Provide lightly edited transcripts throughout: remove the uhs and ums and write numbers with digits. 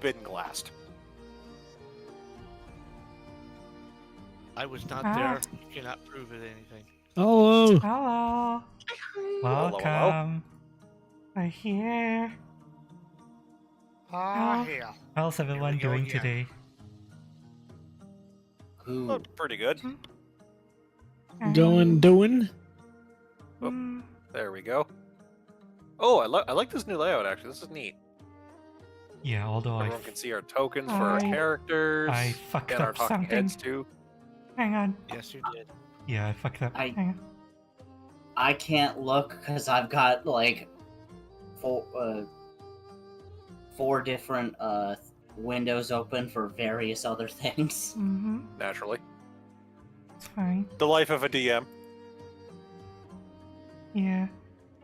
been glassed. I was not there. You cannot prove it anything. Hello. Hello. Welcome. We're here. Ah, Oh. hell. How's everyone go doing again. today? Oh, pretty good. Doing? Mm, There we go. Oh, I like this new layout, actually. This is neat. Yeah, although Everyone can see our tokens for our I- characters. I fucked and our up talking something. heads, too. hang on. Yes, you did. Yeah, I fucked up. Hang on. I can't look because I've got like four different windows open for various other things. Mm-hmm. Naturally. It's fine. The life of a DM. Yeah.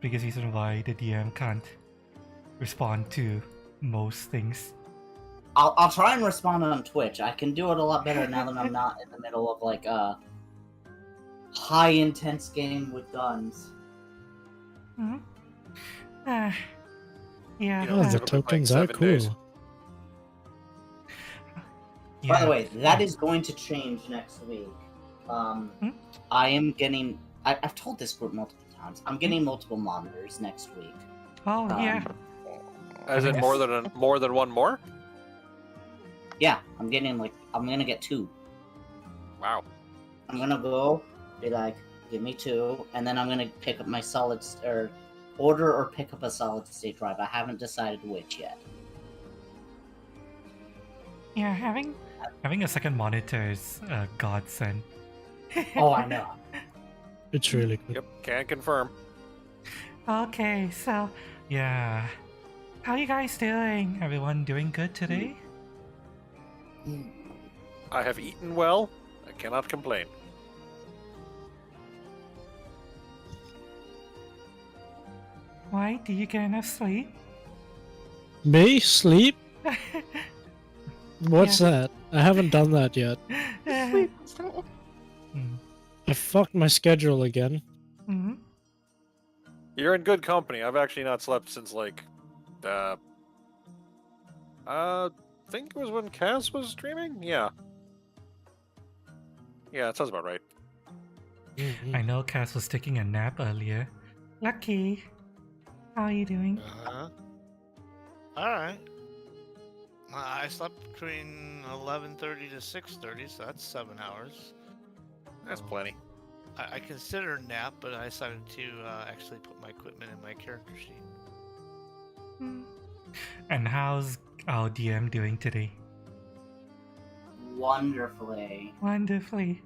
Biggest reason why the DM can't respond to most things. I'll try and respond on Twitch. I can do it a lot better now that I'm not in the middle of like a high intense game with guns. Mm-hmm. Yeah. You Oh, know, the typically tokens playing are 7 days. cool. By the Yeah. way, that is going to change next week. I am getting. I've told this group multiple times. I'm getting multiple monitors next week. Oh, yeah. As in Yes. more than one more? Yeah, I'm gonna get 2. Wow. I'm gonna go be like, give me 2, and then I'm gonna pick up my order or pick up a solid state drive. I haven't decided which yet. Yeah, having... Having a second monitor is a godsend. Oh, I know. It's really good. Yep, can confirm. Okay, so, Yeah. how you guys doing? Everyone doing good today? I have eaten well. I cannot complain. Why? Do you get enough sleep? Me? Sleep? What's that? I haven't done that yet. I fucked my schedule again. Mm-hmm. You're in good company. I've actually not slept since like I think it was when Cass was streaming? Yeah. Yeah, that sounds about right. I know Cass was taking a nap earlier. Lucky. How are you doing? Uh-huh. Alright. I slept between 11:30 to 6:30, so that's 7 hours. That's plenty. I considered a nap, but I decided to actually put my equipment in my character sheet. Mm. And how's our DM doing today? Wonderfully. Wonderfully.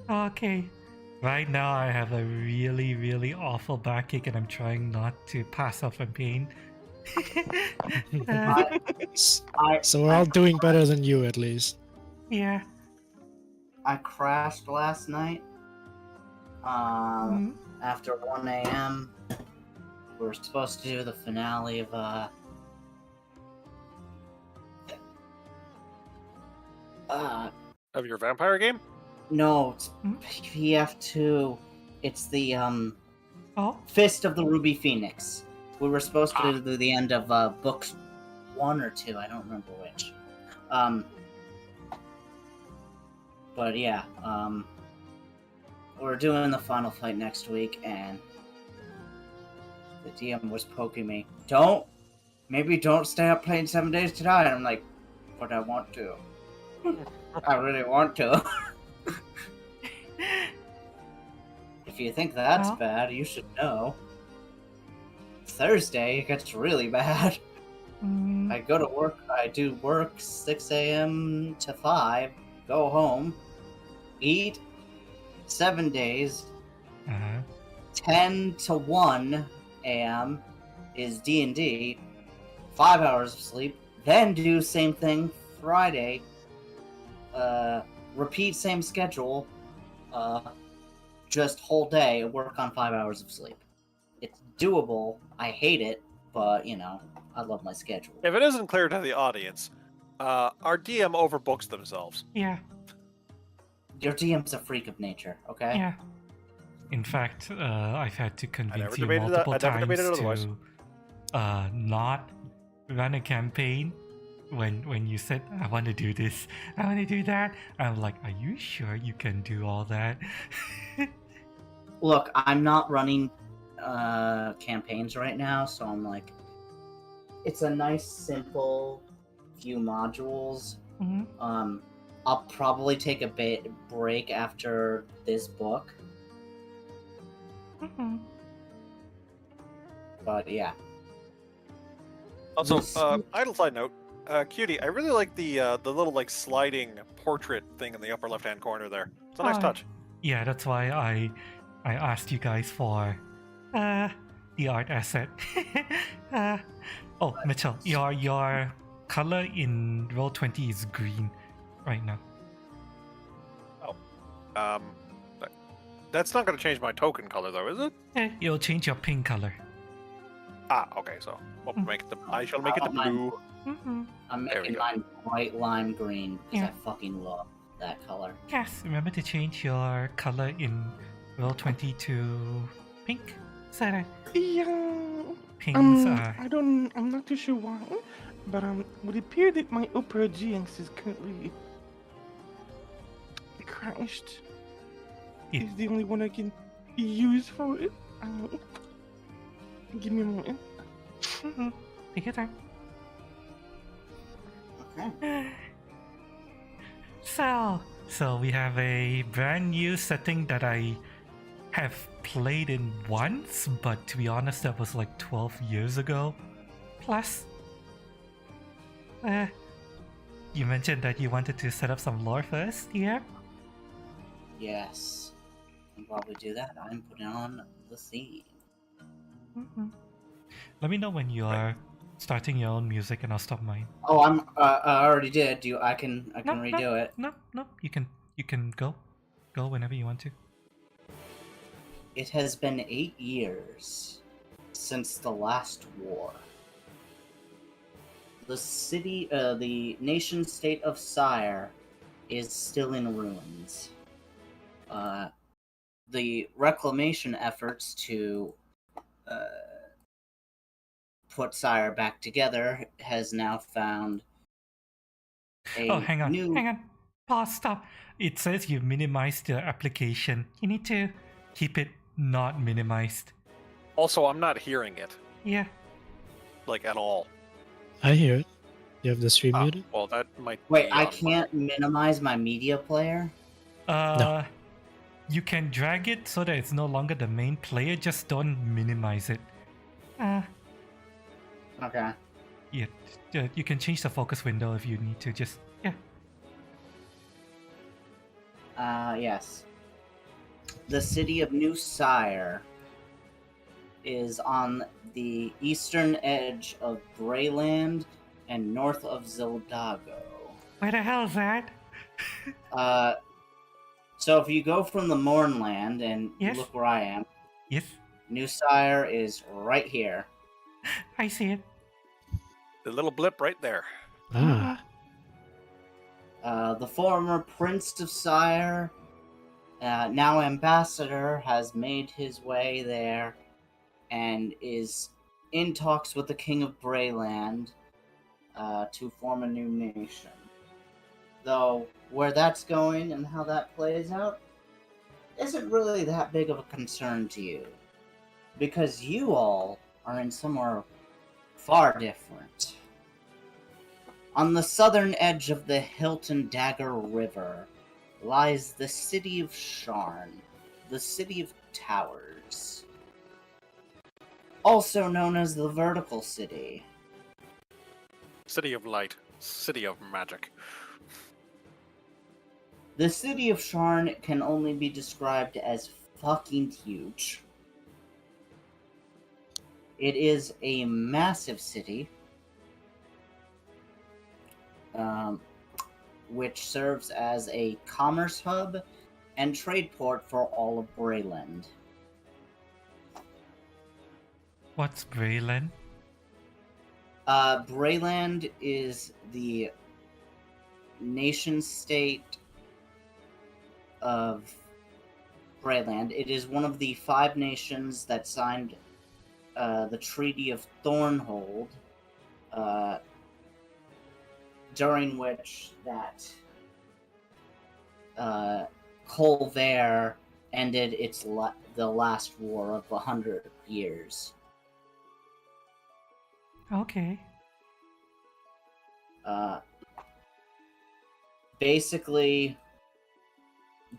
Okay. Right now I have a really, really awful backache and I'm trying not to pass out from pain. So we're all doing better than you at least. Yeah. I crashed last night. Mhm. After 1 a.m. We were supposed to do the finale of Of your vampire game? no, it's Hmm? PF2. It's the Oh. Fist of the Ruby Phoenix. We were supposed to do the end of books 1 or 2. I don't remember which. But yeah, we're doing the final fight next week, and the DM was poking me. Maybe don't stay up playing 7 Days to Die. And I'm like, but I want to. I really want to. If you think that's Well. bad, you should know. Thursday, it gets really bad. Mm. I go to work, I do work 6 a.m. to 5, go home, eat 7 days, Uh-huh. 10 to 1 a.m. is D&D, 5 hours of sleep, then do same thing Friday, repeat same schedule, just whole day, work on 5 hours of sleep. It's doable, I hate it, but, you know, I love my schedule. If it isn't clear to the audience, our DM overbooks themselves. Yeah. Your DM's a freak of nature, okay? Yeah. In fact, I've had to convince never you debated that- multiple I never times debated otherwise. to not run a campaign when you said I want to do this, I want to do that, I'm like, are you sure you can do all that? Look, I'm not running campaigns right now, so I'm like, it's a nice, simple few modules. Mhm. I'll probably take a break after this book, Mhm. but yeah. Also, This- idle side note, Cutie, I really like the little like sliding portrait thing in the upper left-hand corner there. It's a nice Oh, touch. Yeah, that's why I asked you guys for the art asset. Oh, Mitchell, your color in Roll20 is green right now. Um, that's not going to change my token color though, is it? It'll change your pink color. Ah, okay. So we'll make it I shall make it the blue. Mm-hmm. I'm There we making go. mine bright lime green because Yeah. I fucking love that color. Yes, remember to change your color in Roll20 to pink. Is that right? Yeah. Pinks are... I'm not too sure why, but it would appear that my Opera GX is currently crashed. Yeah. It's the only one I can use for it. Give me a moment. Mm-hmm. Take your time. Okay. So we have a brand new setting that I have played in once, but to be honest, that was like 12 years ago. Plus, you mentioned that you wanted to set up some lore first, yeah? Yes. I'll probably do that. I'm putting on the theme. Mm-hmm. Let me know when you are starting your own music, and I'll stop mine. Oh, I already did. I can redo it. No, you can go whenever you want to. It has been 8 years since the last war. The nation-state of Sire is still in ruins. The reclamation efforts to put Sire back together has now found a Oh, hang on. new... Pause, stop. It says you minimized the application. You need to keep it not minimized. Also, I'm not hearing it Yeah. like at all. I hear it. You have the stream Ah, muted? well, that might. Wait, be I on can't minimize my media player? You can drag it so that it's no longer the main player, just don't minimize it. Okay. Yeah, you can change the focus window if you need to, just, yeah. Yes. The city of New Sire is on the eastern edge of Brayland and north of Zildago. Where the hell is that? So if you go from the Mornland and Yes. look where I am, Yes, New Sire is right here. I see it. the little blip right there. Ah, The former Prince of Sire, now Ambassador, has made his way there and is in talks with the King of Brayland to form a new nation. Though, where that's going and how that plays out isn't really that big of a concern to you. Because you all are in somewhere far different. On the southern edge of the Hilton Dagger River lies the city of Sharn, the city of towers. Also known as the Vertical City. City of light, city of magic. The city of Sharn can only be described as fucking huge. It is a massive city, which serves as a commerce hub and trade port for all of Brayland. What's Braylen? Brayland is the nation-state of Brayland. It is one of the 5 nations that signed the Treaty of Thornhold during which that Colvert ended the last war of 100 years. Okay. Basically,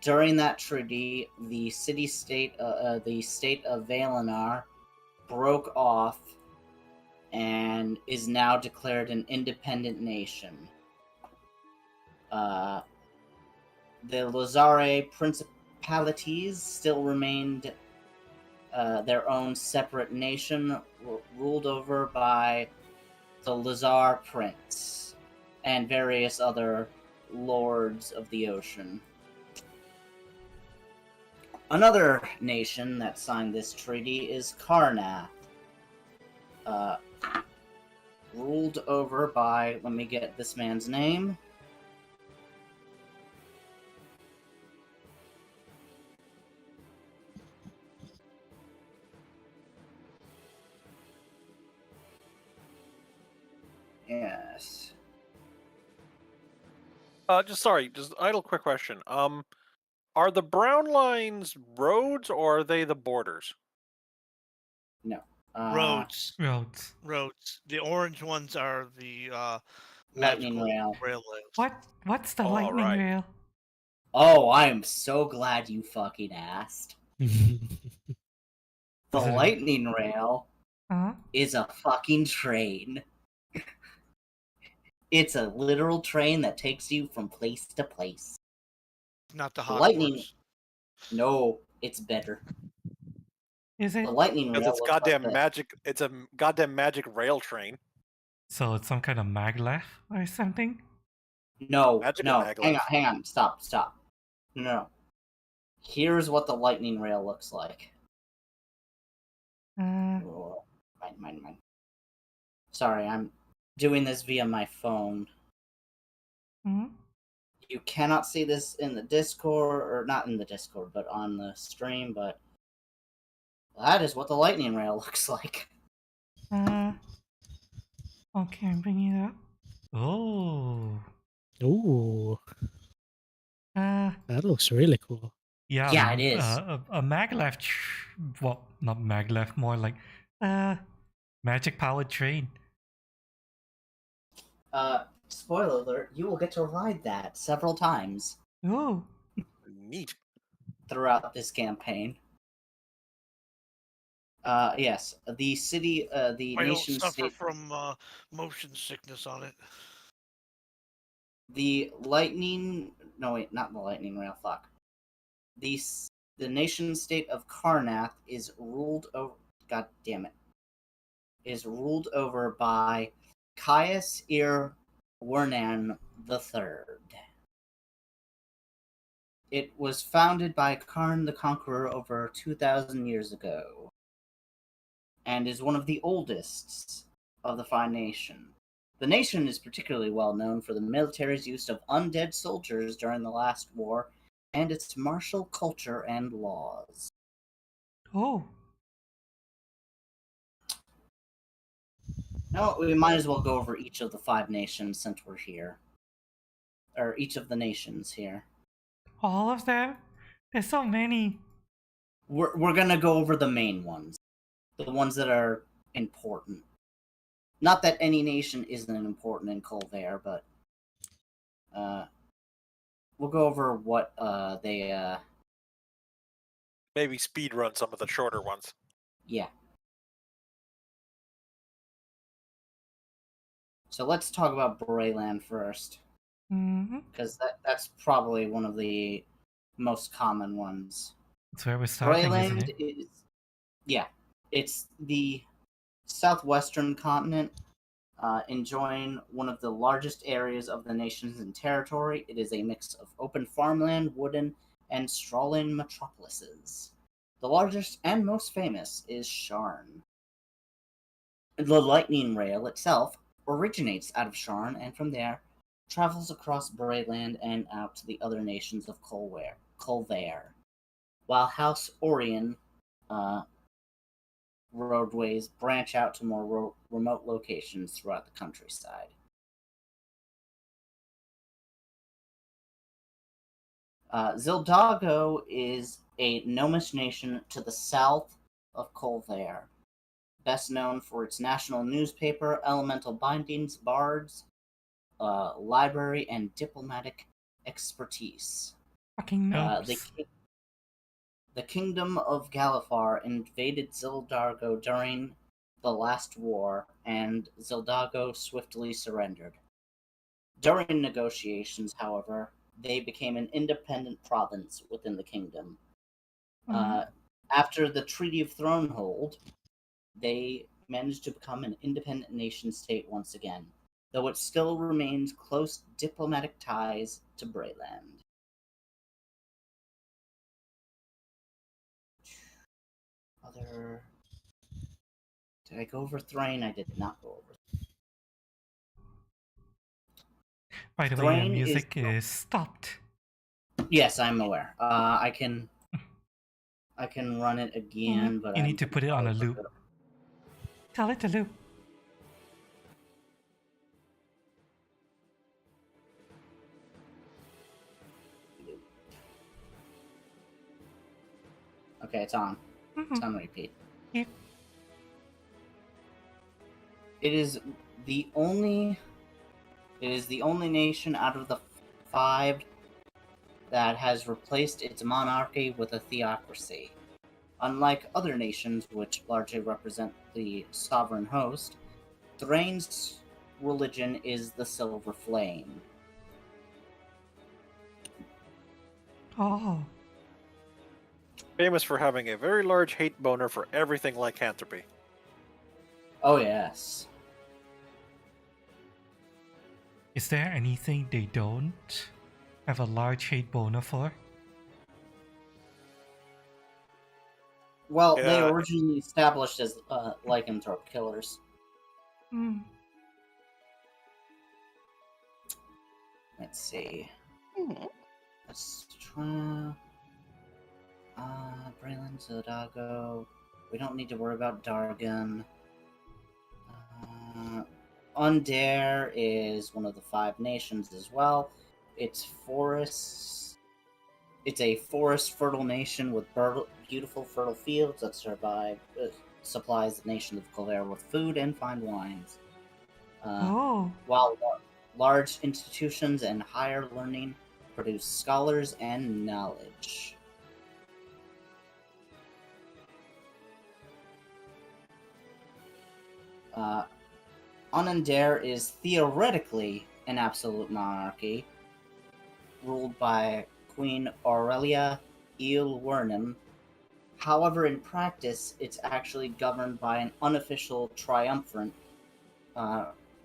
during that treaty, the state of Valinor broke off and is now declared an independent nation. The Lazare Principalities still remained their own separate nation, ruled over by the Lazar Prince and various other lords of the ocean. Another nation that signed this treaty is Karnath, ruled over by, let me get this man's name. Yes. Just idle quick question. Are the brown lines roads or are they the borders? No. Roads. Roads. Roads. The orange ones are the Lightning magical rail. railways. What's the All lightning right. rail? Oh, I am so glad you fucking asked. The Is it a- lightning rail Huh? is a fucking train. It's a literal train that takes you from place to place. Not the The Hogwarts. lightning- No, it's better. Is it? The lightning rail Because it's looks like goddamn this. magic. It's a goddamn magic rail train. So it's some kind of maglev? Or something? No, Magical no, maglev. hang on, stop. No. Here's what the lightning rail looks like. Oh, mine. Sorry, I'm doing this via my phone. Hmm? You cannot see this in the Discord, or not in the Discord, but on the stream, but that is what the lightning rail looks like. Okay, I'm bringing it up. Oh. Ooh, that looks really cool. Yeah, Yeah, it is. A maglev. Well, not maglev, more like magic powered train. Spoiler alert, you will get to ride that several times Oh, Neat. throughout this campaign. Yes, the city, the I don't nation suffer state, from motion sickness on it. the lightning. No, wait, not the lightning rail. Fuck. The nation state of Karnath is ruled over. God damn it. Is ruled over by Caius Wernan III. It was founded by Karn the Conqueror over 2,000 years ago, and is one of the oldest of the Fine Nation. The nation is particularly well known for the military's use of undead soldiers during the last war, and its martial culture and laws. oh. Now, we might as well go over each of the 5 nations since we're here. Or each of the nations here. All of them? There's so many. We're gonna go over the main ones. The ones that are important. Not that any nation isn't important in Colvert, but we'll go over what they Maybe speed run some of the shorter ones. yeah. So let's talk about Brayland first, Mm-hmm. because that's probably one of the most common ones. That's where we're starting, isn't Brayland it? is, yeah, it's the southwestern continent, enjoying one of the largest areas of the nations and territory. It is a mix of open farmland, wooden, and sprawling metropolises. The largest and most famous is Sharn. The lightning rail itself originates out of Sharn, and from there travels across Brayland and out to the other nations of Colvert, while House Orion roadways branch out to more remote locations throughout the countryside. Zildago is a gnomish nation to the south of Colvare, best known for its national newspaper, elemental bindings, bards, library, and diplomatic expertise. Fucking The, noobs. the kingdom of Galifar invaded Zildargo during the last war, and Zildago swiftly surrendered. During negotiations, however, they became an independent province within the kingdom. After the Treaty of Thronehold, they managed to become an independent nation state once again, though it still remains close diplomatic ties to Brayland. Did I go over Thrain? I did not go over. By the way, Thrain your music is stopped. Yes, I'm aware. I can run it again, but You I'm need to put it on a loop. Tell it to loop. Okay, it's on. It's on repeat. Yep. It is the only nation out of the 5 that has replaced its monarchy with a theocracy. Unlike other nations, which largely represent the sovereign host, Thrain's religion is the Silver Flame. Oh. Famous for having a very large hate boner for everything lycanthropy. Oh yes. Is there anything they don't have a large hate boner for? Well, they Yeah. originally established as lycanthrope killers. Hmm. Let's see. Let's try. Braylon, Zodago. We don't need to worry about Dargan. Undare is one of the 5 nations as well. It's forests. It's a forest fertile nation with beautiful fertile fields that supplies the nation of Colvare with food and fine wines. While large institutions and higher learning produce scholars and knowledge. Onundare is theoretically an absolute monarchy, ruled by Queen Aurelia Eilwyrnum. However, in practice, it's actually governed by an unofficial triumvirate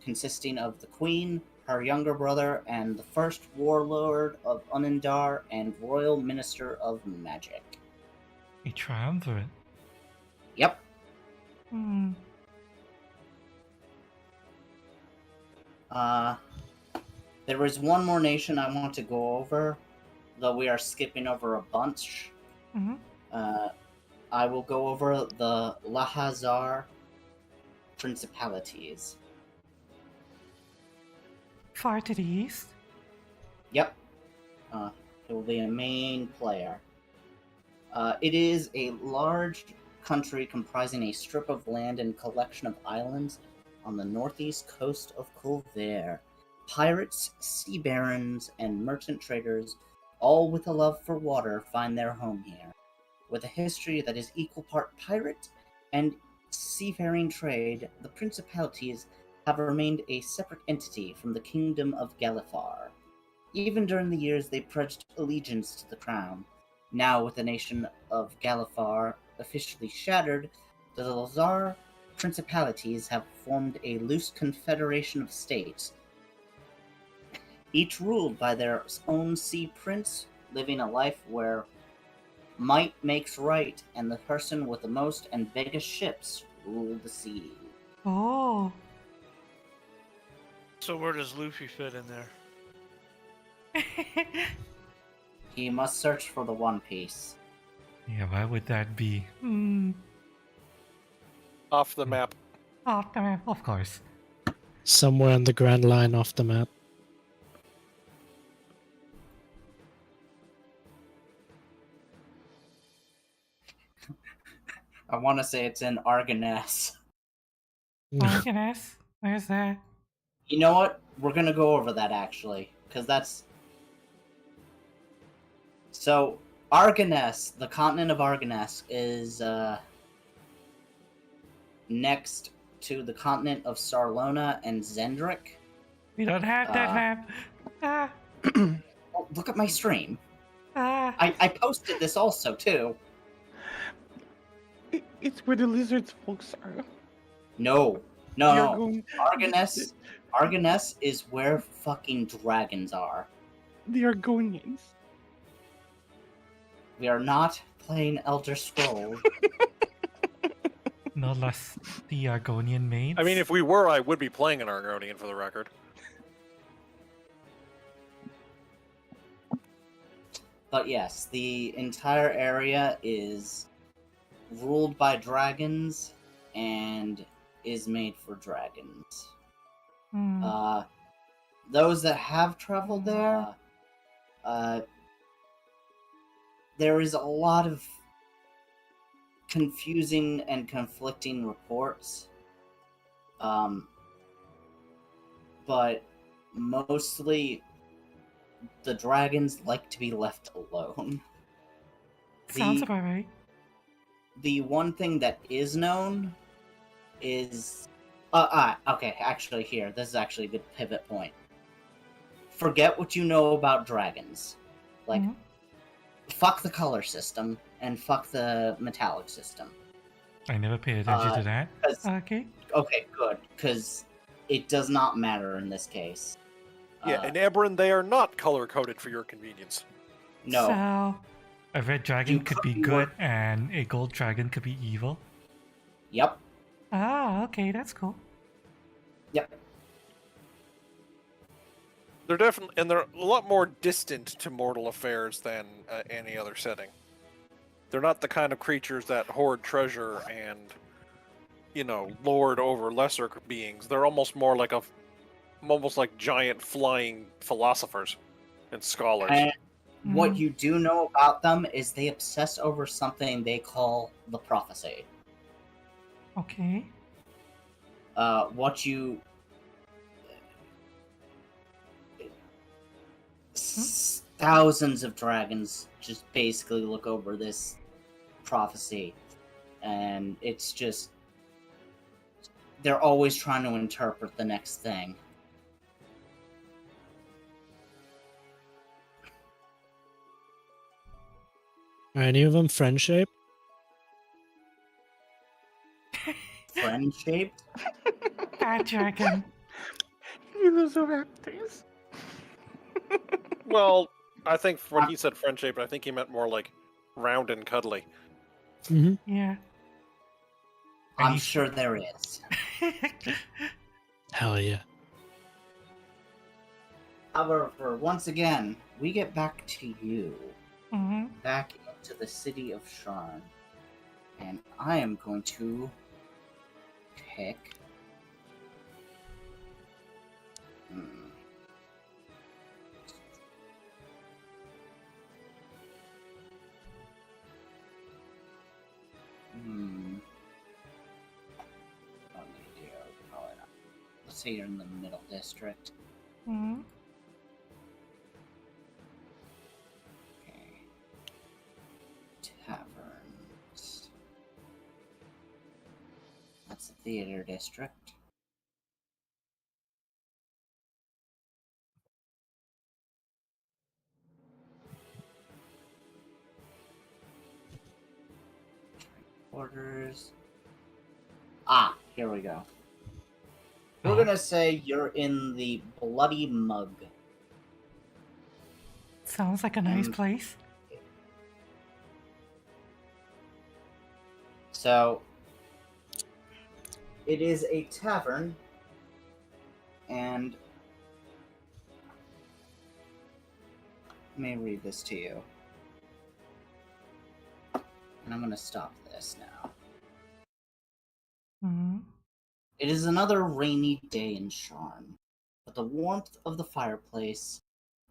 consisting of the Queen, her younger brother, and the first warlord of Onundar and royal minister of magic. A triumvirate? Yep. There is one more nation I want to go over, though we are skipping over a bunch. I will go over the Lahazar principalities. Far to the east? Yep. It will be a main player. It is a large country comprising a strip of land and collection of islands on the northeast coast of Colvare. Pirates, sea barons, and merchant traders, all with a love for water, find their home here. With a history that is equal part pirate and seafaring trade, the principalities have remained a separate entity from the kingdom of Galifar. Even during the years they pledged allegiance to the crown. Now, with the nation of Galifar officially shattered, the Lazar principalities have formed a loose confederation of states, each ruled by their own sea prince, living a life where might makes right, and the person with the most and biggest ships rule the sea. Oh. So where does Luffy fit in there? He must search for the One Piece. Yeah, why would that be? Off the map. Oh, come on. Of course. Somewhere on the Grand Line off the map. I want to say it's in Argoness. Argoness? Where's that? You know what? We're gonna go over that actually, because that's so. Argoness, the continent of Argoness, is next to the continent of Sarlona and Zendrick. We don't have that Uh, map. Ah, Oh, look at my stream. ah. I posted this also too. It's where the lizards folks are. No, They are no, going. Argoness is where fucking dragons are. They are going in. We are not playing Elder Scrolls. No less the Argonian maids. I mean, if we were, I would be playing an Argonian for the record. But yes, the entire area is ruled by dragons and is made for dragons. Hmm. Those that have traveled there, there is a lot of confusing and conflicting reports. But mostly the dragons like to be left alone. Sounds about right. The one thing that is known is okay, actually here, this is actually a good pivot point. Forget what you know about dragons. Like, Mhm. fuck the color system and fuck the metallic system. I never paid attention to that. 'Cause- Okay. okay, good, because it does not matter in this case. Yeah, in Aberrant, they are not color-coded for your convenience. No. So, A red dragon You could could be be good, work- and a gold dragon could be evil. Yep. okay, that's cool. Yep. They're definitely, and they're a lot more distant to mortal affairs than any other setting. They're not the kind of creatures that hoard treasure and, lord over lesser beings. They're almost more like almost like giant flying philosophers and scholars. And what Mhm. you do know about them is they obsess over something they call the prophecy. Okay. What you thousands of dragons just basically look over this prophecy, and it's just they're always trying to interpret the next thing. Are any of them friend shaped? Friend shaped. Bad dragon. Velociraptors. Well, I think when he said friend shaped, I think he meant more like round and cuddly. Mm-hmm. Yeah. I'm sure there is. Hell yeah. However, once again, we get back to you, hmm back into the city of Sharn, and I am going to pick. What do you do? Probably not. Let's say you're in the middle district. hmm Okay. Taverns. That's the theater district. Quarters. Ah, here we go. We're gonna say you're in the Bloody Mug. Sounds like a nice And- place. So, it is a tavern, and let me read this to you. And I'm gonna stop this now. hmm It is another rainy day in Sharn, but the warmth of the fireplace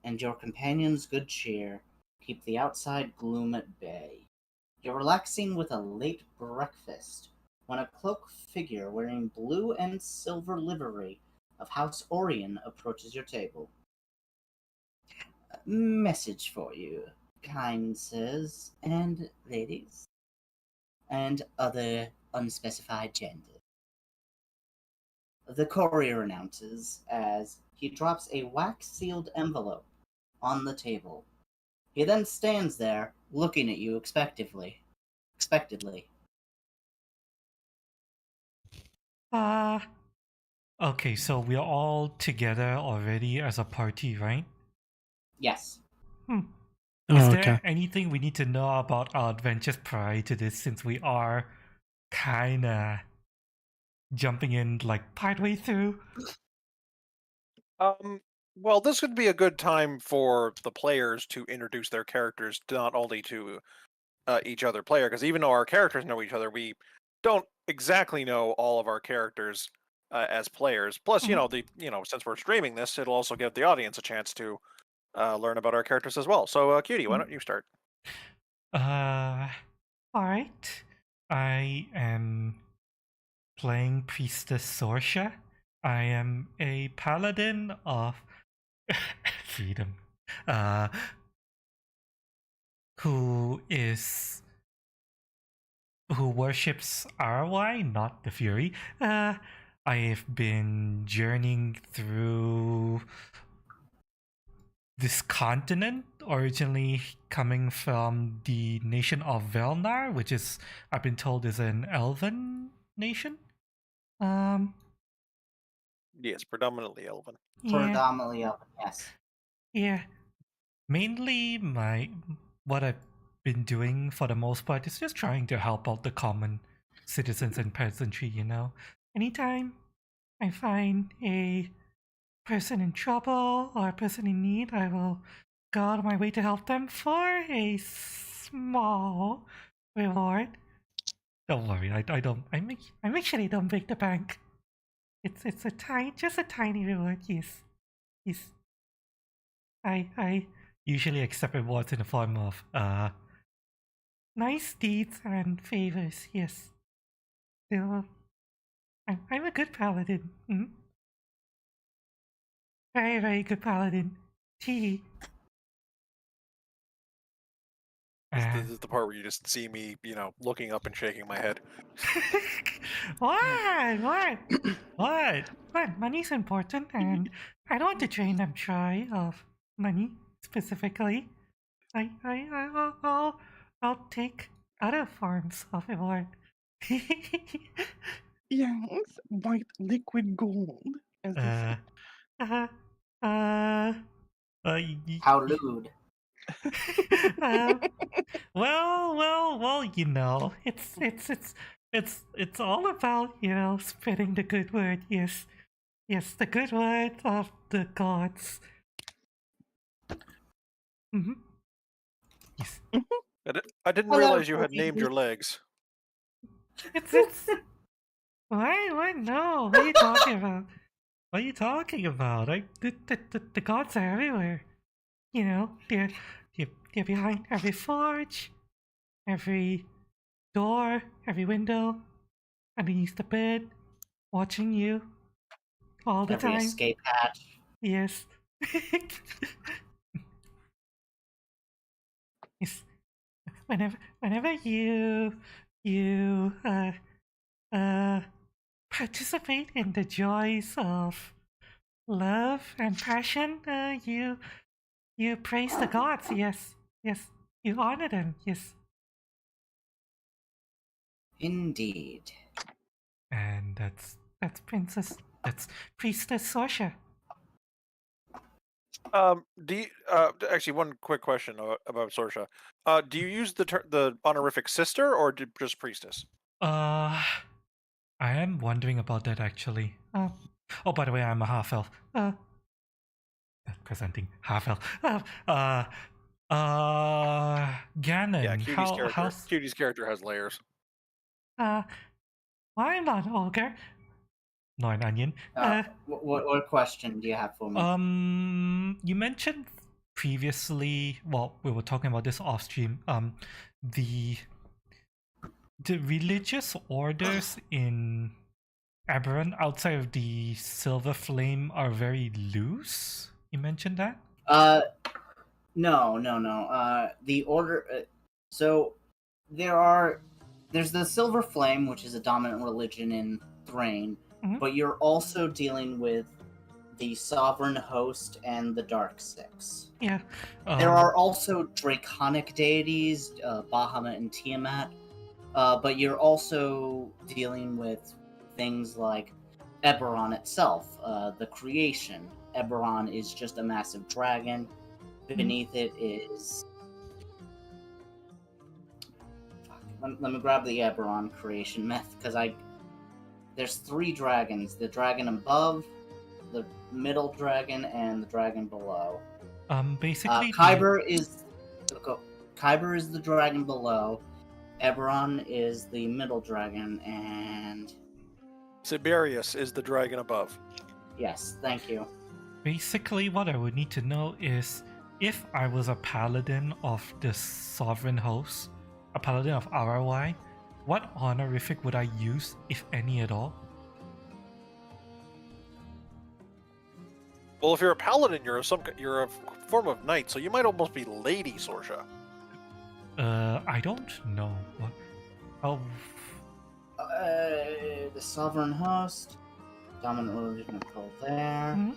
and your companion's good cheer keep the outside gloom at bay. You're relaxing with a late breakfast when a cloaked figure wearing blue and silver livery of House Orion approaches your table. Message for you, kind sirs and ladies, and other unspecified gender. The courier announces as he drops a wax-sealed envelope on the table. He then stands there, looking at you expectantly. Okay, so we're all together already as a party, right? Yes. Is Oh, there okay. anything we need to know about our adventures prior to this, since we are kinda jumping in like partway through? Well, this would be a good time for the players to introduce their characters not only to each other player, because even though our characters know each other, we don't exactly know all of our characters as players. Plus, since we're streaming this, it'll also give the audience a chance to learn about our characters as well. So, Cutie, why don't you start? Alright. I am playing Priestess Sorsha. I am a paladin of freedom. Who worships RY, not the Fury. I have been journeying through this continent, originally coming from the nation of Velnar, which is, I've been told, is an elven nation. Yes, predominantly elven. Yeah, Predominantly open, yes. yeah. Mainly what I've been doing for the most part is just trying to help out the common citizens and peasantry, Anytime I find a person in trouble or a person in need, I will go out of my way to help them for a small reward. Don't worry, I make sure they don't break the bank. It's just a tiny reward, yes. I usually accept rewards in the form of nice deeds and favors, yes. So I'm a good paladin. Very, very good paladin. Tee. This is the part where you just see me, looking up and shaking my head. What? Money's important, and I don't want to drain them dry of money specifically. I'll take other forms of reward. Yes, white liquid gold. As they say. How lewd. Well, it's all about, spreading the good word, yes, the good word of the gods. Yes. I didn't Hello, realize you had Cookie. named your legs. It's What? No, what are you talking about? What are you talking about? The gods are everywhere. They're behind every forge, every door, every window, underneath the bed, watching you all the Every time. escape hatch. Yes. Yes. Whenever you participate in the joys of love and passion, you praise the gods. Yes, you honor them. Yes. Indeed. And that's Priestess Sorsha. Actually, one quick question about Sorsha. Do you use the honorific sister or just priestess? I am wondering about that actually. Oh, by the way, I'm a half elf. Presenting half elf. Ganon. Yeah, Cutie's character has layers. I'm not an ogre. Nor an onion. What question do you have for me? You mentioned previously, well, we were talking about this off stream, the the religious orders in Aberrant outside of the Silver Flame are very loose? You mentioned that? No. The order. So there's the Silver Flame, which is a dominant religion in Thrain, Mhm. but you're also dealing with the Sovereign Host and the Dark Six. Yeah. There are also draconic deities, Bahamut and Tiamat, but you're also dealing with things like Eberron itself, the creation. Eberron is just a massive dragon. Beneath it is... Let me grab the Eberron creation myth, because there's 3 dragons. The dragon above, the middle dragon, and the dragon below. Basically, Kyber is the dragon below. Eberron is the middle dragon, and Siberius is the dragon above. yes, thank you. basically what I would need to know is if I was a paladin of the Sovereign Host, a paladin of ROI, what honorific would I use, if any at all? Well, if you're a paladin, you're a form of knight, so you might almost be Lady Sorsha. I don't know. What? Oh, The Sovereign Host, dominant religion of Cold there. Mhm.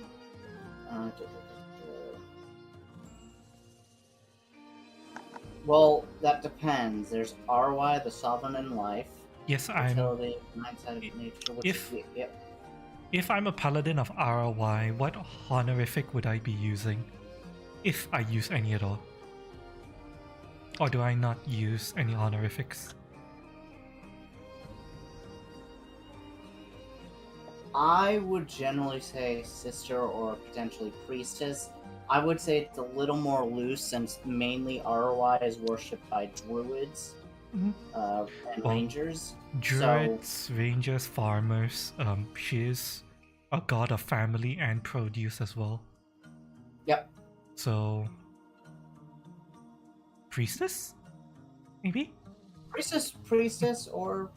Well, that depends. There's RY, the Sovereign in Life. yes, I'm. Fertility, Mindset, Nature, which If- is... Yep. If I'm a paladin of ROI, what honorific would I be using? If I use any at all? Or do I not use any honorifics? I would generally say Sister or potentially Priestess. I would say it's a little more loose since mainly ROI is worshipped by Druids Mhm. and Well, Rangers. Druids, rangers, farmers, she is a god of family and produce as well. Yep. So... Priestess? Maybe? Priestess, or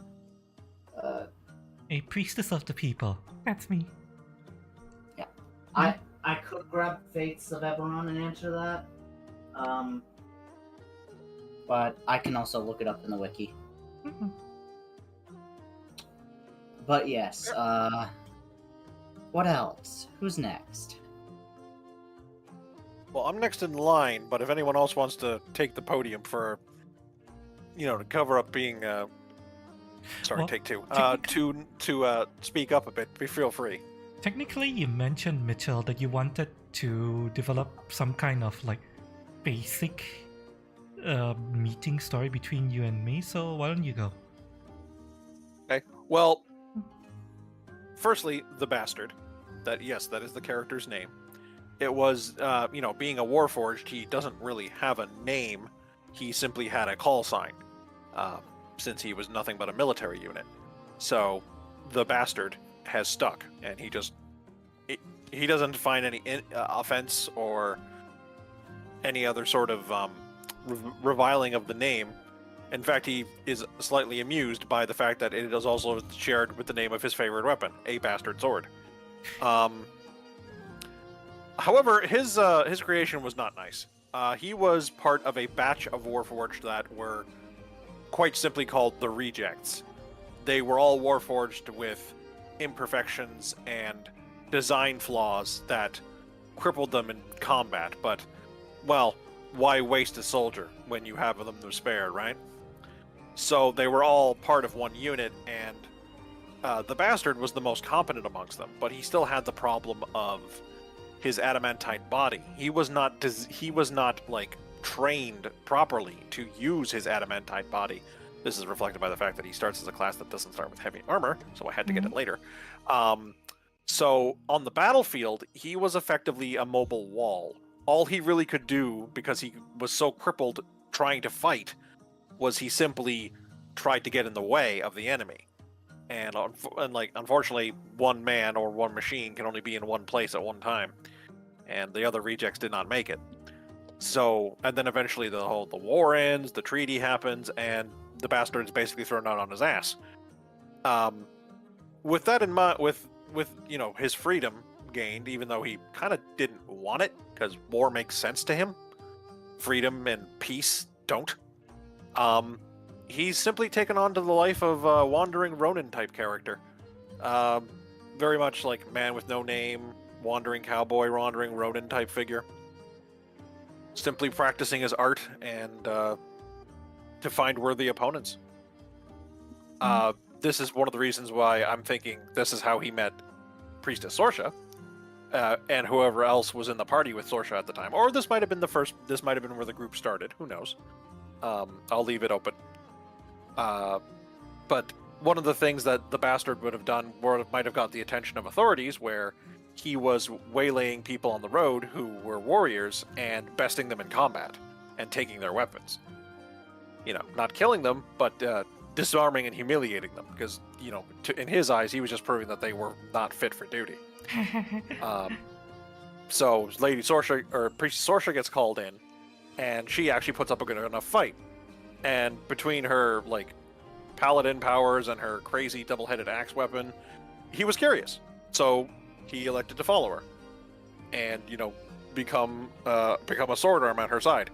A priestess of the people. That's me. I could grab Fates of Eberron and answer that. But I can also look it up in the wiki. Mhm. But yes, what else? Who's next? Well, I'm next in line, but if anyone else wants to take the podium for, to cover up being, sorry, Well, take 2, technically- to speak up a bit, feel free. Technically, you mentioned, Mitchell, that you wanted to develop some kind of like basic meeting story between you and me, so why don't you go? Okay. Well, firstly, the bastard. That is the character's name. It was, being a Warforged, he doesn't really have a name. He simply had a call sign, since he was nothing but a military unit. So, the bastard has stuck, and he doesn't find any offense or any other sort of reviling of the name. In fact, he is slightly amused by the fact that it is also shared with the name of his favorite weapon, a bastard sword. However, his creation was not nice. He was part of a batch of Warforged that were quite simply called the Rejects. They were all Warforged with imperfections and design flaws that crippled them in combat, but, well, why waste a soldier when you have them to spare, right? So they were all part of one unit, and the bastard was the most competent amongst them, but he still had the problem of his adamantine body. He was not trained properly to use his adamantine body. This is reflected by the fact that he starts as a class that doesn't start with heavy armor, so I had to get it later. So on the battlefield, he was effectively a mobile wall. All he really could do, because he was so crippled trying to fight, was he simply tried to get in the way of the enemy. And unfortunately, one man or one machine can only be in one place at one time, and the other rejects did not make it. So, and then eventually the war ends, the treaty happens, and the bastard's basically thrown out on his ass. With that in mind, with his freedom gained, even though he kind of didn't want it, because war makes sense to him, freedom and peace don't. He's simply taken on to the life of a wandering Ronin type character. Very much like man with no name, wandering cowboy, wandering Ronin type figure. Simply practicing his art and to find worthy opponents. This is one of the reasons why I'm thinking this is how he met Priestess Sorsha, and whoever else was in the party with Sorsha at the time. Or this might have been this might have been where the group started. Who knows? I'll leave it open. But one of the things that the bastard would have done might have got the attention of authorities, where he was waylaying people on the road who were warriors and besting them in combat and taking their weapons. Not killing them, but disarming and humiliating them, because, in his eyes, he was just proving that they were not fit for duty. So Lady Sorsha, or Priestess Sorsha, gets called in, and she actually puts up a good enough fight. And between her, paladin powers and her crazy double-headed axe weapon, he was curious. So he elected to follow her, and, become a sword arm at her side.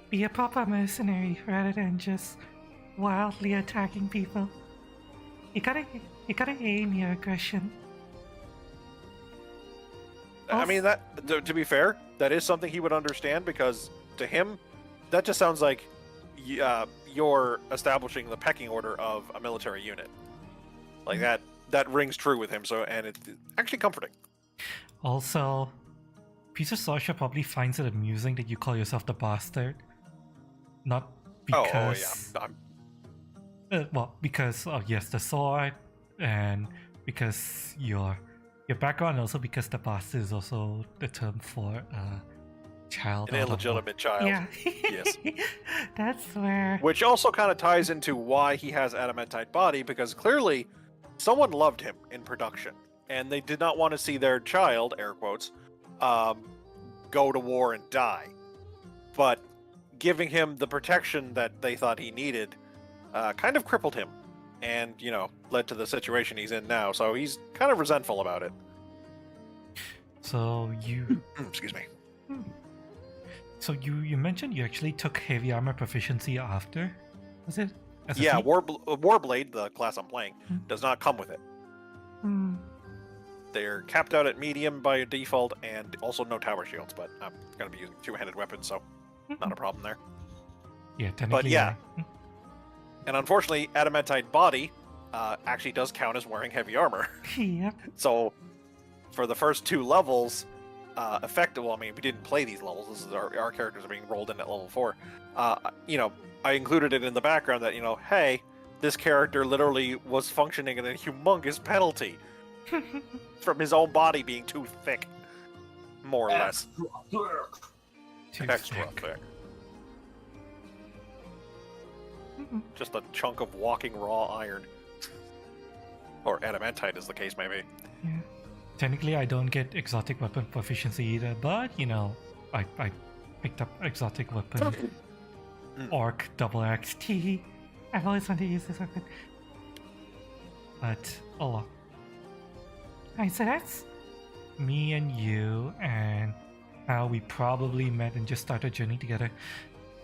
Be a proper mercenary rather than just wildly attacking people. You gotta aim your aggression. I mean, that to be fair, that is something he would understand, because to him, that just sounds like you're establishing the pecking order of a military unit. Like that rings true with him. So, and it's actually comforting. Also, Priestess Sorsha probably finds it amusing that you call yourself the bastard. Not because... Oh yeah. Because yes, the sword, and because your background, also because the bastard is also the term for child. An illegitimate child. Yeah. Yes. That's where... Which also kind of ties into why he has adamantite body, because clearly someone loved him in production, and they did not want to see their child, air quotes, go to war and die. But giving him the protection that they thought he needed kind of crippled him, and, led to the situation he's in now. So he's kind of resentful about it. So you... Excuse me. So you mentioned you actually took heavy armor proficiency after? Was it? As a Yeah, feat? Warblade, the class I'm playing, does not come with it. Hmm. They're capped out at medium by default, and also no tower shields, but I'm going to be using two-handed weapons, so not a problem there. Yeah, technically. yeah. And unfortunately, adamantite body actually does count as wearing heavy armor. Yep. So for the first 2 levels, we didn't play these levels. This is our characters are being rolled in at level 4. I included it in the background that, hey, this character literally was functioning at a humongous penalty from his own body being too thick, more or less. Too Extra thick. thick. Just a chunk of walking raw iron. Or adamantite, as the case may be. Yeah. Technically, I don't get exotic weapon proficiency either, but, I picked up exotic weapon. Orc double axe. Tee. I've always wanted to use this weapon. But, oh well. Alright, so that's... Me and you, and how we probably met and just started a journey together.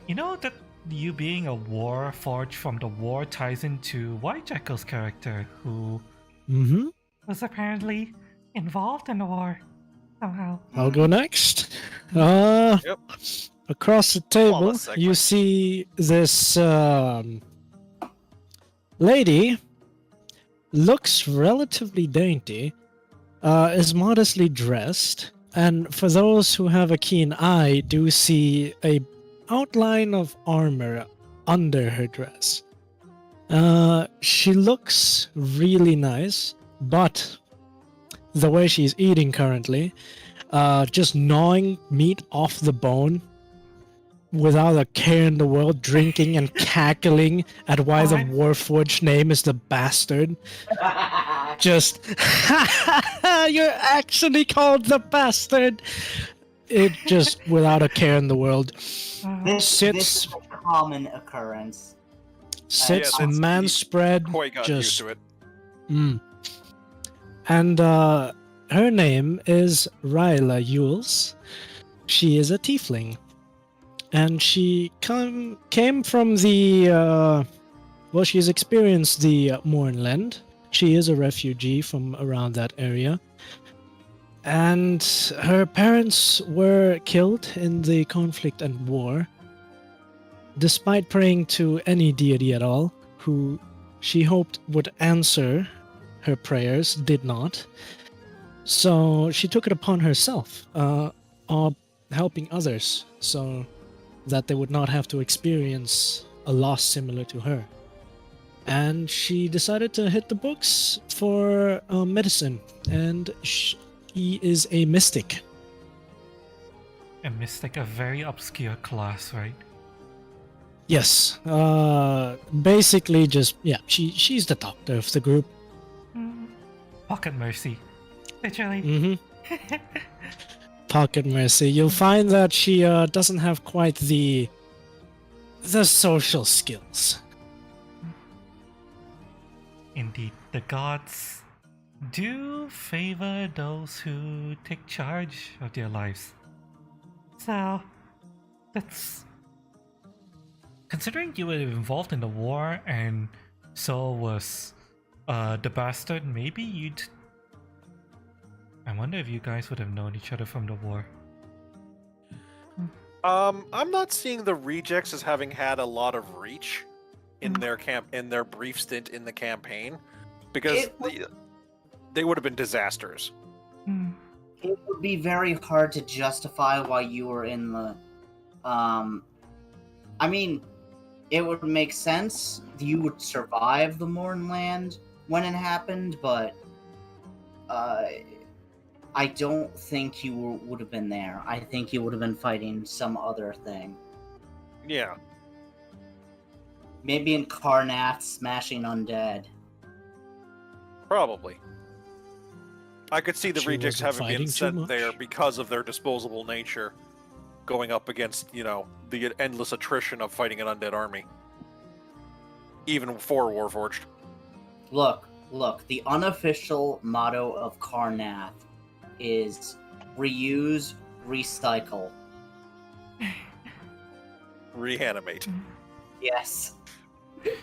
You know that you being a Warforged from the war ties into why Jackal's character, who was apparently involved in the war somehow. I'll go next. Yep. Across the table, Flawless segue. you see this lady. Looks relatively dainty. Is modestly dressed, and for those who have a keen eye, do see a outline of armor under her dress. She looks really nice, but the way she's eating currently, just gnawing meat off the bone without a care in the world, drinking and cackling at why the Warforged name is the bastard. Just, you're actually called the bastard. It just, without a care in the world, This sits. is a common occurrence. sits Yeah, that's- man spread, Koi got used just to it. And her name is Ryla Yules. She is a tiefling. And she came from the, well, she's experienced the Mornland. She is a refugee from around that area. And her parents were killed in the conflict and war. Despite praying to any deity at all, who she hoped would answer her prayers, did not. So she took it upon herself, of helping others, so that they would not have to experience a loss similar to her. And she decided to hit the books for medicine, and she is a mystic. A mystic, a very obscure class, right? Yes, basically just, yeah, she's the doctor of the group. Pocket mercy. Literally. Mm-hmm. Pocket mercy. You'll find that she doesn't have quite the social skills. Indeed, the gods do favor those who take charge of their lives. So, that's Considering you were involved in the war and so was the bastard, maybe you'd... I wonder if you guys would have known each other from the war. I'm not seeing the rejects as having had a lot of reach in their brief stint in the campaign, because they would have been disasters. It would be very hard to justify why you were in the. I mean, it would make sense. You would survive the Mornland when it happened, but I don't think you would have been there. I think you would have been fighting some other thing. Yeah. Maybe in Karnath smashing undead. Probably. I could see the She rejects wasn't having been fighting too sent much. there because of their disposable nature, going up against, the endless attrition of fighting an undead army. Even for Warforged. Look, the unofficial motto of Karnath is reuse, recycle. Reanimate. Yes. The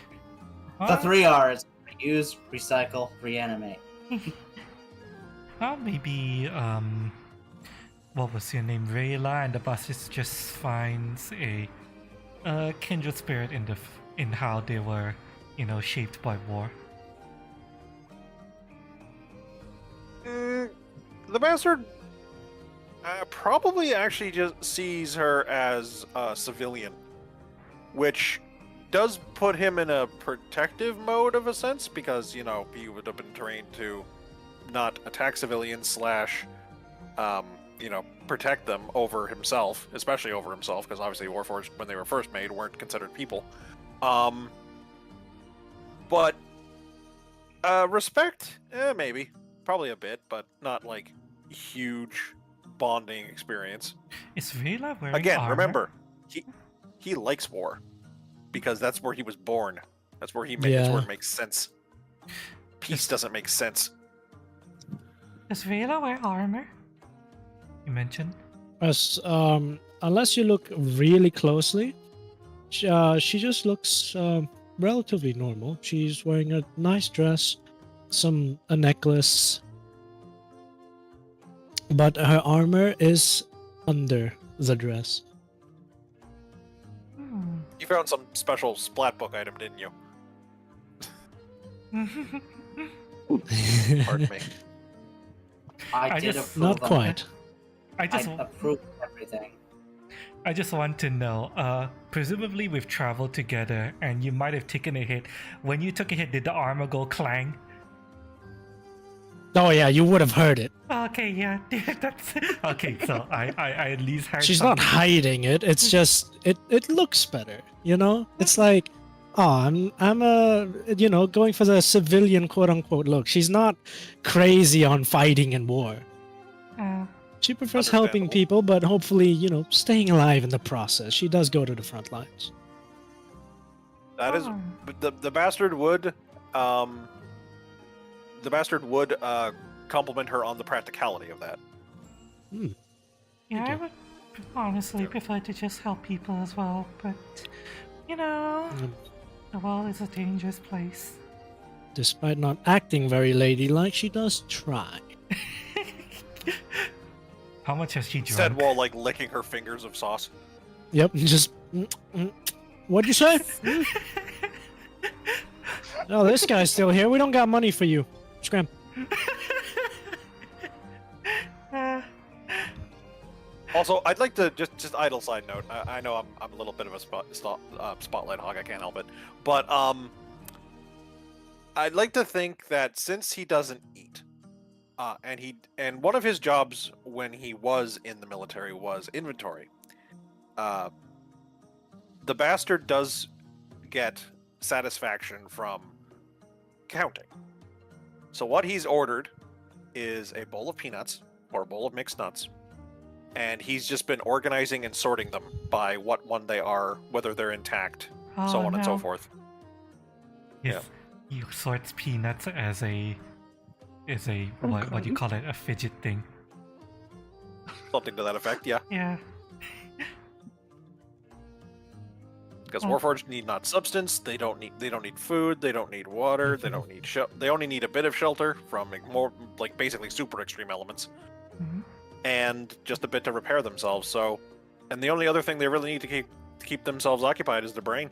Well, 3 R's. Reuse, recycle, reanimate. well, maybe, what was your name? Rayla and the bosses just finds a kindred spirit in how they were, shaped by war. The bastard probably actually just sees her as a civilian, which does put him in a protective mode of a sense, because, he would have been trained to not attack civilians / protect them over himself, especially over himself, because obviously Warforged, when they were first made, weren't considered people. But respect, maybe. Probably a bit, but not like huge bonding experience. Is Rayla wearing Again, armor? remember, he likes war because that's where he was born. That's where that's where it makes sense. Peace doesn't make sense. does Vela wear armor? You mentioned? As, unless you look really closely, she just looks relatively normal. She's wearing a nice dress, a necklace, but her armor is under the dress. You found some special splat book item, didn't you? Pardon me. I did just- approve Not of quite. I just I approve of everything. I just want to know, presumably we've traveled together and you might have taken a hit. When you took a hit, did the armor go clang? Oh yeah, you would have heard it. Okay, yeah, that's Okay, so I at least heard She's not something. hiding it. It's just it looks better, It's like, oh, I'm going for the civilian quote unquote look. She's not crazy on fighting and war. She prefers helping Understandable. people, but hopefully, staying alive in the process. She does go to the front lines. That is Oh. the bastard would compliment her on the practicality of that. Yeah, Thank I you. would honestly Yeah. prefer to just help people as well, but you know, Mm. the world is a dangerous place. Despite not acting very ladylike, she does try. How much has she Said drunk? while like licking her fingers of sauce. Yep, just. What'd you say? Oh, this guy's still here. We don't got money for you. Scram. Uh, Also, I'd like to just idle side note. I know I'm a little bit of a spotlight hog. I can't help it, but I'd like to think that since he doesn't eat, and one of his jobs when he was in the military was inventory. The bastard does get satisfaction from counting. So what he's ordered is a bowl of peanuts or a bowl of mixed nuts, and he's just been organizing and sorting them by what one they are, whether they're intact, so oh, on and so no. forth. Yes, he sorts peanuts as a what do you call it? A fidget thing. Something to that effect, yeah. Yeah. Because Oh. Warforged need not substance, they don't need food, they don't need water, they don't need they only need a bit of shelter from more like basically super extreme elements, Mhm. and just a bit to repair themselves. So, and the only other thing they really need to keep themselves occupied is the brain.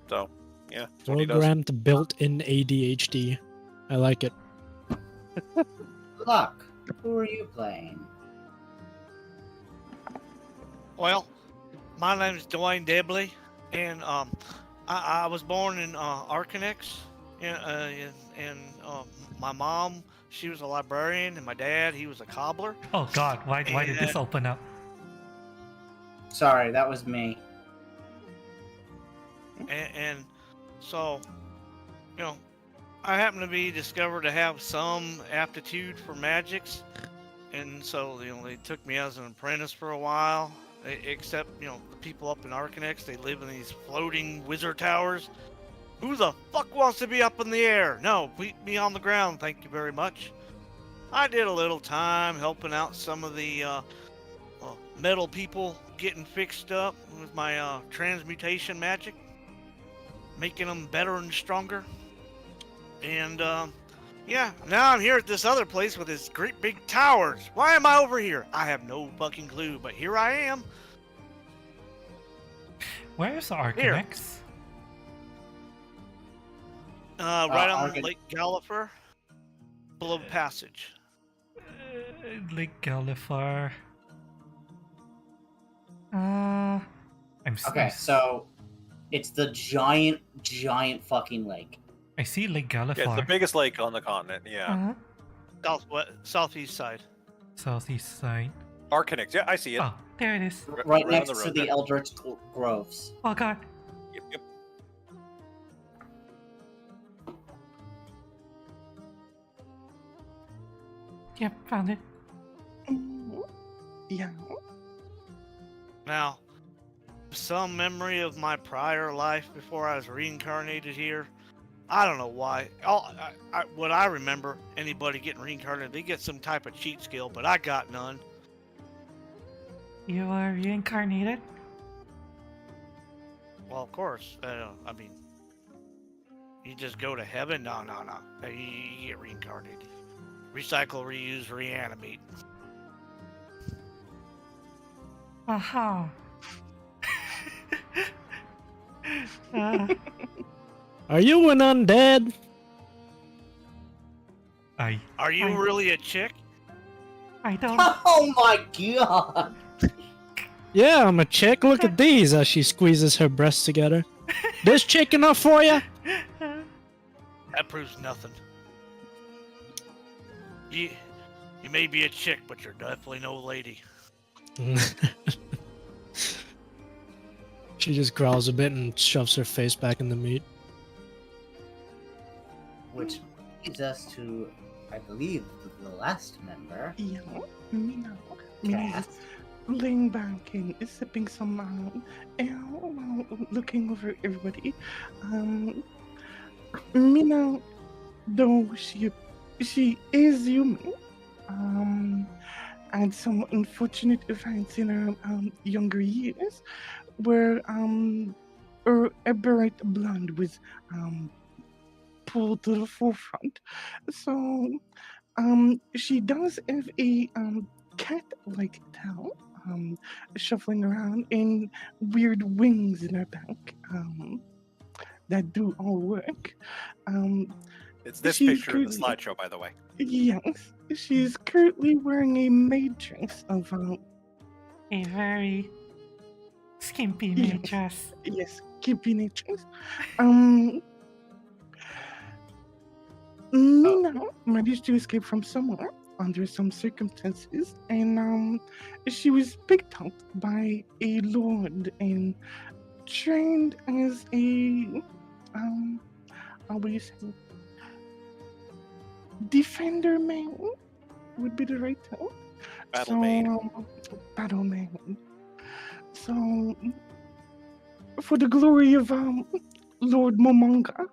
So, yeah, that's what he does. Programmed built-in ADHD. I like it. Luck, who are you playing? Well, my name is Dwayne Debley, and I was born in Arcanex, and my mom, she was a librarian, and my dad, he was a cobbler. Oh God, why did this open up? Sorry, that was me. And so, you know, I happen to be discovered to have some aptitude for magics, and so they took me as an apprentice for a while. Except, the people up in Arcanex, they live in these floating wizard towers. Who the fuck wants to be up in the air? No, me on the ground, thank you very much. I did a little time helping out some of the metal people getting fixed up with my transmutation magic, making them better and stronger. And yeah, now I'm here at this other place with this great big towers. Why am I over here? I have no fucking clue, but here I am. Where's Arcanex? Right on Argan- Lake Gallifrey, below Passage. Lake Galifar. Uh, Okay, so it's the giant fucking lake. I see Lake Galifar. Yeah, it's the biggest lake on the continent. Yeah, Southeast side. Southeast side. Arcanex. Yeah, I see it. Oh, there it is. Right on next the to road the there. Eldritch Groves. Oh God. Yep. Yep, found it. Yeah. Now, some memory of my prior life before I was reincarnated here. I don't know why. What I remember, anybody getting reincarnated, they get some type of cheat skill, but I got none. You were reincarnated? Well, of course. I mean, you just go to heaven? No. You get reincarnated. Recycle, reuse, reanimate. Aha. uh, Are you an undead? Are you I- really a chick? I don't. Oh my god! Yeah, I'm a chick. Look at these as she squeezes her breasts together. This chick enough for you? That proves nothing. You may be a chick, but you're definitely no lady. She just growls a bit and shoves her face back in the meat. Which leads us to, I believe, the last member. Yeah. Me now. Me now. Cass. laying back and sipping some ale while looking over everybody. Mina, though she is human, had some unfortunate events in her younger years, where her aberrant blood was pulled to the forefront. So she does have a cat-like tail, shuffling around, and weird wings in her back that do all work. It's this She's picture in the currently- slideshow, by the way. Yes, she's currently wearing a maid dress of A very skimpy Yes. maid dress. yes, keeping natures. Nina managed to escape from somewhere under some circumstances, and she was picked up by a lord and trained as a how would you say, defender man would be the right term. Battle maid. Battle man. So, for the glory of Lord Momonga,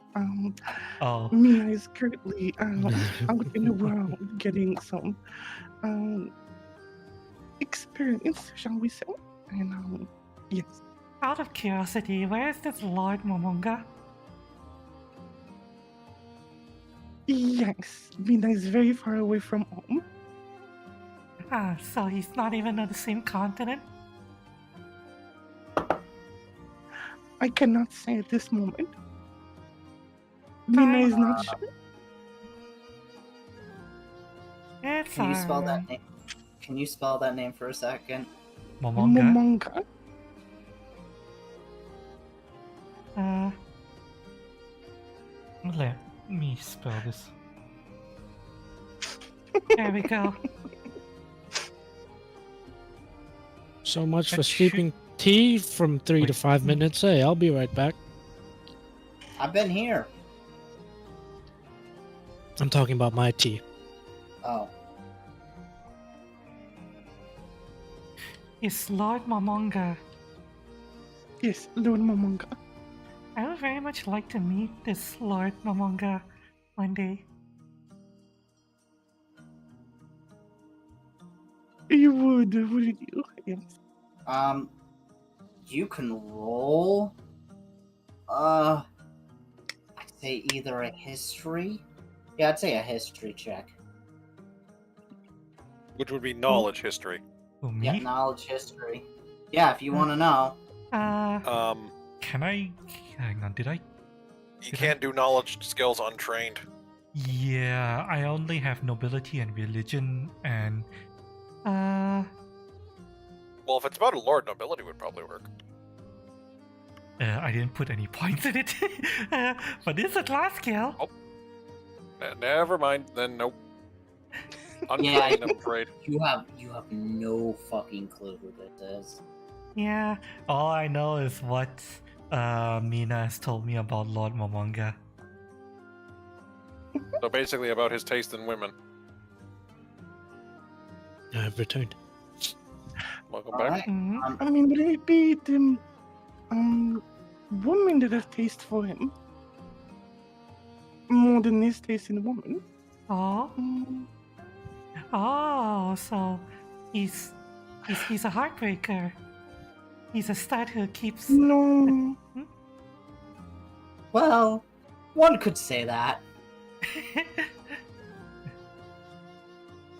Oh, Mina is currently out in the world getting some experience, shall we say? And yes, Out of curiosity, where is this Lord Momonga? yes, Mina is very far away from home. Ah, so he's not even on the same continent? I cannot say at this moment. Mina is not sure. It's Can you spell that alright. name? Can you spell that name for a second? Momonga. Momonga. Let me spell this. There we go. So much for That should- steeping tea from 3 to Wait. 5 minutes. Hey, I'll be right back. I've been here. I'm talking about my tea. Oh. It's Lord Momonga. Yes, Lord Momonga. I would very much like to meet this Lord Momonga one day. You would, wouldn't you? Yes. You can roll. I'd say either a history. Yeah, I'd say a history check. Which would be knowledge history. Oh, me? Yeah, knowledge history. Yeah, if you want to know. Can I? Hang on, did I? You can't do knowledge skills untrained. Yeah, I only have nobility and religion, and Well, if it's about a lord, nobility would probably work. I didn't put any points in it. But it's a class skill. Never mind, then nope. Yeah, Untrained, I'm afraid. You have no fucking clue who this is. Yeah. all I know is what Mina has told me about Lord Momonga. So basically about his taste in women. I've returned. Welcome All back. right. Mhm. I mean, would it be the woman that have taste for him more than his taste in woman? Oh. Mm, Oh, so he's a heartbreaker. He's a stud who keeps. no, Well, one could say that.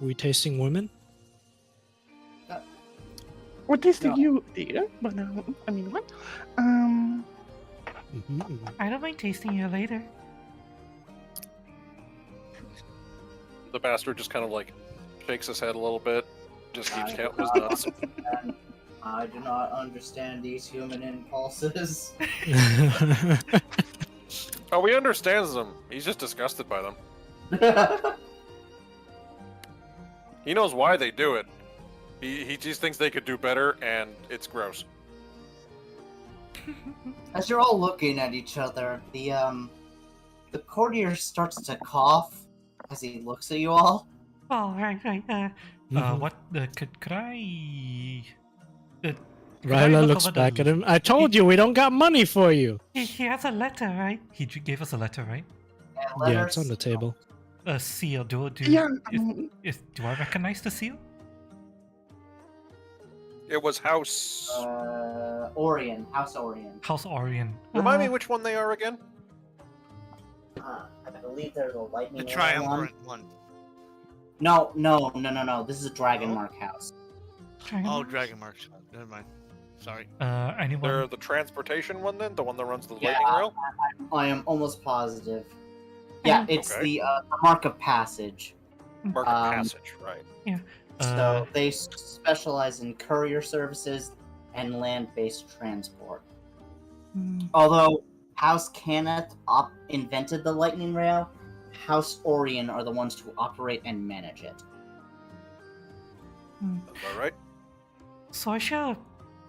We tasting women? we're tasting No. you, dear. But I mean, what? Mhm. I don't mind tasting you later. The bastard just kind of like shakes his head a little bit, just keeps I counting his do not nuts. understand- I do not understand these human impulses. Oh, he understands them. He's just disgusted by them. He knows why they do it. He just thinks they could do better, and it's gross. As you're all looking at each other, the courtier starts to cough as he looks at you all. Oh, right. What? Could I Ryla look looks over the- back at him. I told you we don't got money for you. He has a letter, right? Gave us a letter, right? Yeah, it's on the table. A seal. Do Yeah, do I recognize the seal? It was House. Orion, House Orion. House Orion. Remind me which one they are again. I believe they're the lightning. The Arrow triumvirate one. No. This is a Dragon Mark house. Oh, Dragon Marks. Never mind. Sorry. Anyone? They're the transportation one then, the one that runs the Yeah, lightning rail. I am almost positive. Yeah, it's Okay. the Mark of Passage. Mark of Passage, right? So they specialize in courier services and land-based transport. Although House Canneth invented the lightning rail, House Orion are the ones who operate and manage it. All right. So I shall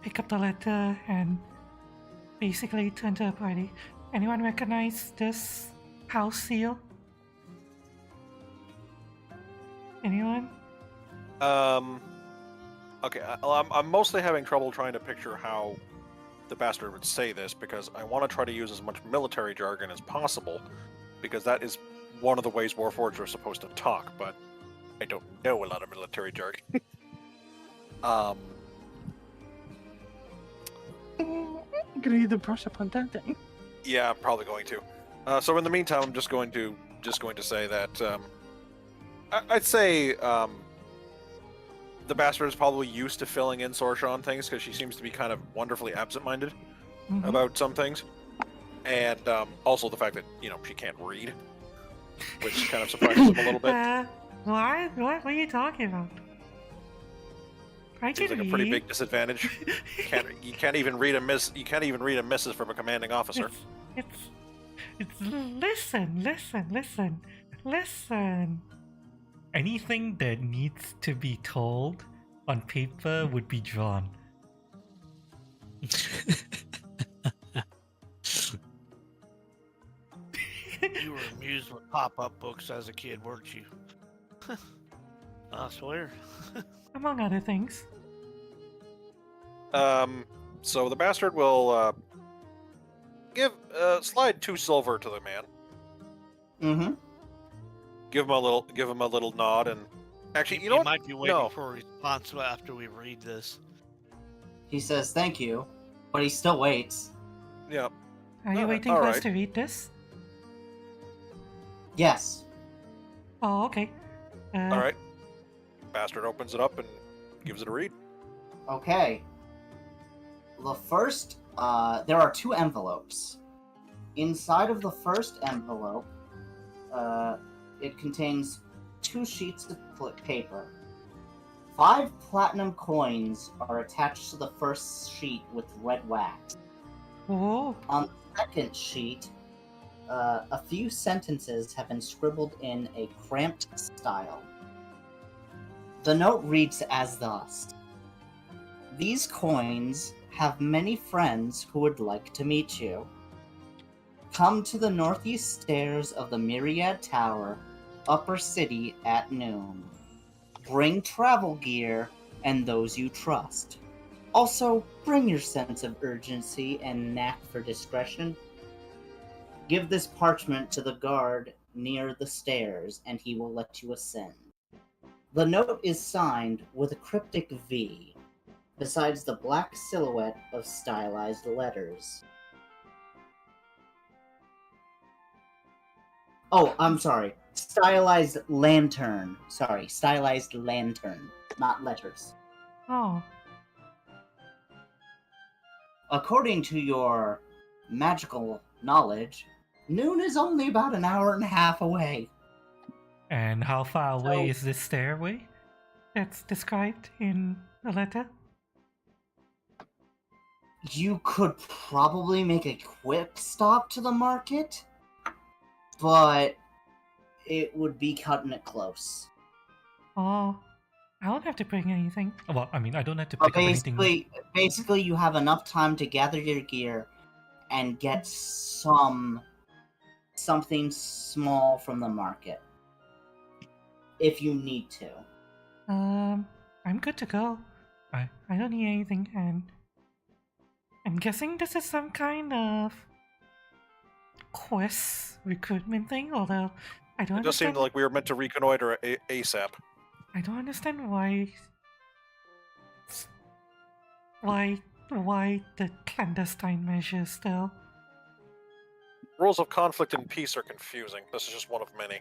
pick up the letter and basically turn to the party. Anyone recognize this house seal? Anyone? Okay. I'm mostly having trouble trying to picture how the bastard would say this because I want to try to use as much military jargon as possible because that is one of the ways Warforged are supposed to talk, but I don't know a lot of military jargon. I'm gonna need to brush up on that thing. Yeah, I'm probably going to. So in the meantime, I'm just going to say that I'd say the bastard is probably used to filling in Sorsha on things because she seems to be kind of wonderfully absent-minded about some things, and also the fact that she can't read, which kind of surprises him a little bit. What? What are you talking about? I Seems can like a read. pretty big disadvantage. You can't even read a miss. You can't even read a misses from a commanding officer. It's listen. Anything that needs to be told on paper would be drawn. You were amused with pop-up books as a kid, weren't you? I swear. Among other things. So the bastard will slide 2 silver to the man. Mm-hmm. Give him a little nod, and actually, He you know what? might be waiting No. for a response after we read this. He says thank you, but he still waits. Yeah. Are you waiting all for us right. to read this? Yes. Oh, okay. All right. Bastard opens it up and gives it a read. Okay. The first, there are 2 envelopes. Inside of the first envelope, it contains 2 sheets of paper. 5 platinum coins are attached to the first sheet with red wax. Oh, On the second sheet, a few sentences have been scribbled in a cramped style. The note reads as thus: "These coins have many friends who would like to meet you. Come to the northeast stairs of the Myriad Tower, Upper City at noon. Bring travel gear and those you trust. Also, bring your sense of urgency and knack for discretion. Give this parchment to the guard near the stairs, and he will let you ascend." The note is signed with a cryptic V, besides the black silhouette of stylized letters. Oh, I'm sorry. Stylized lantern. Sorry, stylized lantern, not letters. oh. According to your magical knowledge, noon is only about an hour and a half away. And how far away So- is this stairway? That's described in the letter. You could probably make a quick stop to the market, but it would be cutting it close. Oh, I don't have to bring anything. Well, I mean, I don't have to But pick up anything. basically, you have enough time to gather your gear and get something small from the market, if you need to. I'm good to go. I don't need anything, and I'm guessing this is some kind of quest recruitment thing, although I don't It just understand. seemed like we were meant to reconnoiter ASAP. I don't understand why the clandestine measure still. Rules of conflict and peace are confusing. This is just one of many.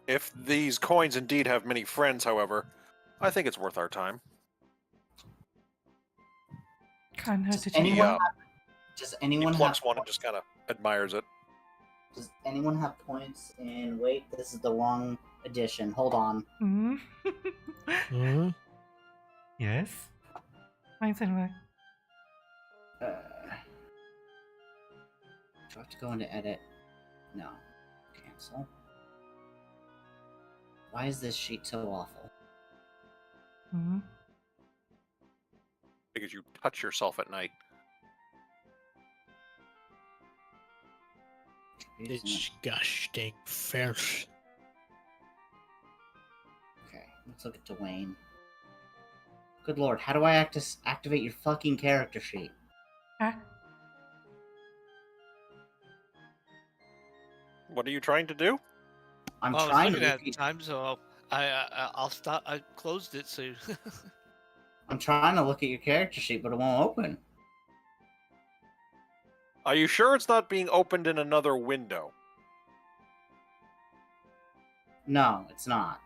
If these coins indeed have many friends, however, I think it's worth our time. Can't hurt Does to check. anyone Yeah. have, does He anyone have plucks one and just kind of admires it. Does anyone have points in? Wait, this is the wrong edition. Hold on. Hmm? Uh, Yes? Mine's in way. Do I have to go into edit? No. Cancel. Why is this sheet so awful? Hmm? Because you touch yourself at night. disgusting first. Okay, let's look at Dwayne. Good lord, how do I activate your fucking character sheet? Ah, What are you trying to do? I'm I was trying looking to at the time, so I'll stop. I closed it, so I'm trying to look at your character sheet, but it won't open. Are you sure it's not being opened in another window? No, it's not.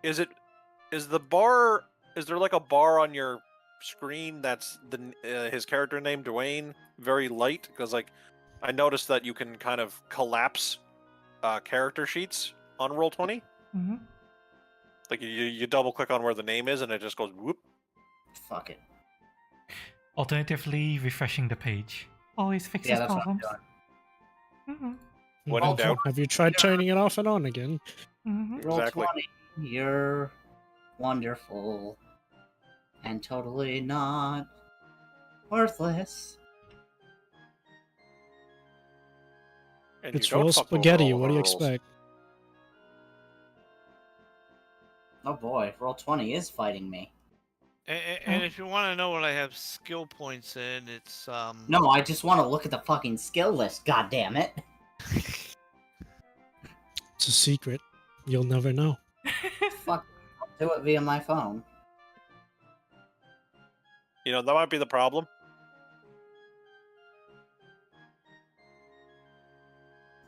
Is there like a bar on your screen that's his character name, Dwayne, very light? Because like I noticed that you can kind of collapse character sheets on Roll20. hmm? Like you double click on where the name is and it just goes whoop. Fuck it. Alternatively, refreshing the page. Always fixes Yeah, that's what I'm problems. doing. Mm-hmm. When in doubt. Have you tried turning it off and on again? Mm-hmm. Roll Exactly. 20. You're wonderful. And totally not worthless. And It's you don't raw fuck over spaghetti. all What of do you our rolls. expect? Oh boy, roll 20 is fighting me. and if you want to know what I have skill points in, it's No, I just want to look at the fucking skill list, god damn it. It's a secret. You'll never know. Fuck, I'll do it via my phone. You know, that might be the problem.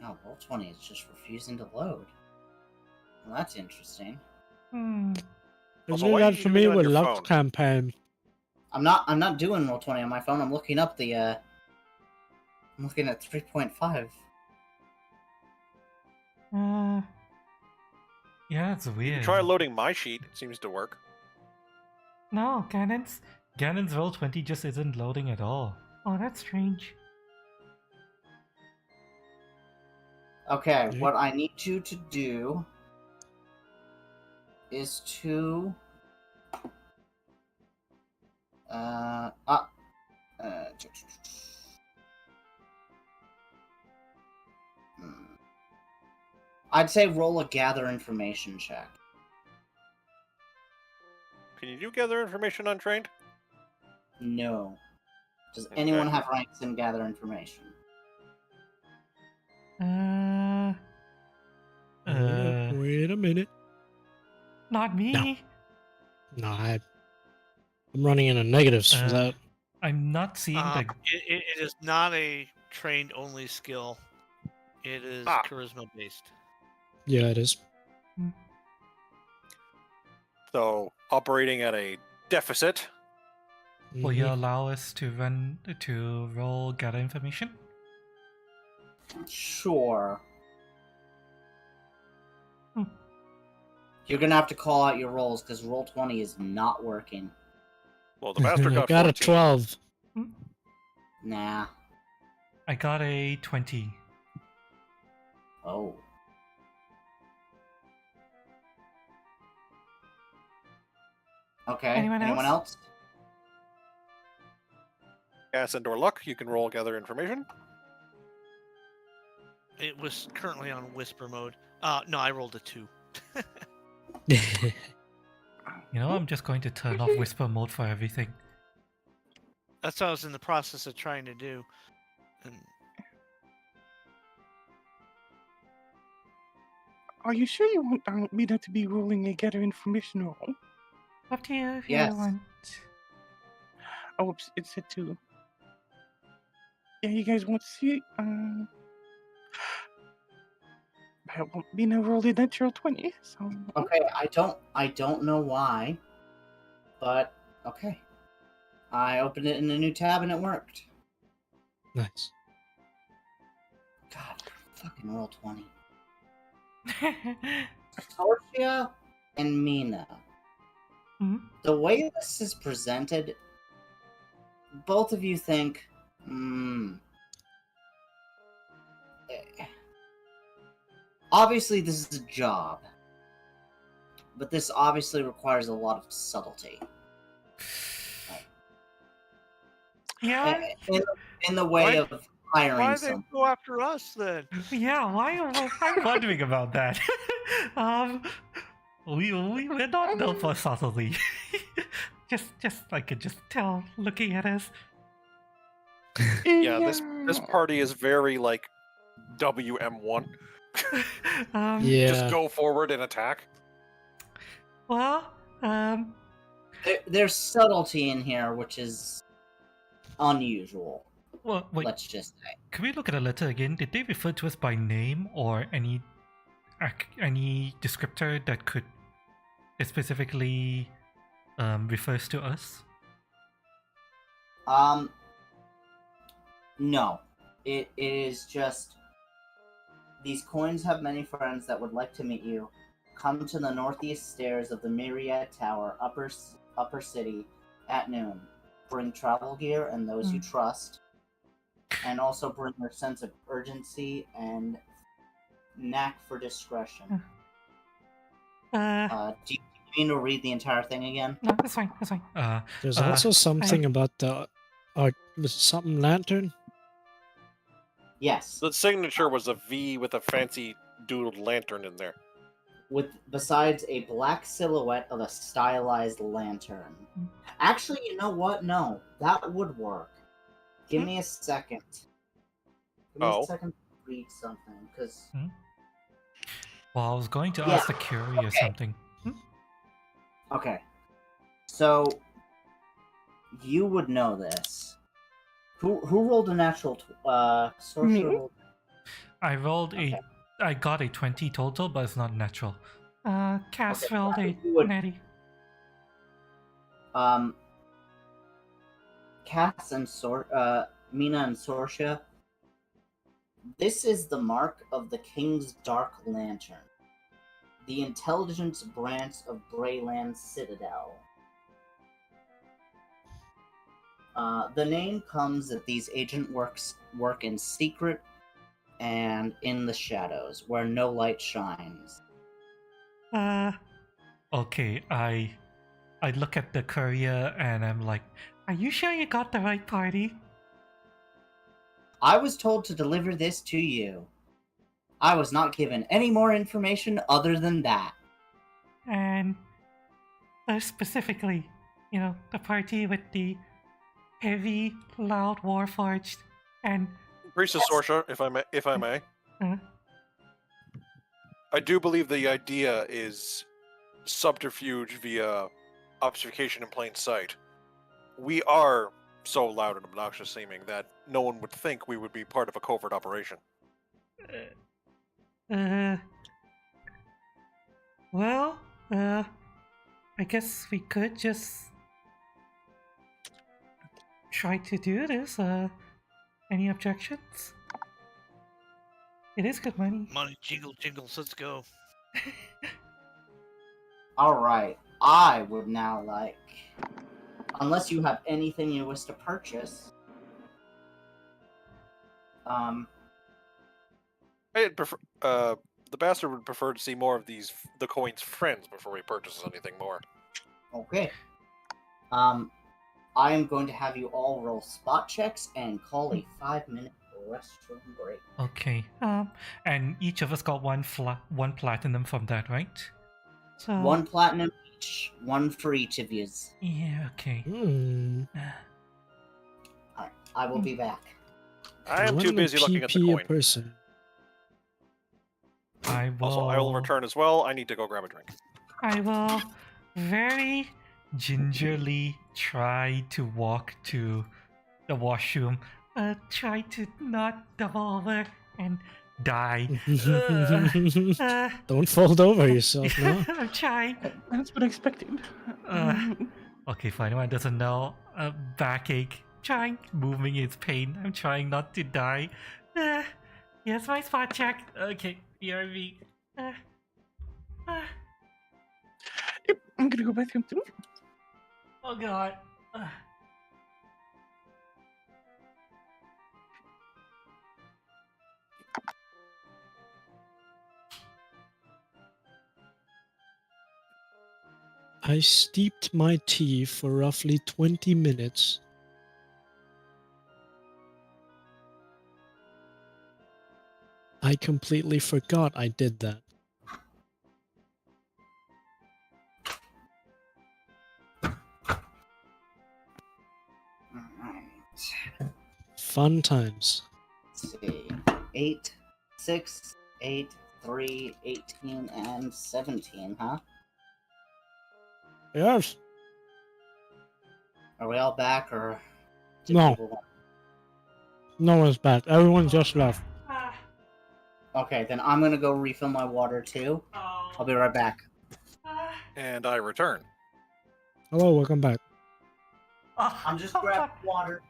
No, roll 20 is just refusing to load. Well, that's interesting. Hmm. They Also, do why are that you for doing me it on with your Lux phone? campaign. I'm not doing roll 20 on my phone. I'm looking up the I'm looking at 3.5. Yeah, it's You weird. can try loading my sheet. It seems to work. No, Ganon's. Ganon's Roll20 just isn't loading at all. Oh, that's strange. Okay, Okay. what I need you to do is to I'd say roll a gather information check. Can you do gather information untrained? No. Does Okay. anyone have ranks in gather information? Wait a minute. Not me. No, I'm running into negatives for Uh, that. I'm not seeing the. it is not a trained only skill. It is Ah. charisma based. Yeah, it is. So operating at a deficit. Will you Mhm. allow us to roll gather information? Sure. Hmm. You're gonna have to call out your rolls because roll 20 is not working. Well, the bastard I got got a 14. 12. Nah. I got a 20. Oh. Okay. Anyone else? Gas and or luck. You can roll gather information. It was currently on whisper mode. No, I rolled a 2. You know, I'm just going to turn off whisper mode for everything. That's what I was in the process of trying to do. And Are you sure you want me to be rolling a gather information roll? Up to you if Yes. you want. Oh, it's a 2. Yeah, you guys want to see it? I won't be no roll a natural 20, so... Okay, I don't know why, but okay. I opened it in a new tab and it worked. Nice. God, fucking roll 20. Sorcia and Mina. Hmm? The way this is presented, both of you think, obviously this is a job, but this obviously requires a lot of subtlety. Yeah, In the way Why- of hiring why they someone. go after us then? yeah. I'm wondering about that. We're not known for subtlety. just I could just tell looking at us. Yeah, this party is very like WM1. Yeah. Just go forward and attack. Well, There's subtlety in here, which is unusual. Well, wait, Let's just say. can we look at the letter again? Did they refer to us by name or any descriptor that could specifically refers to us? No. It is just these coins have many friends that would like to meet you. Come to the northeast stairs of the Myriad Tower, upper city, at noon. Bring travel gear and those you trust, and also bring your sense of urgency and knack for discretion. Do you mean to read the entire thing again? no, that's fine. That's fine. There's also something about the something lantern. Yes. The signature was a V with a fancy doodled lantern in there. Besides a black silhouette of a stylized lantern. Actually, you know what? No, that would work. Give me a second. Give me a second to read something, because... Well, I was going to ask the Curie or something. Okay. So, you would know this. Who rolled a natural... sorcerer rolled... I rolled I got a 20 total, but it's not natural. Cass Okay, rolled a you would- natty. Cass and Mina and Sorcia. This is the mark of the King's Dark Lantern, the intelligence branch of Brayland Citadel. The name comes that these agent work in secret and in the shadows, where no light shines. Okay, I look at the courier and I'm like, Are you sure you got the right party? I was told to deliver this to you. I was not given any more information other than that. And specifically, you know, the party with the heavy, loud Warforged and Priestess Sorcia, if I may. I do believe the idea is subterfuge via obfuscation in plain sight. We are so loud and obnoxious seeming that no one would think we would be part of a covert operation. Well, I guess we could just try to do this. Any objections? It is good money. Money jingle jingles, let's go. Alright, I would now like... Unless you have anything you wish to purchase... I'd prefer, the bastard would prefer to see more of the coin's friends before he purchases anything more. Okay. I am going to have you all roll spot checks and call a 5-minute restroom break. Okay. And each of us got one platinum from that, right? So 1 platinum each. 1 for each of yous. Yeah. Okay. Hmm. I will be back. I am One too busy looking at the PP a coin. person. I will. Also, I will return as well. I need to go grab a drink. I will very gingerly try to walk to the washroom. Try to not double over and die. Don't fold over yourself now. I'm trying. That's what I expected. Okay, for anyone who doesn't know, backache. Trying, moving is pain. I'm trying not to die. Here's my spot check. Okay, BRB. Yep, I'm gonna go bathroom too. Oh god. I steeped my tea for roughly 20 minutes. I completely forgot I did that. Alright. Fun times. Let's see. 8, 6, 8, 3, 18, and 17, huh? Yes. Are we all back, or... did No. people want- No one's back. Everyone just left. Okay, then I'm gonna go refill my water too. I'll be right back. And I return. Hello, welcome back. I'm just grabbing water.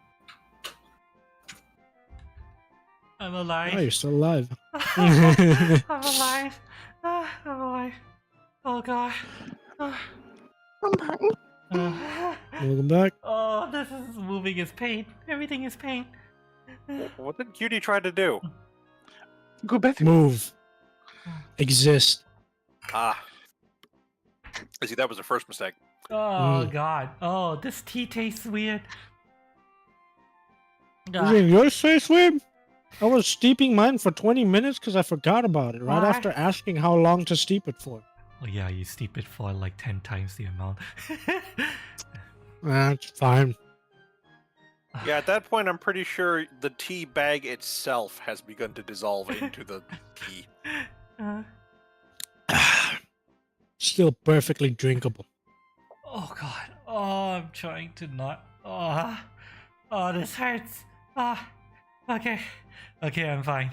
I'm Oh, alive. you're still alive. I'm alive. I'm alive. Oh god. I'm back. Welcome back. Oh, this is moving is pain. Everything is pain. What did Cutie try to do? Go bathroom. Move. Exist. Ah. See, that was the first mistake. Oh god. Oh, this tea tastes weird. You think yours tastes weird? I was steeping mine for 20 minutes because I forgot about it right Why? after asking how long to steep it for. Oh yeah, you steep it for like 10 times the amount. That's fine. Yeah, at that point, I'm pretty sure the tea bag itself has begun to dissolve into the tea. Still perfectly drinkable. Oh god. Oh, I'm trying to not. Oh, this hurts. Okay. Okay, I'm fine.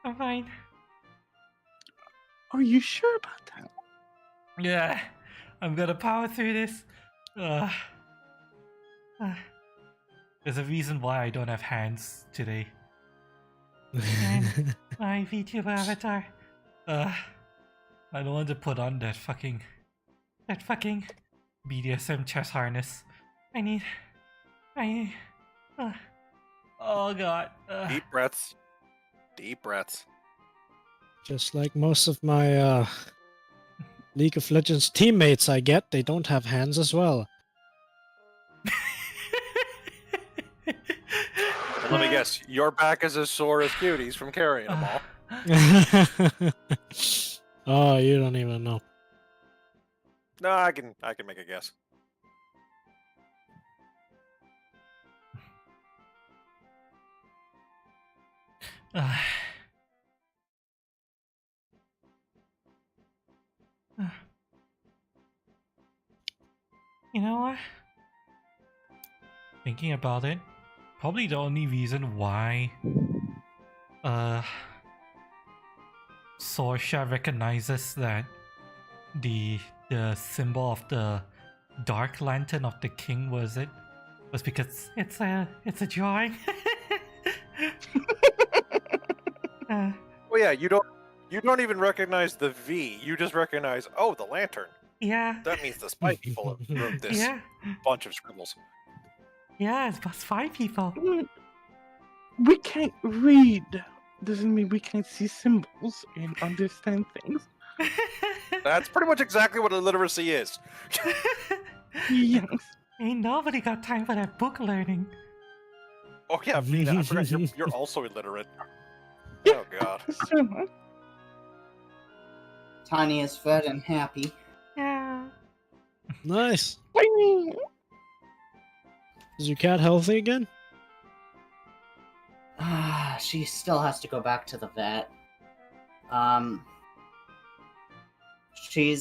I'm fine. Are you sure about that? Yeah, I'm gonna power through this. There's a reason why I don't have hands today. And my VTuber avatar. I don't want to put on that fucking BDSM chest harness. I need. Oh god. Deep breaths. Deep breaths. Just like most of my League of Legends teammates I get, they don't have hands as well. Let me guess, your back is as sore as Cutie's from carrying them all. Oh, you don't even know. No, I can make a guess. You know what? Thinking about it, probably the only reason why Sorsha recognizes that the symbol of the Dark Lantern of the King was because it's a drawing. Oh yeah, you don't even recognize the V. You just recognize, oh, the lantern. Yeah. That means the spy people wrote this Yeah. bunch of scribbles. Yeah, it's about 5 people. We can't read. Doesn't mean we can't see symbols and understand things. That's pretty much exactly what illiteracy is. Yes. Ain't nobody got time for that book learning. Oh yeah, Vina, I forgot you're also illiterate. Yeah. Oh god. So much. Tiny is fed and happy. Yeah. Nice. Tiny. Is your cat healthy again? She still has to go back to the vet. She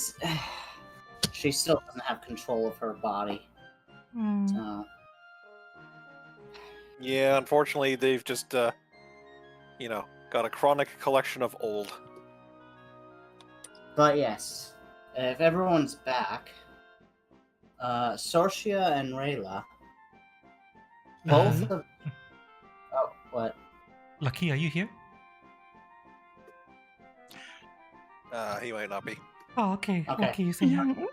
still doesn't have control of her body. Hmm. So, Yeah, unfortunately, they've just, got a chronic collection of old. but yes, if everyone's back, Sorcia and Rayla, both Uh, of... Oh, what? Lucky, are you here? He might not be. Oh, okay. Okay. Lucky you say Yeah.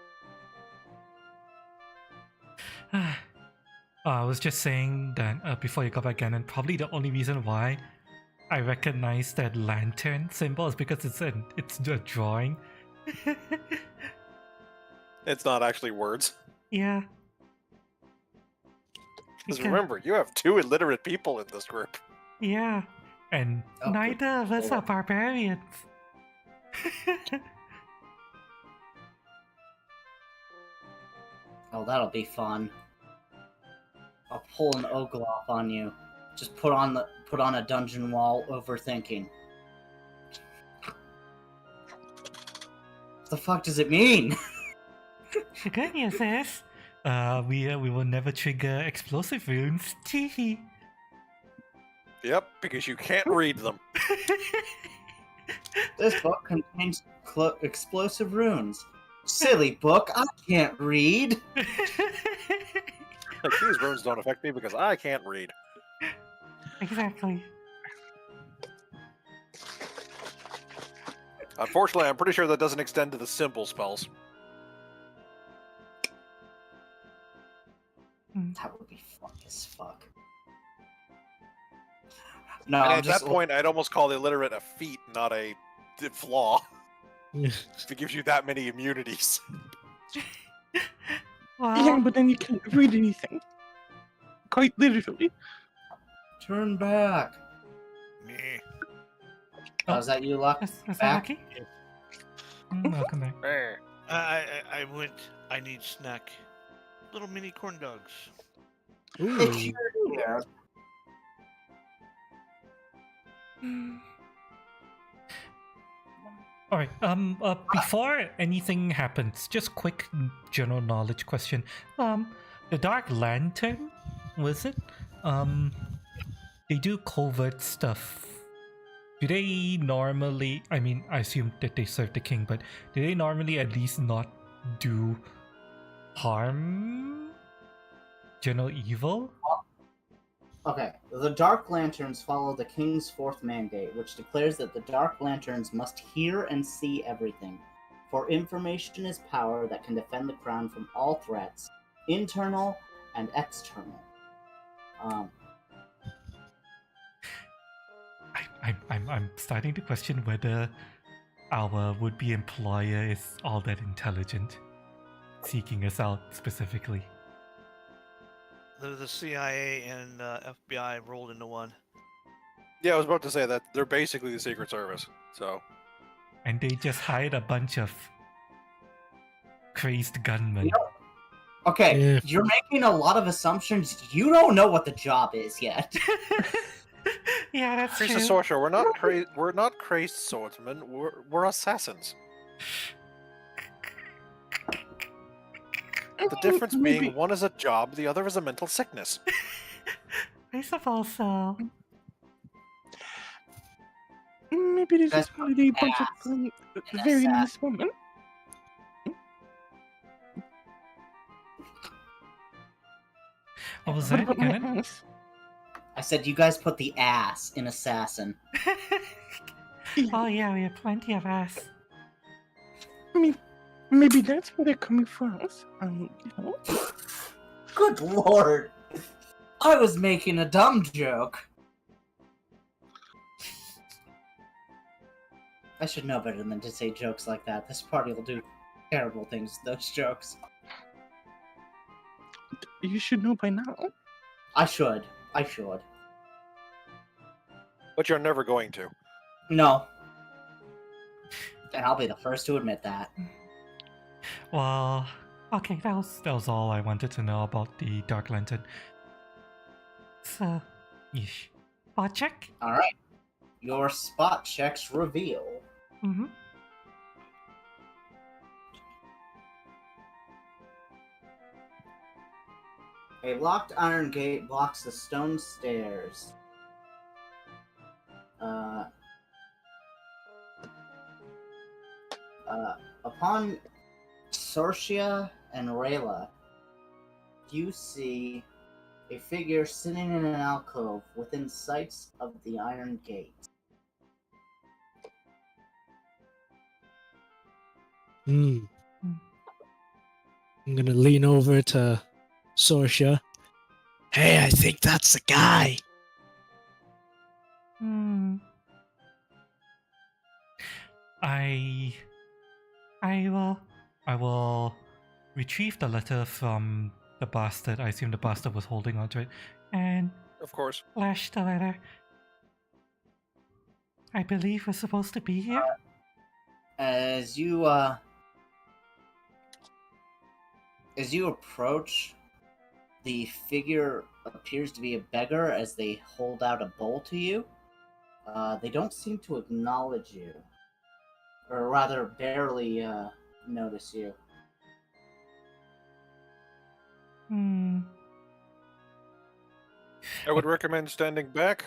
I was just saying that before you got back in, and probably the only reason why I recognize that lantern symbol is because it's a drawing. It's not actually words. Yeah. Because Because- remember, you have 2 illiterate people in this group. Yeah. And Oh, Neither of us are barbarians. Oh, that'll be fun. I'll pull an Ogloff on you. Just put on a dungeon wall, overthinking. What the fuck does it mean? The good news is, we will never trigger explosive runes. Teehee. Yep, because you can't read them. This book contains explosive runes. Silly book, I can't read. Like, these runes don't affect me because I can't read. Exactly. Unfortunately, I'm pretty sure that doesn't extend to the simple spells. That would be fun as fuck. No, And I'm at just that point, I'd almost call the illiterate a feat, not a flaw. If it gives you that many immunities. Well, Yeah, but then you can't read anything. Quite literally. turn back. Meh. Oh, is that you, Luck? is that back? lucky? Welcome back. Eh. I went. I need snack. Little mini corn dogs. Ooh. It's your ear. All right. Before anything happens, just quick general knowledge question. The Dark Lantern, was it? They do covert stuff. Do they normally? I mean, I assume that they serve the king, but do they normally at least not do harm? General evil? Okay, the Dark Lanterns follow the King's fourth mandate, which declares that the Dark Lanterns must hear and see everything. For information is power that can defend the crown from all threats, internal and external. I'm starting to question whether our would-be employer is all that intelligent, seeking us out specifically. The CIA and FBI rolled into one. Yeah, I was about to say that they're basically the Secret Service. So, And they just hired a bunch of crazed gunmen. Okay, Yeah. you're making a lot of assumptions. You don't know what the job is yet. Yeah, that's Priest true. of Sorcerer, we're not crazed swordsmen. We're assassins. The difference being one is a job, the other is a mental sickness. I suppose so. Maybe this That's is really a bunch ass of and very a nice women. What was What that, about my Gannon? ass? I said you guys put the ass in assassin. Oh yeah, we have plenty of ass. I mean, maybe that's where they're coming from us. You know? Good lord. I was making a dumb joke. I should know better than to say jokes like that. This party will do terrible things with those jokes. You should know by now. I should. But you're never going to. No. And I'll be the first to admit that. Well, okay, that was all I wanted to know about the Dark Lantern. So, yeesh. Spot check? Alright. Your spot checks reveal. Mm-hmm. A locked iron gate blocks the stone stairs. Upon Sorcia and Rayla, you see a figure sitting in an alcove within sights of the iron gate. I'm gonna lean over to Sorcia. Hey, I think that's the guy. Hmm. I will retrieve the letter from the bastard. I assume the bastard was holding onto it. And Of course. flash the letter. I believe we're supposed to be here. As you approach, the figure appears to be a beggar as they hold out a bowl to you. They don't seem to acknowledge you, or rather, barely notice you. Hmm. I would recommend standing back.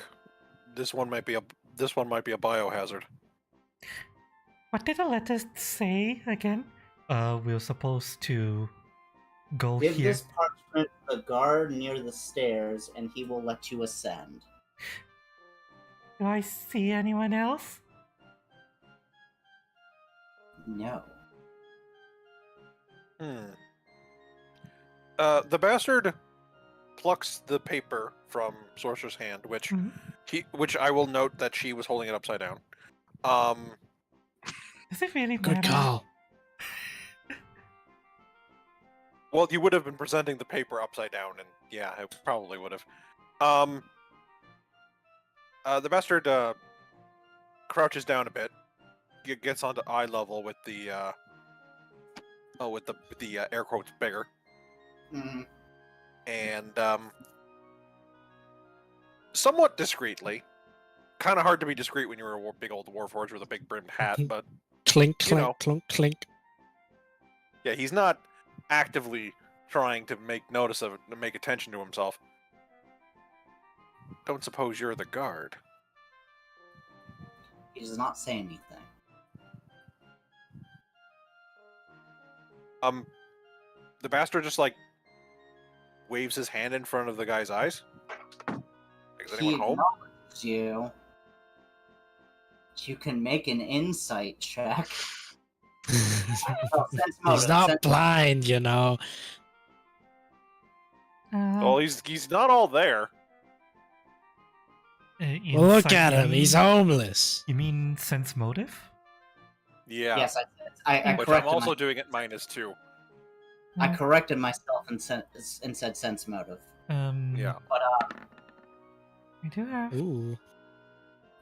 This one might be a biohazard. What did the letter say again? We're supposed to go Give here. this parchment to the guard near the stairs, and he will let you ascend. Do I see anyone else? No. The bastard plucks the paper from Sorcerer's hand, which which I will note that she was holding it upside down. Does it really Good matter? call. Well, you would have been presenting the paper upside down, and yeah, I probably would have. The bastard crouches down a bit, gets onto eye level with the air quotes beggar, Mhm. and somewhat discreetly. Kind of hard to be discreet when you're a big old Warforged with a big brimmed hat, but Clink, You clink, know. clunk, clink. yeah, he's not actively trying to make notice of it, to make attention to himself. Don't suppose you're the guard? He does not say anything. The bastard just like waves his hand in front of the guy's eyes. Is He anyone home? acknowledges you. You can make an insight check. Oh, sense He's motive, not sense- blind, you know. Well, he's not all there. Well, look Insight, at you him. He's mean- homeless. You mean sense motive? Yeah. Yes, I Which I'm corrected also my- doing at -2. I corrected myself and said sense motive. Yeah. But We do have. Ooh.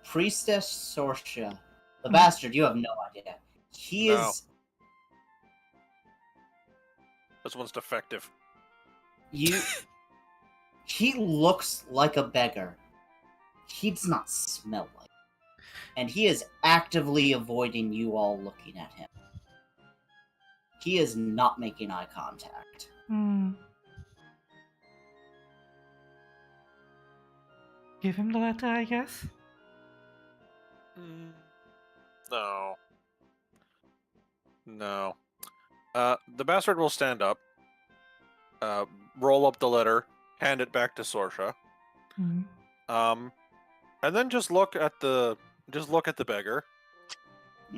Priestess Sorcia, the bastard, you have no idea. He No. is This one's defective. you. He looks like a beggar. He does not smell like, and he is actively avoiding you all looking at him. He is not making eye contact. Give him the letter, I guess. No. No. The bastard will stand up, roll up the letter, hand it back to Sorcia, and then just look at the beggar,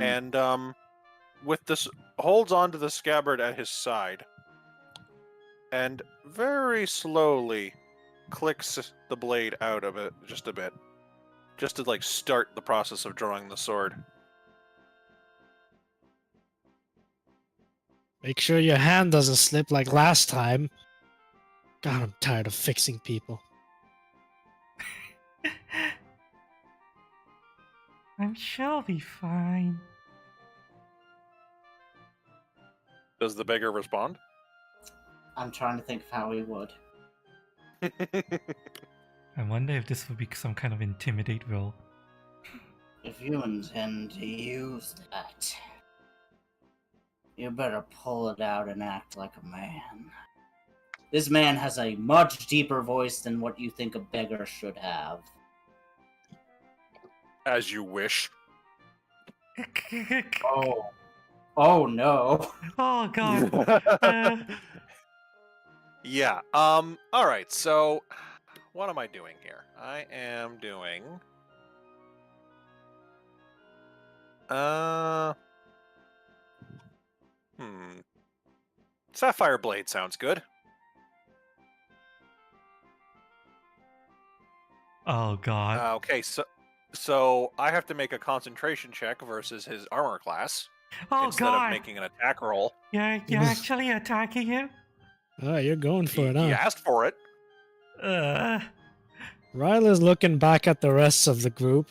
and with this holds onto the scabbard at his side, and very slowly clicks the blade out of it just a bit, just to like start the process of drawing the sword. Make sure your hand doesn't slip like last time. God, I'm tired of fixing people. I'm sure I'll be fine. Does the beggar respond? I'm trying to think of how he would. I wonder if this would be some kind of intimidate roll. If you intend to use that, you better pull it out and act like a man. This man has a much deeper voice than what you think a beggar should have. As you wish. Oh. Oh no. Oh god. Yeah. Alright, so what am I doing here? I am doing Sapphire Blade sounds good. Oh god. Okay, so I have to make a concentration check versus his armor class Oh instead of god. making an attack roll. You're actually attacking him? Oh, you're going for it, He huh? asked for it. Ryla's looking back at the rest of the group.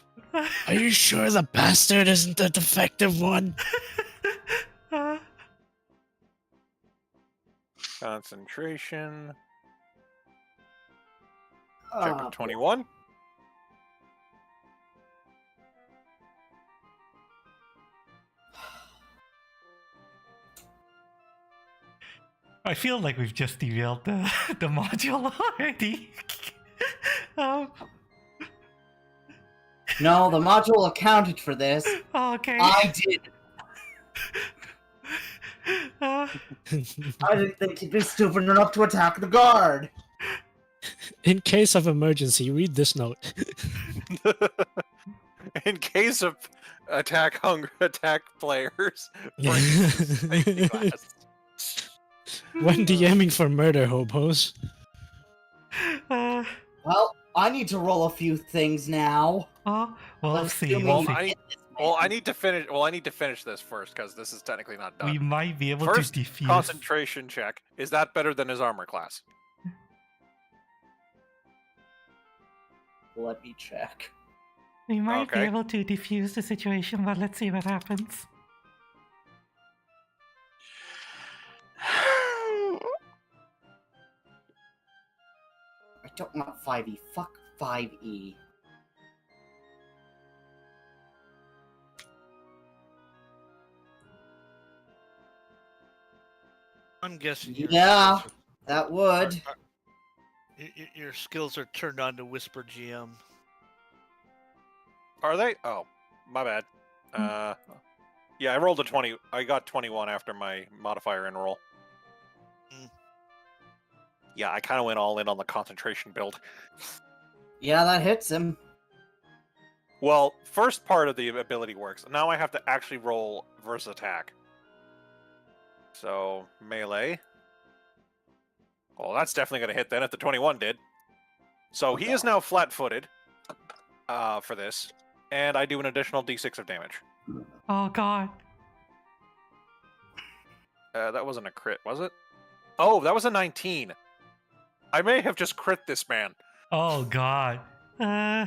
Are you sure the bastard isn't the defective one? Concentration. Check Oh, of 21. I feel like we've just derailed the module already. no, the module accounted for this. Okay. I did. Uh, I didn't think you'd be stupid enough to attack the guard. In case of emergency, read this note. In case of attack players, bring safety class. When DMing for murder hobos. Well, I need to roll a few things now. oh, We'll Let's see. do We'll me. see. I need to finish. Well, I need to finish this first because this is technically not done. We might be able First, to defuse. concentration check. Is that better than his armor class? Let me check. we might be Okay. able to defuse the situation, but let's see what happens. I don't want 5e. Fuck 5e. I'm guessing. Yeah, that would. Your skills are turned on to Whisper GM. Are they? Oh, my bad. Yeah, I rolled a 20. I got 21 after my modifier and roll. Mm. Yeah, I kind of went all in on the concentration build. Yeah, that hits him. Well, first part of the ability works. Now I have to actually roll versus attack. So, melee. Well, that's definitely going to hit then if the 21 did. So he is now flat-footed for this. And I do an additional d6 of damage. Oh god. That wasn't a crit, was it? Oh, that was a 19. I may have just crit this man. Oh god. Oh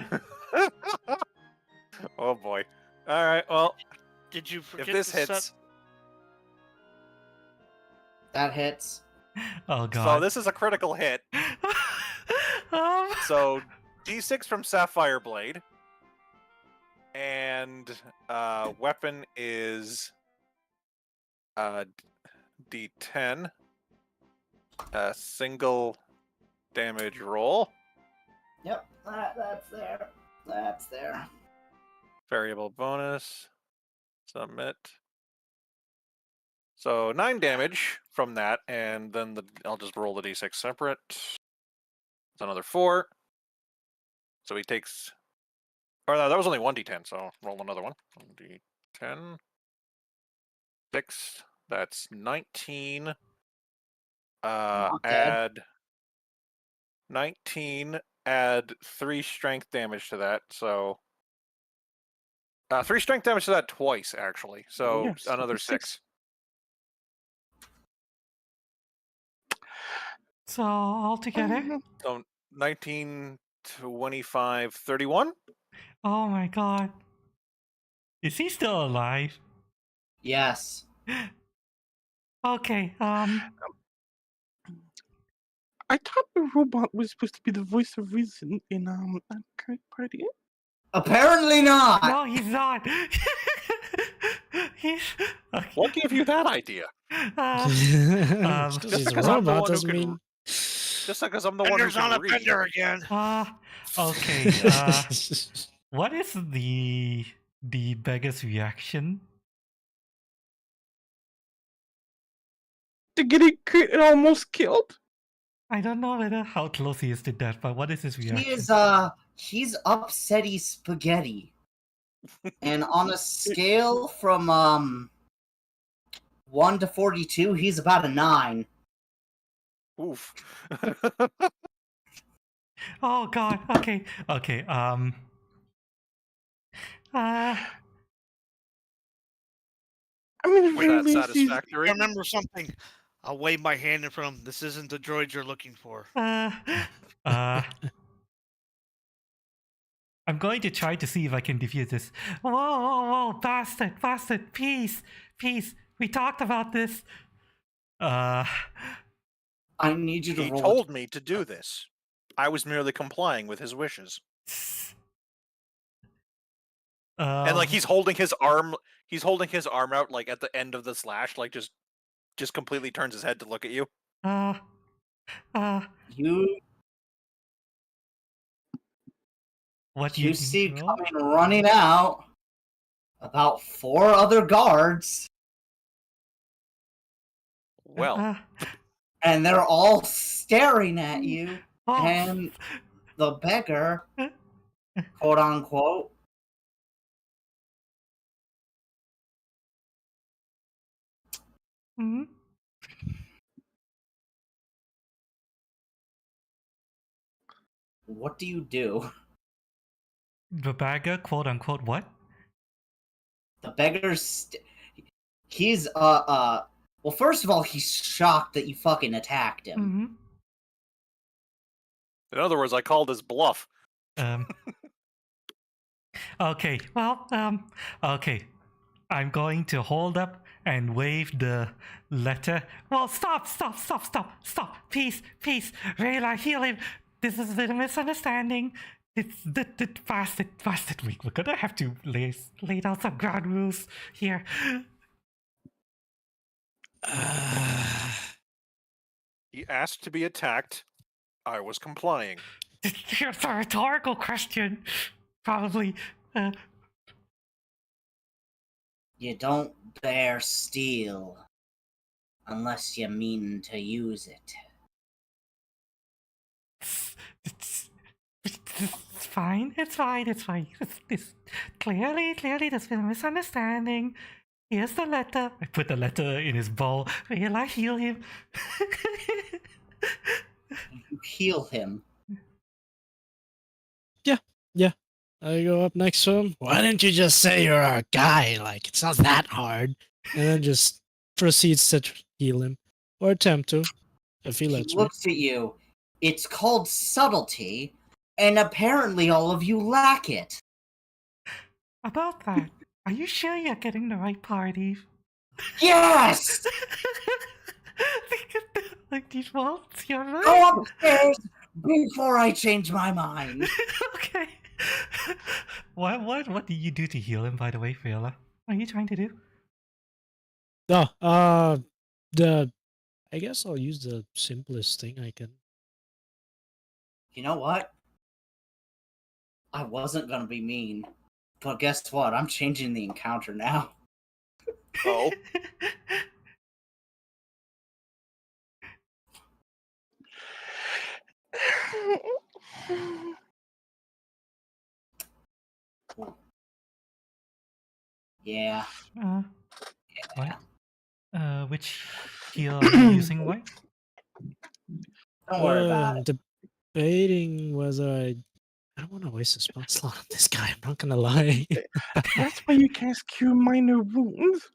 boy. Alright, well, Did you forget if this to set- hits... That hits. Oh So god. this is a critical hit. Um, So, d6 from Sapphire Blade. And weapon is d10. A single damage roll. Yep, that's there. That's there. Variable bonus. Submit. So 9 damage from that, and then I'll just roll the d6 separate. It's another 4. So he takes... Or no, that was only 1d10, so roll another one. 1d10. 6. That's 19. Not bad. Add 19. Add 3 strength damage to that, so... 3 strength damage to that twice, actually. So Yes, another 6. 6. so altogether. So 19, 25, 31? Oh my god. Is he still alive? Yes. Okay, I thought the robot was supposed to be the voice of reason in current party. Apparently not. no, he's not. he's okay. What gave you that idea? Just 'cause Just he's a because I'm the robot one who doesn't can mean. Just because I'm the one who Bender's on can a read. bender again. Okay. What is the beggar's reaction? To getting crit and almost killed. I don't know whether how close he is to death, but what is his reaction? He is he's upsetty spaghetti. And on a scale from 1 to 42, he's about a 9. Oof. Oh God. Okay. Okay. I mean, Was that really, satisfactory? Remember something. I'll wave my hand in front of him. This isn't the droid you're looking for. I'm going to try to see if I can defuse this. Whoa, bastard, peace. We talked about this. I need you to He roll. told me to do this. I was merely complying with his wishes. And like he's holding his arm out like at the end of the slash, like just completely turns his head to look at you. You What do you you see roll? coming running out about 4 other guards, Well, and they're all staring at you, Oh, and the beggar, quote unquote, mhm. what do you do? The beggar, quote unquote, what? The beggar's he's well, first of all, he's shocked that you fucking attacked him. Mhm. in other words, I called his bluff. Okay. Well, Okay. I'm going to hold up and wave the letter. well, stop. Peace. Rayla, heal him. This has been a misunderstanding. It's the bastard. We're gonna have to lay down some ground rules here. He asked to be attacked. I was complying. It's a rhetorical question. Probably. You don't dare steal unless you mean to use it. It's fine. It's clearly there's been a misunderstanding. Here's the letter. I put the letter in his bowl. Will I heal him? You heal him. I go up next to him. Why didn't you just say you're our guy? Like, it's not that hard. And then just proceeds to heal him. Or attempt to, if he He lets me. looks at you. It's called subtlety, and apparently all of you lack it. About that, are you sure you're getting the right party? Yes! Like these walls, you're right. Go upstairs before I change my mind. Okay. What did you do to heal him, by the way, Viola? What are you trying to do? I guess I'll use the simplest thing I can. You know what? I wasn't gonna be mean, but guess what? I'm changing the encounter now. Oh, Yeah. What? Which heal are you using, what? Don't worry about it. Debating whether I don't want to waste a spell slot on this guy. I'm not gonna lie. That's why you cast Cure Minor Wounds.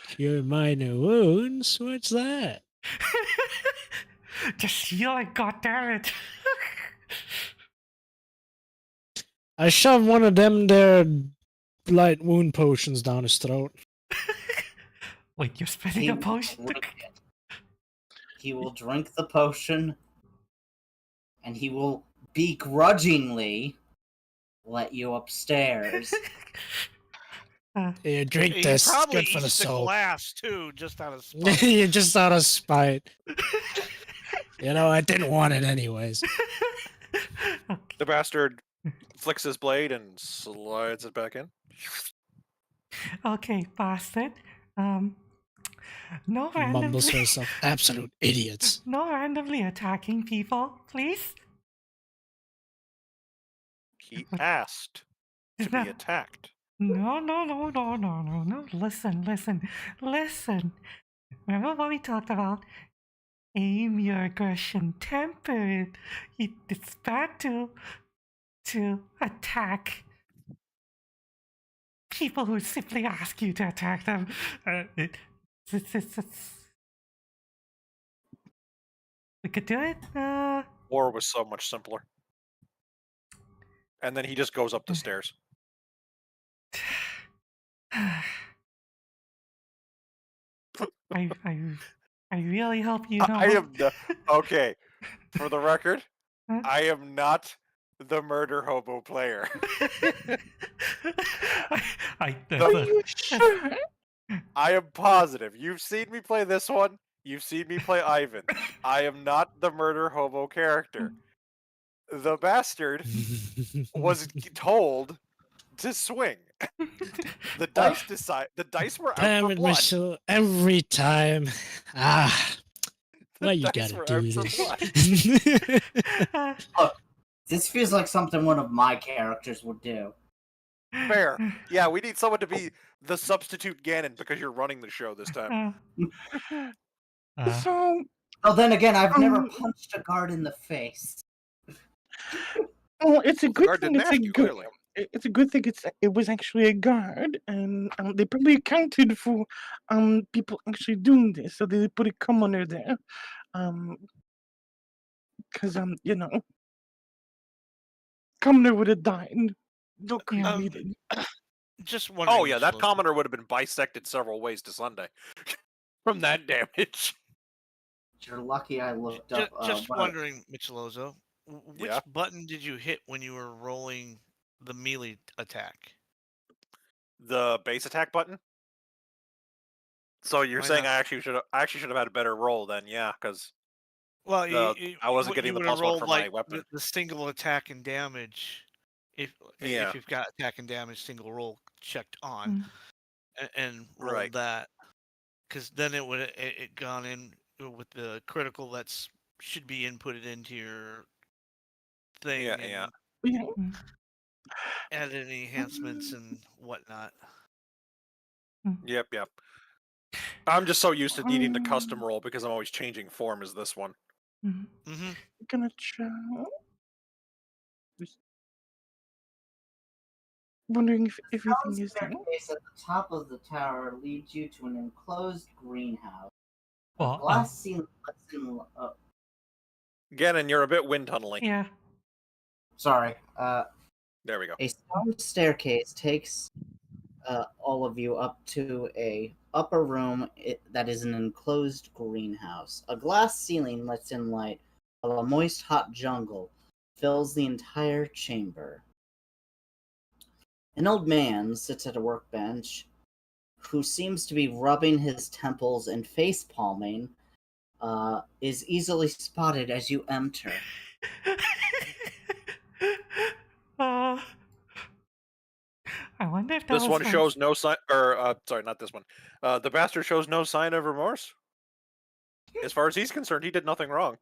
Cure minor wounds. What's that? Just heal it, goddammit. I shove one of them there light wound potions down his throat. Wait, you're spitting He a will potion? drink it. He will drink the potion, and he will begrudgingly let you upstairs. Here, drink He this. It's probably good for the eats the soul. glass too, just out of spite. You're just out of spite. You know, I didn't want it anyways. The bastard flicks his blade and slides it back in. Okay, bastard. No Mumbles randomly, to himself. Absolute idiots. no randomly attacking people, please. He asked to be attacked. No. Listen. Remember what we talked about? Aim your aggression, temper it. It's bad to attack people who simply ask you to attack them. We could do it. War was so much simpler. And then he just goes up the stairs. I really hope you know. I am okay. For the record, Huh? I am not the murder hobo player. I Are you sure? I am positive. You've seen me play this one. You've seen me play Ivan. I am not the murder hobo character. The bastard was told to swing. The dice decide. The dice were out Damn for it, blood. Michelle. Every time. Why you dice gotta were do out for this? Look, this feels like something one of my characters would do. Fair. Yeah, we need someone to be the substitute Ganon because you're running the show this time. So, Oh, then again, I've never Um, punched a guard in the face. well, it's a good Guard thing. didn't It's a ask you, good. clearly. It's a good thing. It was actually a guard, and they probably accounted for people actually doing this, so they put a commoner there, because you know, commoner would have died. No created. Just wondering. Oh yeah, that Michelozzo, commoner would have been bisected several ways to Sunday from that damage. You're lucky I looked Just, up. just what wondering, Michelozzo, which Yeah. button did you hit when you were rolling the melee attack? The base attack button. So you're Why saying not? I actually should have had a better roll then, yeah, because Well, I wasn't getting the would've plus one rolled, for my like, weapon. the single attack and damage. Yeah. If you've got attack and damage single roll checked on, and rolled Right. that, because then it would it gone in with the critical that's should be inputted into your thing Yeah, and yeah. Yeah. added any enhancements and whatnot. Yep. I'm just so used to needing to custom roll because I'm always changing form as this one. Mm-hmm. Gonna try. Just wondering if everything is there. staircase at the top of the tower leads you to an enclosed greenhouse. Well, Glass ceiling lets in. Ganon, you're a bit wind tunneling. Yeah. Sorry. There we go. A stone staircase takes all of you up to a upper room that is an enclosed greenhouse. A glass ceiling lets in light, while a moist, hot jungle fills the entire chamber. An old man sits at a workbench, who seems to be rubbing his temples and face palming, is easily spotted as you enter. I wonder if that This was one from- shows no sign, or sorry, not this one. The bastard shows no sign of remorse. As far as he's concerned, he did nothing wrong.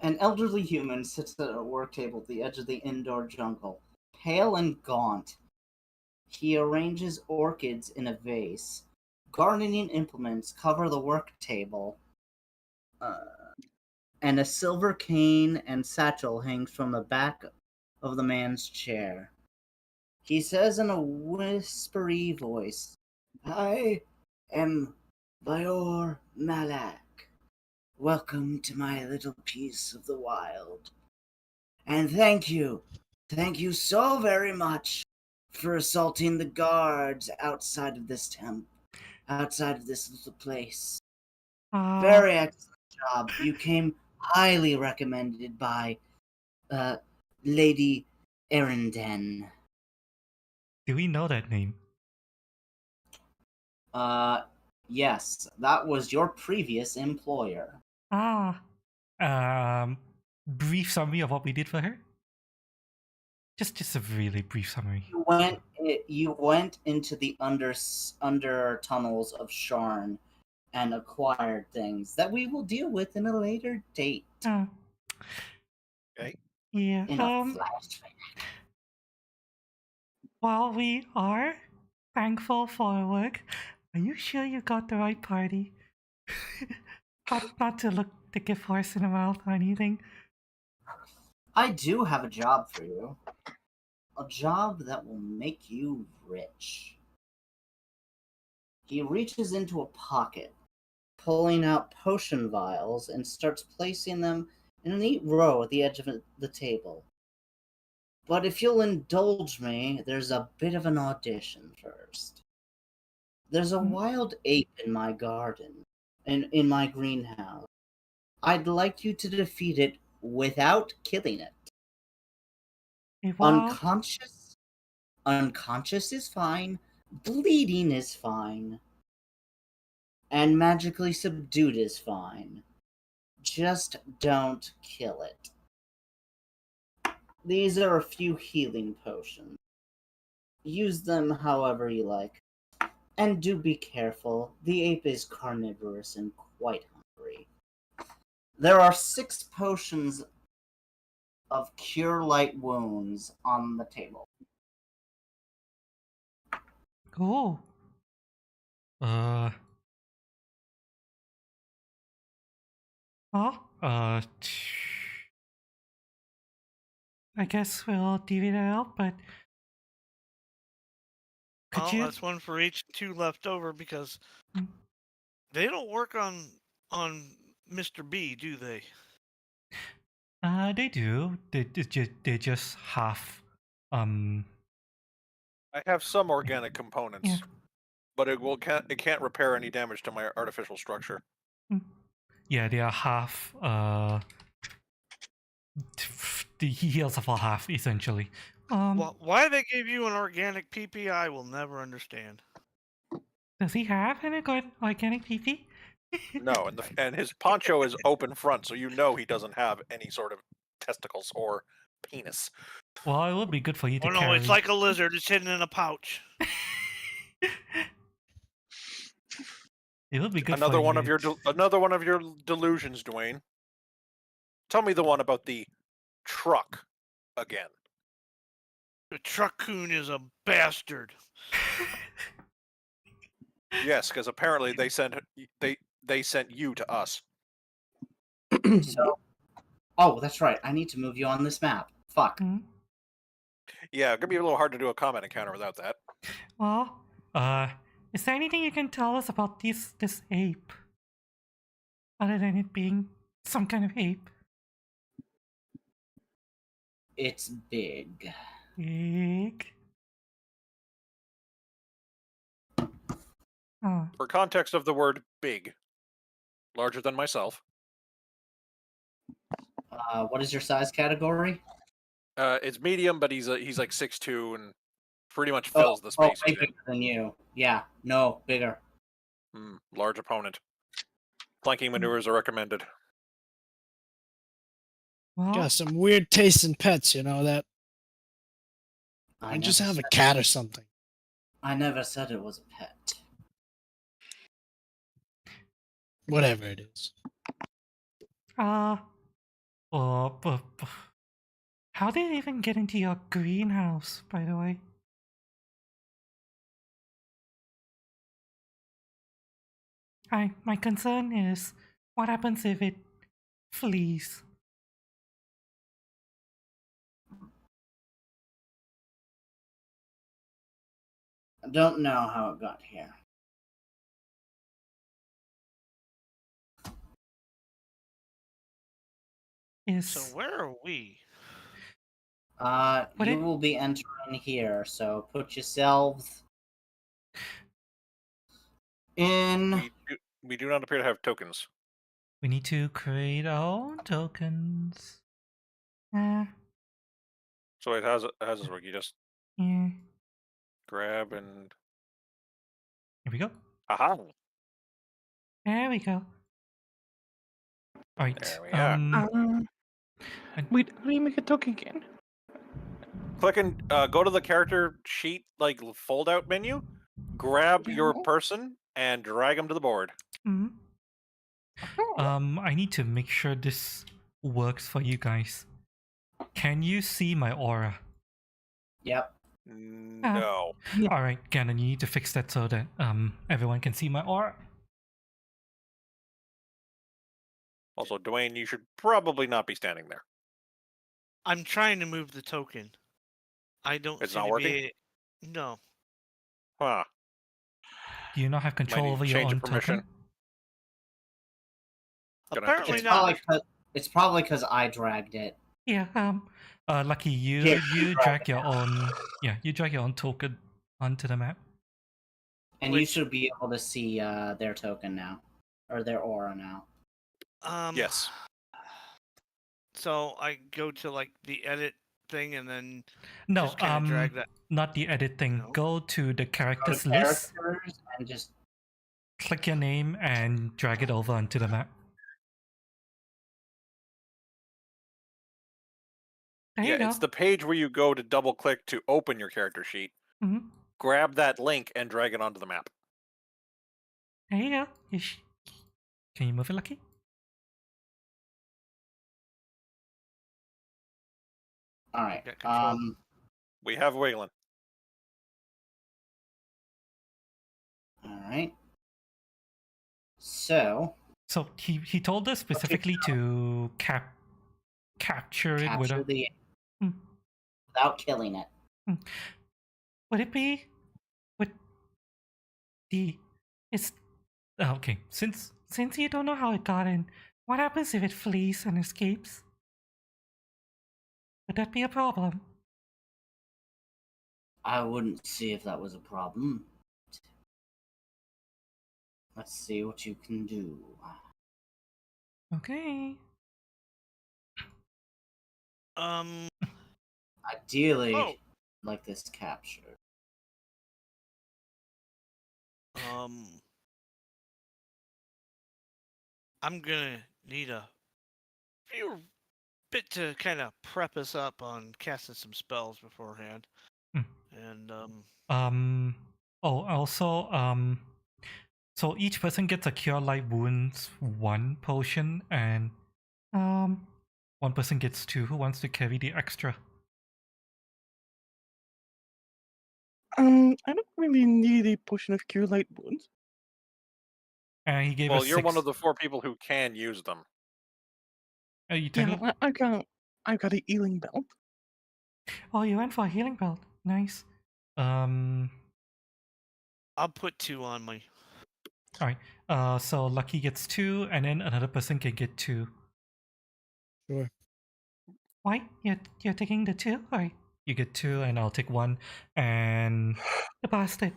An elderly human sits at a work table at the edge of the indoor jungle, pale and gaunt. He arranges orchids in a vase. Gardening implements cover the work table, and a silver cane and satchel hangs from the back of the man's chair. He says in a whispery voice, "I am Bayor Malak. Welcome to my little piece of the wild. And thank you. Thank you so very much for assaulting the guards outside of this outside of this little place. Very excellent job. You came highly recommended by Lady Erenden. Do we know that name? Yes, that was your previous employer. Brief summary of what we did for her. Just a really brief summary. You went into the under tunnels of Sharn and acquired things that we will deal with in a later date. Okay. Yeah. In a flashback. While we are thankful for our work, are you sure you got the right party? not to look the gift horse in the mouth or anything. I do have a job for you. A job that will make you rich. He reaches into a pocket, pulling out potion vials, and starts placing them in a neat row at the edge of the table. But if you'll indulge me, there's a bit of an audition first. There's a wild ape in my garden, in my greenhouse. I'd like you to defeat it without killing it. Unconscious is fine. Bleeding is fine. And magically subdued is fine. Just don't kill it. These are a few healing potions. Use them however you like. And do be careful. The ape is carnivorous and quite hungry. There are 6 potions of Cure Light Wounds on the table. Cool. I guess we'll divvy that out, but Well, that's one for each, 2 left over because they don't work on Mr. B, do they? They do. They just have I have some organic components, Yeah. but it can't repair any damage to my artificial structure. yeah, they are half the heals of all half essentially. Why they gave you an organic PP, I will never understand. does he have any good organic PP? No, and his poncho is open front, so you know he doesn't have any sort of testicles or penis. Well, it would be good for you to Oh no, carry. it's like a lizard. It's hidden in a pouch. It would be good Another for one you. of your another one of your delusions, Dwayne. Tell me the one about the truck again. The truck-coon is a bastard. Yes, because apparently they sent you to us. So, oh, that's right. I need to move you on this map. Fuck. Yeah, it's gonna be a little hard to do a combat encounter without that. Well, is there anything you can tell us about this ape? Other than it being some kind of ape? It's big. Big. Oh. For context of the word big, larger than myself. What is your size category? It's medium, but he's like 6'2" and pretty much fills the space. Way bigger than you. Yeah, no, bigger. Large opponent. Flanking maneuvers are recommended. Well, Got some weird taste in pets, you know that. I just have a cat or something. I never said it was a pet. Whatever it is. but how did it even get into your greenhouse, by the way? My concern is what happens if it flees? I don't know how it got here. So where are we? Would You it- will be entering here, so put yourselves in. We do not appear to have tokens. We need to create our own tokens. So wait, how's this work? You just Yeah. grab and Here we go. aha! There we go. Alright. There we are. Wait, how do you make a token again? Click and go to the character sheet, like fold out menu. Grab your Yeah. person and drag them to the board. Mm. I need to make sure this works for you guys. Can you see my aura? Yep. No. Alright, Gannon, you need to fix that so that everyone can see my aura. Also, Dwayne, you should probably not be standing there. I'm trying to move the token. I don't. It's seem not to working? Be... No. Huh. Do you not have Might control need to over your change the own permission. token? Gonna have to Apparently It's not. probably it's probably because I dragged it. Yeah. Lucky, you Here, you drag drag it your out. own you drag your own token onto the map. And you Which- should be able to see their token now. Or their aura now. Yes. So I go to like the edit thing and then No, just kind of drag that. not the edit thing. No. Go to the Go to characters list, characters and just click your name, and drag it over onto the map. There Yeah, you go. it's the page where you go to double click to open your character sheet. Mhm. Grab that link and drag it onto the map. There you go. Can you move it, Lucky? alright. Get control. We have Waylon. Alright. So So he told us specifically to capture it with capture a. the Hmm. without killing it. Would it be? Would the? It's Okay, since since you don't know how it got in. What happens if it flees and escapes? Would that be a problem? I wouldn't see if that was a problem. Let's see what you can do. Okay. Ideally, Oh. like this captured. I'm gonna need a few bit to kind of prep us up on casting some spells beforehand. Hmm. And Oh, also so each person gets a Cure Light Wounds 1 potion, and one person gets 2. Who wants to carry the extra? I don't really need a potion of cure light wounds. And he gave Well, us you're 6. one of the 4 people who can use them. You Yeah, I got a healing belt. Oh, you went for a healing belt. Nice. I'll put 2 on me. Alright. So Lucky gets 2, and then another person can get 2. Sure. Why? You're taking the 2? Or You get 2, and I'll take 1. And the bastard?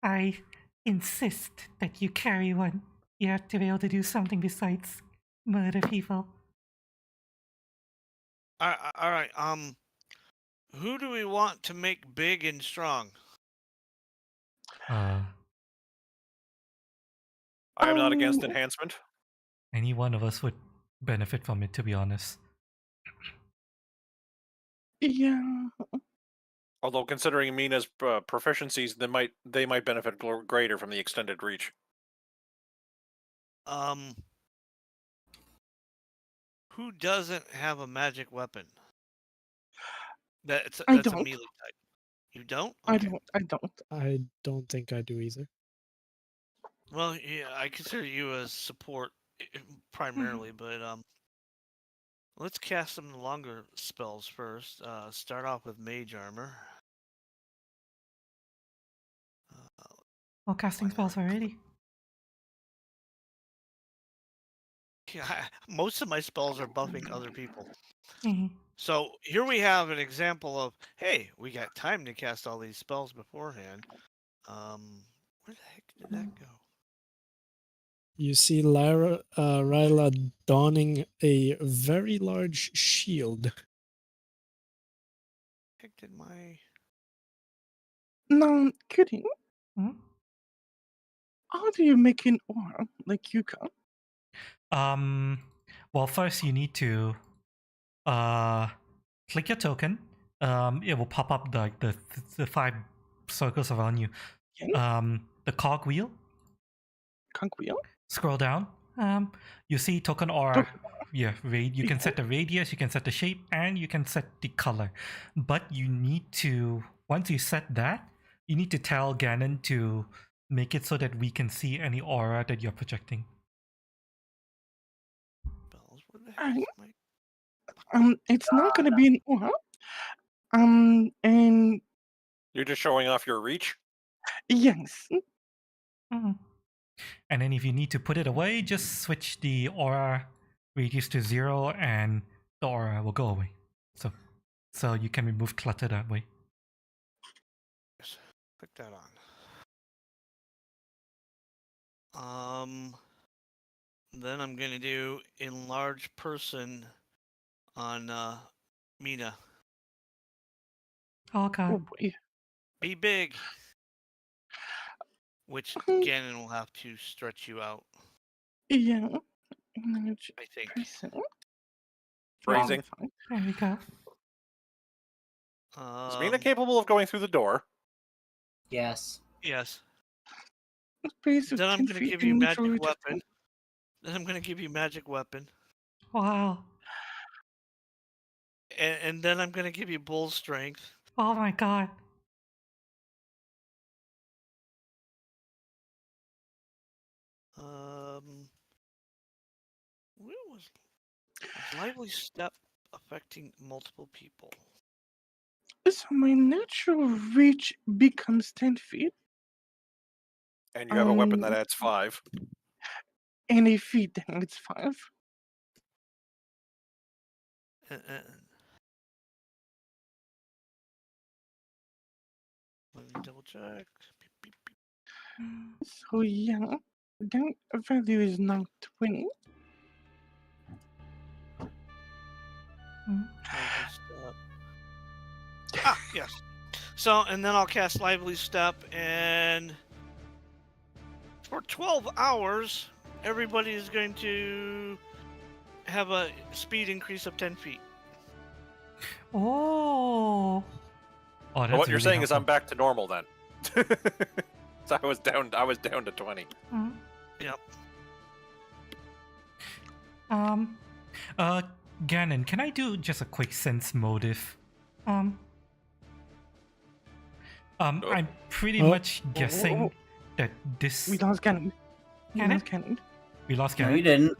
I insist that you carry one. You have to be able to do something besides murder people. All right. Who do we want to make big and strong? I am not against Um, enhancement. any one of us would benefit from it, to be honest. Yeah. Although considering Mina's proficiencies, they might benefit greater from the extended reach. Who doesn't have a magic weapon? That's I a don't. melee type. You don't? I Okay. don't. I don't think I do either. Well, yeah, I consider you as support primarily, but let's cast some longer spells first. Start off with mage armor. Oh, casting Why spells not? already. most of my spells are buffing other people. Mhm. So here we have an example of, hey, we got time to cast all these spells beforehand. Where the heck did that go? You see Ryla donning a very large shield. Heck did my Now, kidding. Mhm. How do you make an aura like you can? Well, first you need to click your token. It will pop up the 5 circles around you. Yeah, The cog wheel. Conquil? Scroll down. You see token aura. Yeah, you can set the radius, you can set the shape, and you can set the color. But you need to, once you set that, you need to tell Ganon to make it so that we can see any aura that you're projecting. spells? Where the heck is my... It's not gonna be an aura. And You're just showing off your reach. yes, Mhm. And then if you need to put it away, just switch the aura radius to 0 and the aura will go away. So you can remove clutter that way. Yes, click that on. Then I'm gonna do enlarge person on Mina. Oh oh god. boy. Be big. Which Mhm. Ganon will have to stretch you out, Yeah. Manage I think. person. Phrasing. Fine. There we go. Is Mina capable of going through the door? Yes. Yes. Space of Then I'm 10 gonna feet give you in magic neutral weapon. Then I'm gonna give you magic weapon. Wow. And then I'm gonna give you bull strength. Oh my god. Where was lively step affecting multiple people? So my natural reach becomes 10 feet, And you have a weapon that adds 5. and a feet, then it's 5. Let me double check. Beep, beep, beep. So yeah, that value is now 20. Mhm. Lively step. Ah, yes. So, and then I'll cast lively step, and for 12 hours, everybody is going to have a speed increase of 10 feet. Oh. Oh, that's But what you're really saying is I'm helpful. back to normal then. So I was down to 20. Mhm. Yep. Ganon, can I do just a quick sense motive? Um. I'm pretty Oh. much guessing that this... We lost cannon. We Cannon? lost cannon. We lost No, Ganon. you didn't.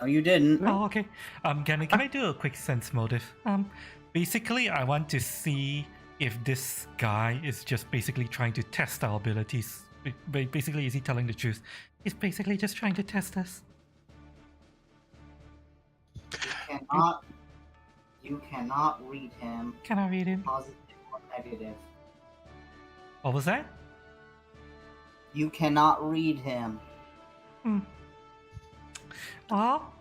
No, you didn't. Oh, okay. Ganon, can I do a quick sense motive? Um. Basically, I want to see if this guy is just basically trying to test our abilities. Basically, is he telling the truth? He's basically just trying to test us. You cannot read him, Can I read him? positive or negative. What was that? You cannot read him. Well.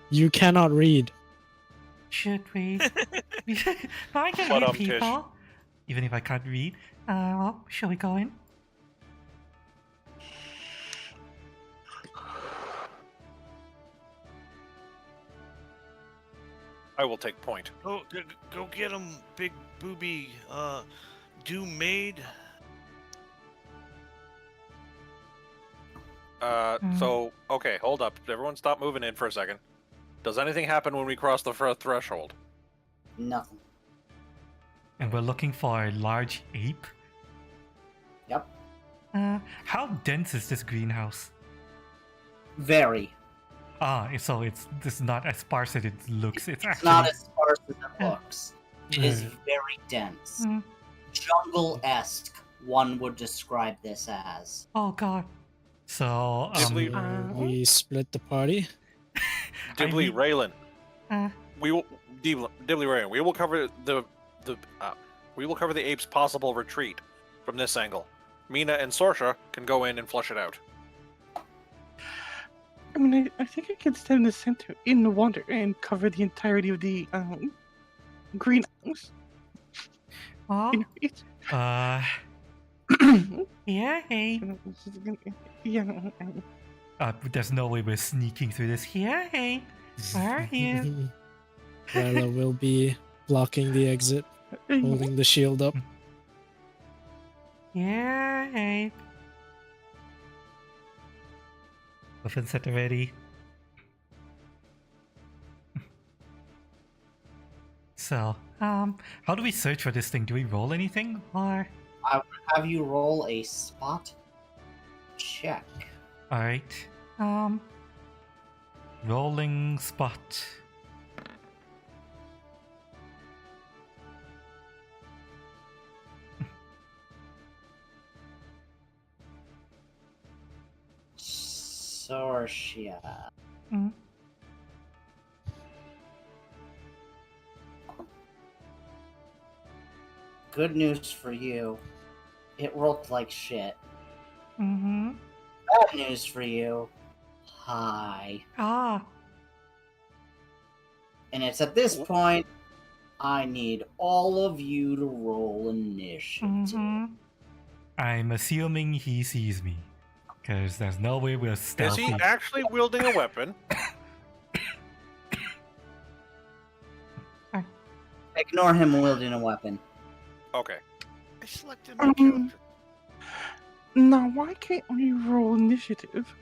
You cannot read. Should we? No, I can But, read Tish. people. Even if I can't read. Well, shall we go in? I will take point. Go get him, big booby. Do Maid. So, okay, hold up. Everyone stop moving in for a second. Does anything happen when we cross the threshold? Nothing. And we're looking for a large ape? Yep. How dense is this greenhouse? Very. So this is not as sparse as it looks. It's It's actually not as sparse as it looks. It is Mm. very dense. Mm. Jungle-esque, one would describe this as. Oh god. So, Dibley- We split the party. Dibley need- Raylan. Uh, We will Dibley Raylan. We will cover we will cover the ape's possible retreat from this angle. Mina and Sorsha can go in and flush it out. I mean, I think I could stand in the center in the water and cover the entirety of the greenhouse. well, It's, uh, yeah, hey. yeah. there's no way we're sneaking through this. Yeah, hey. Where are you? Ryla will be blocking the exit, holding the shield up. Yeah, hey. Weapon set ready. So, how do we search for this thing? Do we roll anything? Or, I would have you roll a spot check. Alright. um, Rolling spot. Sorcia. mm, Good news for you. It rolled like shit. mm-hmm. Bad news for you. High. Ah, And it's at this point I need all of you to roll initiative. mm-hmm. I'm assuming he sees me. Because there's no way we're Is stealthy. he actually wielding a weapon? Ignore him wielding a weapon. Okay. I selected my character. Now, why can't we roll initiative?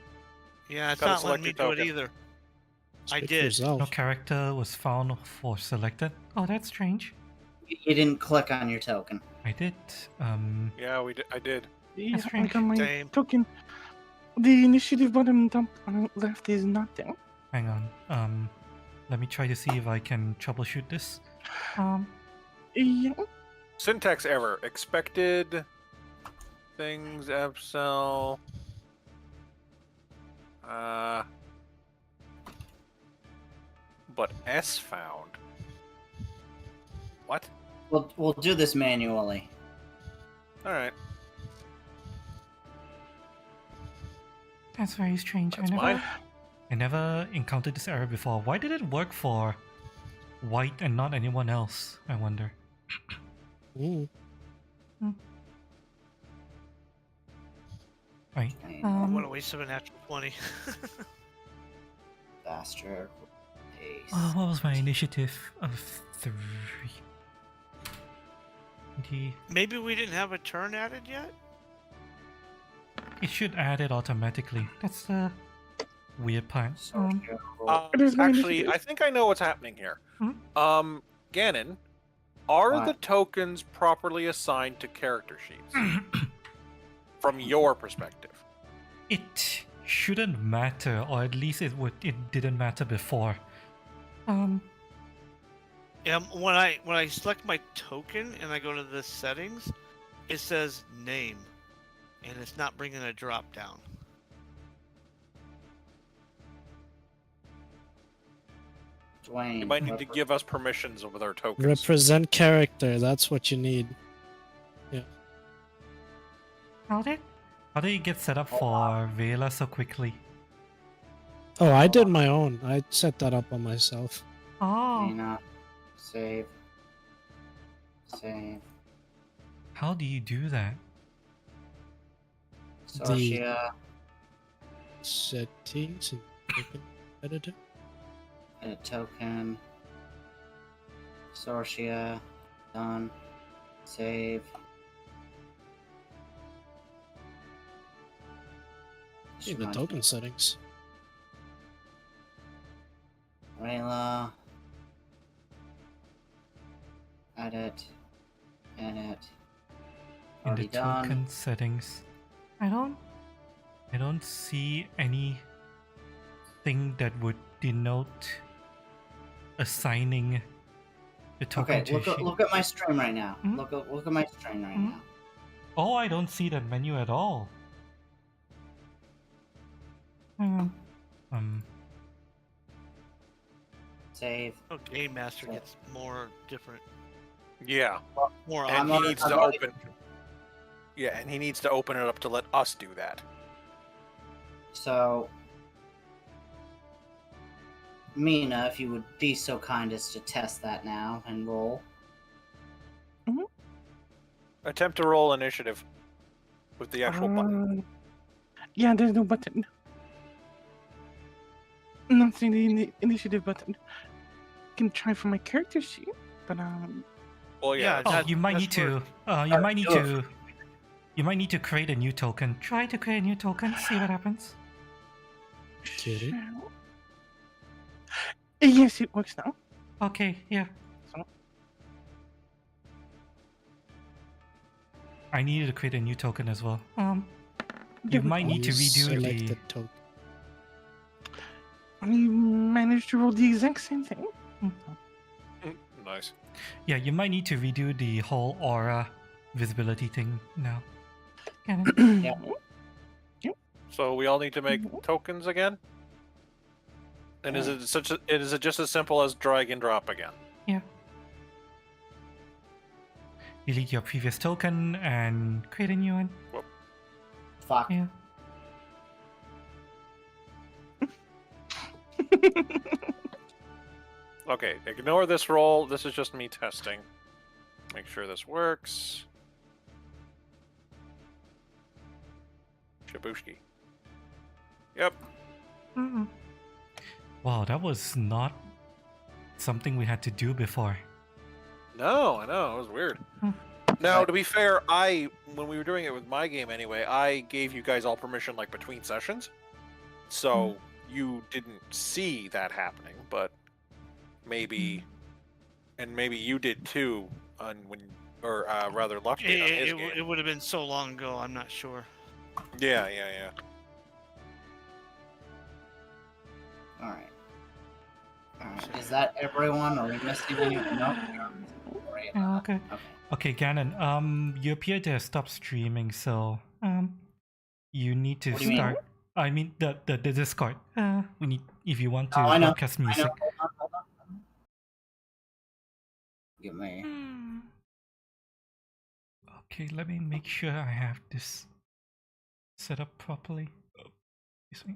Yeah, it's Gotta not letting me select do your it token. either. I Speak for did. yourself. No character was found for selected. Oh, that's strange. You didn't click on your token. I did. Yeah, I did. Yeah, strange. like on my Same. token. The initiative bottom dump left is nothing. Hang on. Let me try to see if I can troubleshoot this. Yeah. Syntax error. Expected things, Epsel. But S found. What? We'll do this manually. Alright. That's very strange. That's I never. mine. I never encountered this error before. Why did it work for White and not anyone else? I wonder. Ooh. Right. What a waste of a natural 20. Bastard. Ace. What was my initiative of 3? Maybe we didn't have a turn added yet? It should add it automatically. That's the weird part. Sorcia, roll. It is my Actually, initiative. I think I know what's happening here. Hmm? Ganon, are What? the tokens properly assigned to character sheets? From your perspective. It shouldn't matter, or at least it didn't matter before. Yeah, when I select my token and I go to the settings, it says name, and it's not bringing a drop down. Dwayne. You might need to give us permissions with our tokens. Represent character. That's what you need. How did? How did it get set up for Vela so quickly? Oh, I did my own. I set that up on myself. Oh, Mina. Save. Save. How do you do that? Sorcia. Settings and token editor. Edit token. Sorcia. Done. Save. In the token settings. Rayla. Edit. Edit. In Already the done. token settings, I don't. I don't see anything that would denote assigning the token Okay, to look sheet. at my stream right now. Hmm? Look at my stream right Hmm? now. Oh, I don't see that menu at all. Um, Save. Oh, Game Master gets more different, Yeah, more and I'm he on- needs I'm to on- open. Yeah, and he needs to open it up to let us do that. So, Mina, if you would be so kind as to test that now and roll. Attempt to roll initiative with the actual button. Yeah, there's no button. Not seeing the initiative button. Can try for my character sheet, but Well, yeah. Yeah, oh, that- you might that's need where- to. You might need do it. to. You might need to create a new token. Try to create a new token, see what happens. Cutie. Yes, it works now. Okay, yeah. I needed to create a new token as well. Um, You There we might go. need to redo select the. the token. I managed to roll the exact same thing. Nice. Yeah, you might need to redo the whole aura visibility thing now. get it. Yeah. So we all need to make tokens again. And is it is it just as simple as drag and drop again? Yeah. Delete your previous token and Create a new one. Fuck. Yeah. Okay, ignore this roll. This is just me testing. Make sure this works. Shabushki. Yep. Mm-hmm. wow, that was not something we had to do before. No, I know, it was weird. Hmm. Now, to be fair, when we were doing it with my game anyway, I gave you guys all permission like between sessions. So you didn't see that happening, but maybe and maybe you did too on when or rather Luckeater on his game. It would have been so long ago. I'm not sure. Yeah. Alright. Alright. Is that everyone? Are we missing anyone? No. Right. Yeah, okay. Okay. Okay, Ganon, you appear to have stopped streaming, so you need to What do you mean? start. I mean the Discord. We need if you want to Oh, I know. broadcast I know. music. Hold on. Give me. Hmm. Okay, let me make sure I have this set up properly. Excuse me.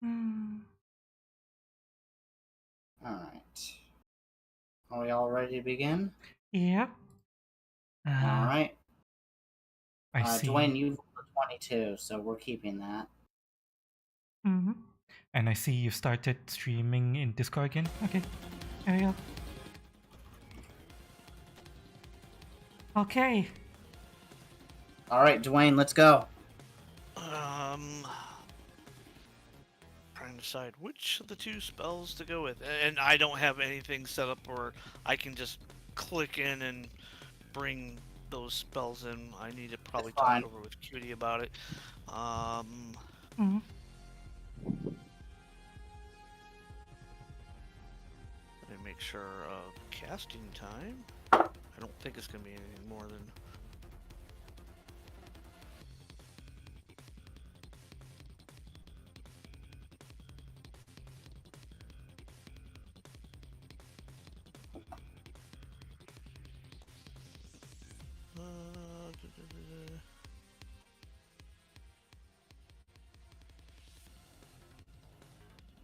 Hmm. Alright. Are we all ready to begin? Yeah. Alright. I see. Dwayne, you rolled a 22, so we're keeping that. Mm-hmm. And I see you started streaming in Discord again. Okay. There we go. Okay. Alright, Dwayne, let's go. Trying to decide which of the two spells to go with, and I don't have anything set up where I can just click in and bring those spells in. I need to probably It's fine. talk over with Cutie about it. Mm-hmm. Let me make sure casting time. I don't think it's gonna be anything more than.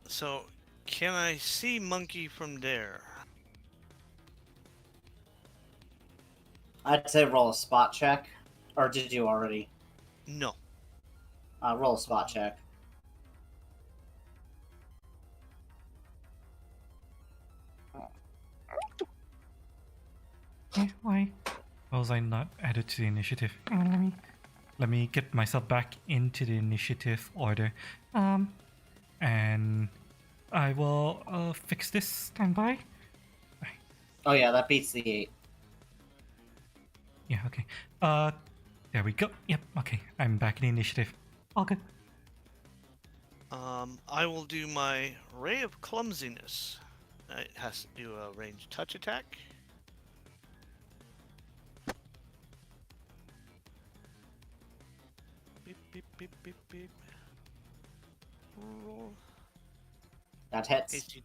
So, can I see Monkey from there? I'd say roll a spot check. Or did you already? No. Roll a spot check. Yeah, why? Why was I not added to the initiative? Let me. Let me get myself back into the initiative order, and I will fix this. Stand by. Oh yeah, that beats the 8. Yeah, okay. There we go. Yep, okay. I'm back in the initiative. All good. I will do my Ray of Clumsiness. It has to do a ranged touch attack. Beep, beep, beep, beep, beep. Roll. That hits. AC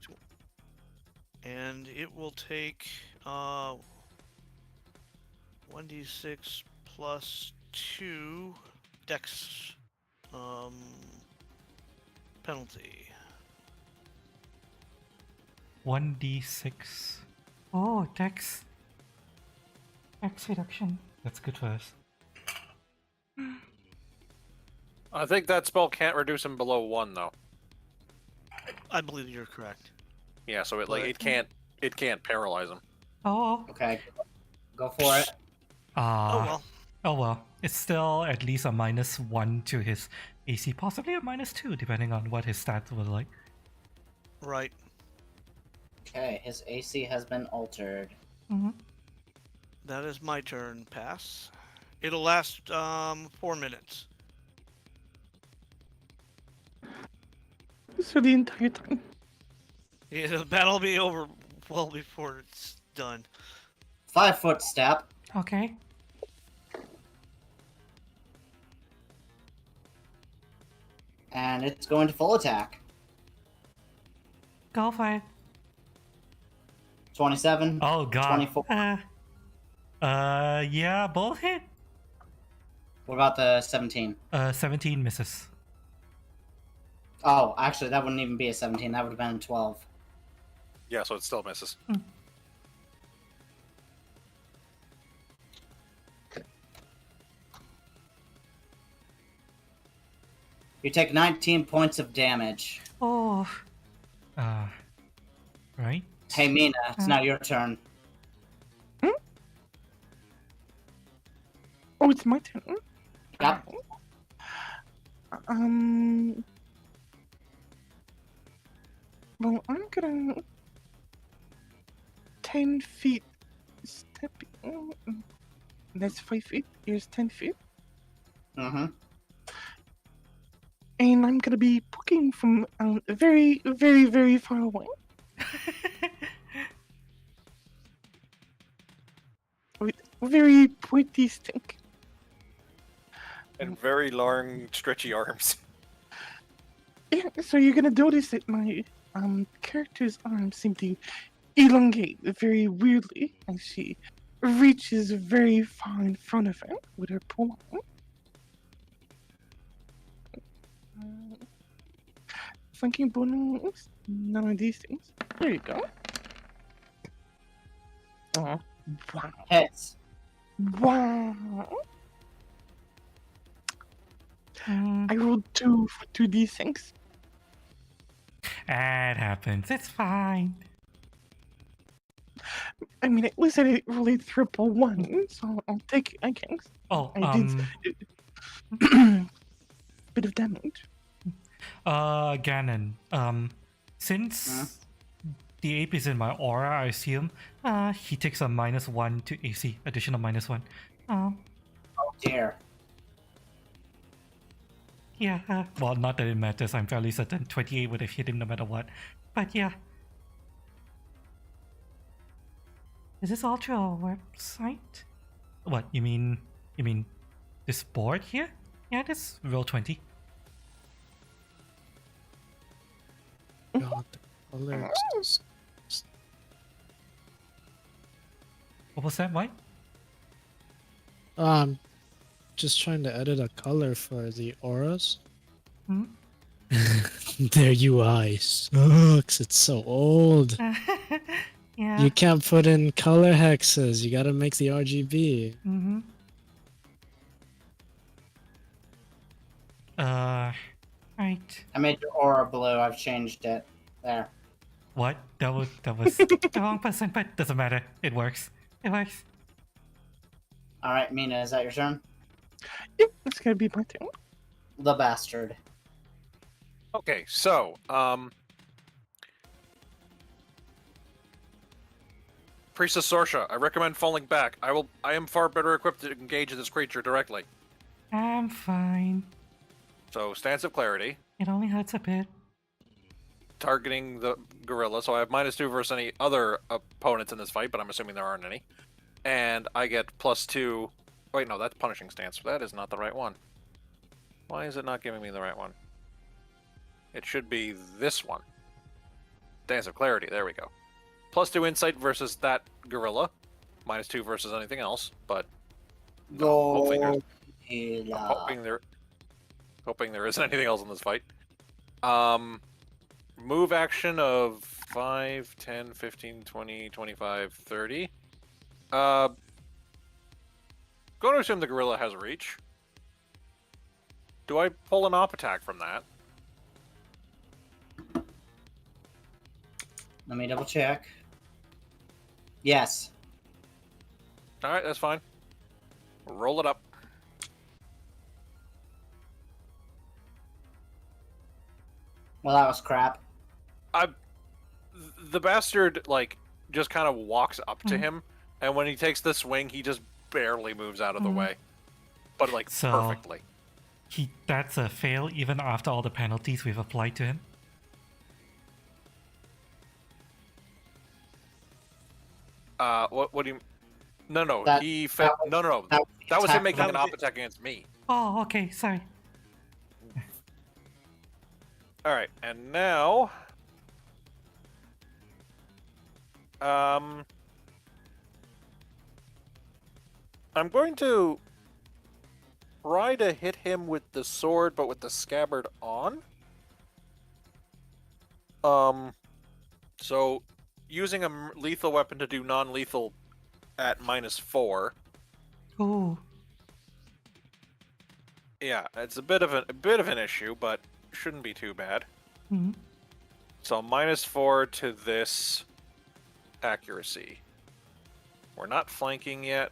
and it will take 1d6 plus 2 dex penalty. 1d6. Oh, Dex. Dex reduction. That's good for us. I think that spell can't reduce him below 1 though. I believe you're correct. Yeah, so it But- it can't paralyze him. Oh, Okay, go for it. Oh well. well. It's still at least a -1 to his AC, possibly a -2, depending on what his stats were like. Right. Okay, his AC has been altered. That is my turn. Pass. It'll last 4 minutes. So the entire time. Yeah, the battle will be over well before it's done. 5-foot step. okay. And it's going to full attack. Go for it. 27. Oh god. 24. Yeah, both hit. What about the 17? 17 misses. Oh, actually, that wouldn't even be a 17. That would have been a 12. Yeah, so it still misses. You take 19 points of damage. Oh, Right? Hey, Mina, it's now your turn. Oh, it's my turn. Yep. Well, I'm gonna 10 feet step. That's 5 feet. Here's 10 feet, Mm-hmm. and I'm gonna be poking from very, very, very far away. With very pointy stick. And very long, stretchy arms. Yeah, so you're gonna notice that my character's arms seem to elongate very weirdly as she reaches very far in front of her with her palm. Flanking bonus, none of these things. There you go. Oh, wow. Hits. Wow. I rolled 2 for 2d6. It happens. It's fine. I mean, at least I didn't roll a triple 1, so I'll take it, I guess. Oh, I did bit of damage. Ganon. Since the ape is in my aura, I assume he takes a -1 to AC, additional -1. Oh, dear. yeah. Well, not that it matters. I'm fairly certain 28 would have hit him no matter what. But yeah. Is this all through our website? What you mean? You mean this board here? Yeah, this. Roll 20. God, the color is- What was that? What? I'm just trying to edit a color for the auras. Hmm? Their UI sucks. It's so old. Yeah. You can't put in color hexes. You gotta make the RGB. Mm-hmm. Right. I made your aura blue. I've changed it. There. What? That was The wrong person, but doesn't matter. It works. it works. All right, Mina, is that your turn? Yep, that's gonna be my turn. The bastard. Okay, so, Priestess Sorsha, I recommend falling back. I am far better equipped to engage this creature directly. I'm fine. So, Stance of Clarity. It only hurts a bit. Targeting the gorilla, so I have -2 versus any other opponents in this fight, but I'm assuming there aren't any. And I get +2. Wait, no, that's punishing stance. That is not the right one. Why is it not giving me the right one? It should be this one. Dance of Clarity, there we go. +2 insight versus that gorilla. -2 versus anything else, but no, hoping there isn't anything else in this fight. Move action of 5, 10, 15, 20, 25, 30. Going to assume the gorilla has reach. Do I pull an op attack from that? Let me double check. Yes. Alright, that's fine. Roll it up. Well, that was crap. The bastard, like, just kind of walks up to him, and when he takes the swing, he just barely moves out of the way. But, like, So- perfectly. That's a fail even after all the penalties we've applied to him. What do you... No, That- he failed... No. That was him making an op attack against me. Oh, okay, sorry. Alright, and now... I'm going to try to hit him with the sword, but with the scabbard on. So using a lethal weapon to do non-lethal at -4. Ooh. Yeah, it's a bit of an issue, but shouldn't be too bad. Hmm. So -4 to this accuracy. We're not flanking yet.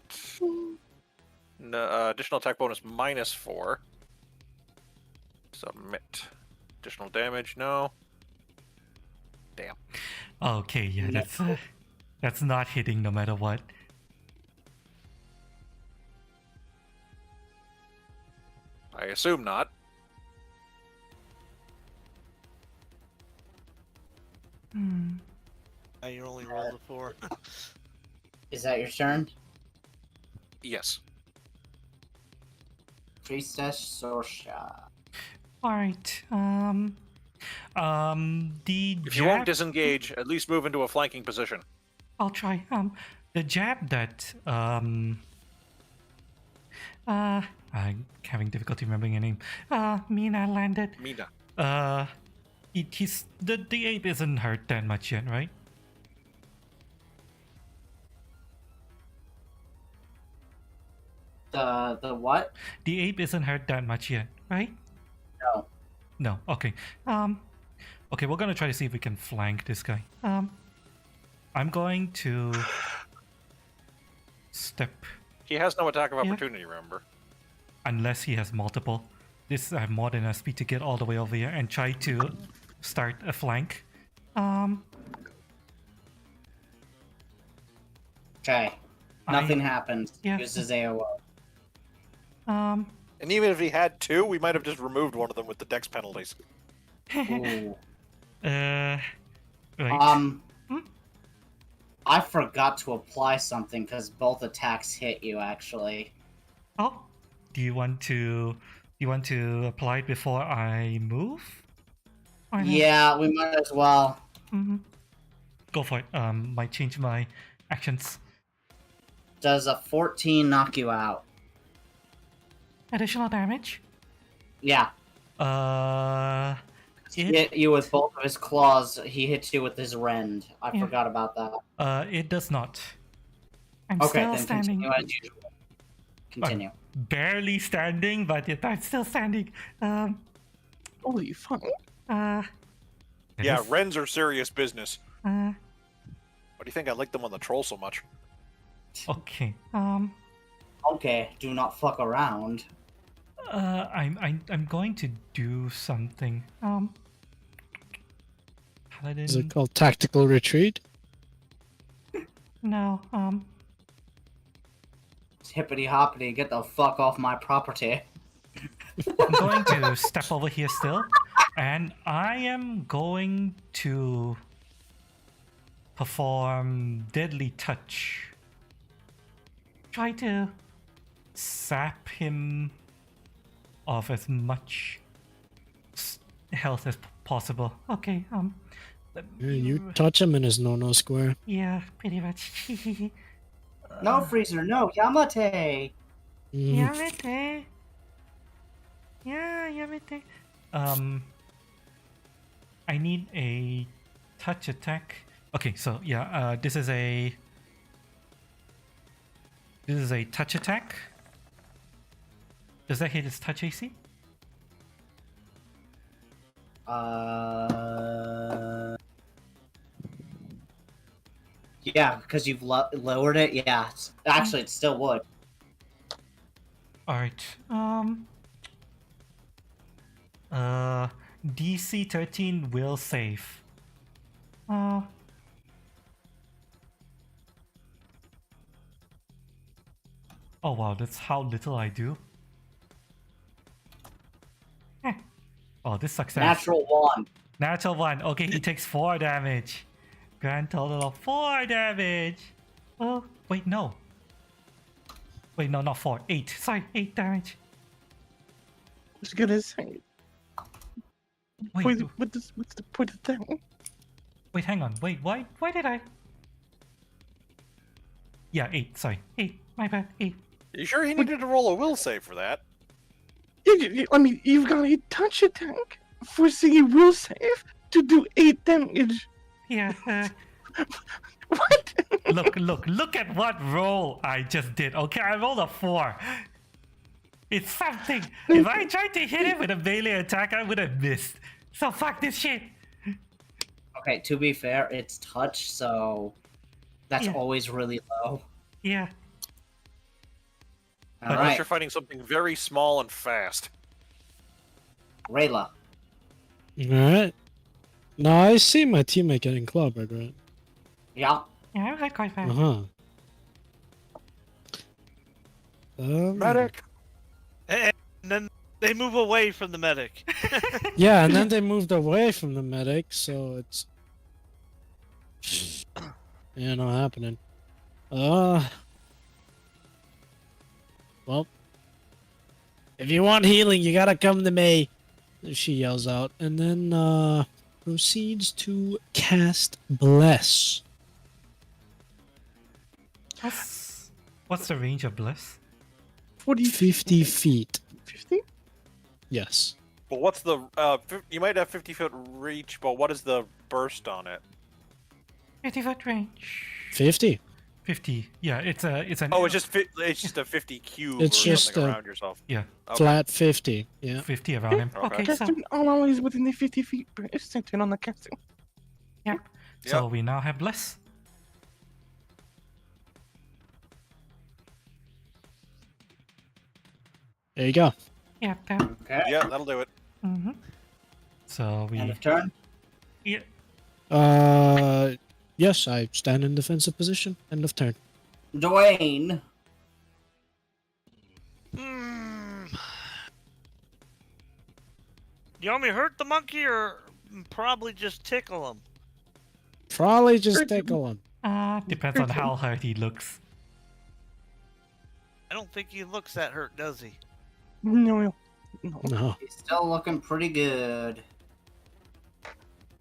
No, additional attack bonus -4. Submit. Additional damage, no. Damn. Okay, yeah, that's not hitting no matter what. I assume not. Hmm. Now you only rolled a 4. Is that your turn? Yes. Priestess Sorsha. Alright, the If you won't jab... disengage, at least move into a flanking position. I'll try. The jab that, I'm having difficulty remembering your name. Mina landed. Mina. The ape isn't hurt that much yet, right? The what? The ape isn't hurt that much yet, right? No. No, okay. Okay, we're gonna try to see if we can flank this guy. I'm going to step, He has no attack of opportunity, remember? unless he has multiple. This I have more than enough speed to get all the way over here and try to start a flank. Okay. Nothing I- happened. Yeah. Uses AOO. And even if he had 2, we might have just removed one of them with the dex penalties. Ooh. Right. I forgot to apply something because both attacks hit you. Actually, Oh, Do you want to apply it before I move? why not? yeah, we might as well. Mm-hmm. Go for it. Might change my actions. Does a 14 knock you out? Additional damage. Yeah. He hit you with both of his claws. He hits you with his rend. I Yeah. forgot about that. It does not. I'm Okay, still then standing. continue as usual. Continue. Barely standing, but I'm still standing. Holy fuck. it Yeah, is- Wrens are serious business. Uh, Why do you think I like them on the troll so much? Okay. Okay, do not fuck around. I'm going to do something. Paladin. Is it called tactical retreat? no. Hippity hoppity, get the fuck off my property. I'm going to step over here still And I am going to perform Deadly Touch. Try to sap him of as much health as possible. Okay, let me- You touch him in his no square. yeah, pretty much. No, Freezer, no, Yamate! Mhm. Yamete. Yeah, Yamete. I need a touch attack. Okay, so yeah, this is a touch attack. Does that hit his touch AC? Yeah, because you've lowered it. Yeah, actually, it still would. All right. DC 13 will save. Oh wow, that's how little I do. Oh, this success. Natural 1. Natural 1. Okay, he takes 4 damage. Grand total of 4 damage. Oh, wait, no. Wait, no, not 4. 8. Sorry, 8 damage. I was gonna say, Wait, what's the point of that? wait, hang on. Wait, why did I? Yeah, 8. Sorry. 8. My bad. 8. You sure he needed to roll a will save for that? I mean, you've got a touch attack, forcing a will save to do 8 damage. Yeah. What? Look at what roll I just did. Okay, I rolled a 4. It's something. If I tried to hit him with a melee attack, I would have missed. So fuck this shit. Okay, to be fair, it's touch, so that's Yeah. always really low. Yeah. Unless Alright, you're fighting something very small and fast. Rayla. Alright. Now I see my teammate getting clobbered, right? Yeah. Yeah, I quite fast. Uh-huh. Medic! And then they move away from the medic. Yeah, and then they moved away from the medic, so it's... Yeah, not happening. Well, if you want healing, you gotta come to me. She yells out, and then proceeds to cast Bless. What's the range of Bliss? 50 feet. 50? Yes. But what's the you might have 50-foot reach, but what is the burst on it? 50-foot range. 50. 50. Yeah, it's an. Oh, it's just a 50 cube It's or just something a- around yourself. Yeah, Okay. Flat 50. Yeah. 50 around him. Okay. Okay, so Casting all allies within the 50 feet burst centered on the casting. so we now have Bliss. There you go. Yeah, that. Okay. Yeah, that'll do it. Mm-hmm. So we. End of turn. Yeah. Yes, I stand in defensive position. End of turn. Dwayne. You want me to hurt the monkey or probably just tickle him? Probably just tickle him. Depends on how hurt he looks. I don't think he looks that hurt, does he? No. No. He's still looking pretty good.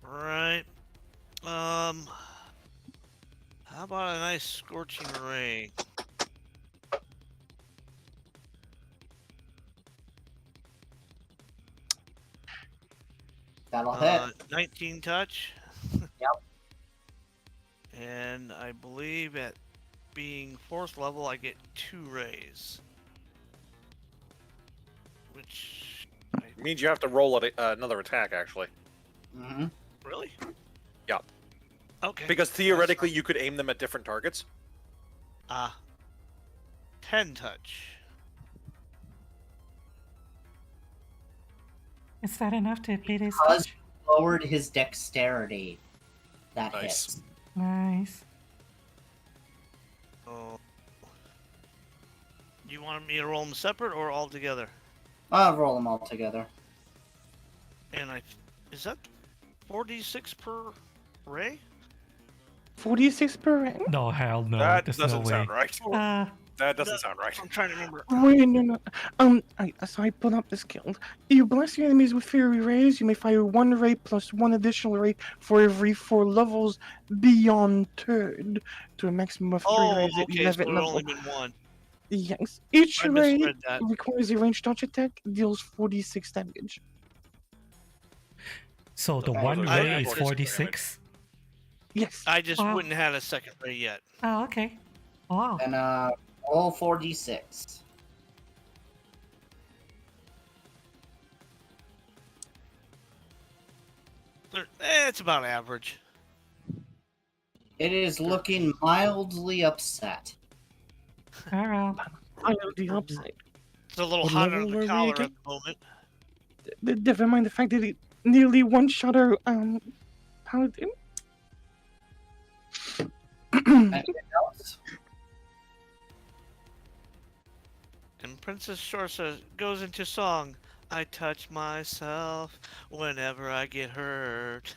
Right. How about a nice scorching ray? That'll hit. 19 touch. Yep. And I believe at being 4th level, I get 2 rays. Which... It means you have to roll another attack, actually. Mm-hmm. Really? Yeah. Okay. Because theoretically, you could aim them at different targets. 10 touch. Is that enough to beat his Because touch? lowered his dexterity. That Nice. hits. Nice. Oh. You want me to roll them separate or all together? I'll roll them all together. And I Is that 4d6 per ray? 46 per ring? No, hell no. that There's doesn't no way. sound right. That doesn't sound right. I'm trying to remember. Wait, no. So I pulled up the skill. You bless your enemies with fairy rays. You may fire one ray plus one additional ray for every 4 levels beyond third, to a maximum of 3 Oh, rays at okay, so 11th there's level. only been one. Yes. Each I ray misread that. requires a ranged dodge attack, deals 46 damage. So the Oh, one so ray it's is 46 46? Yes. I just Wow. wouldn't have had a second ray yet. Oh, okay. Wow. And all 4d6. It's about average. It is looking mildly upset. Alright. I know the upside. It's a little What hot level under were the we collar at again? the moment. Never mind the fact that it nearly one-shot our paladin. Anything else? And Princess Shorsa goes into song. I touch myself whenever I get hurt.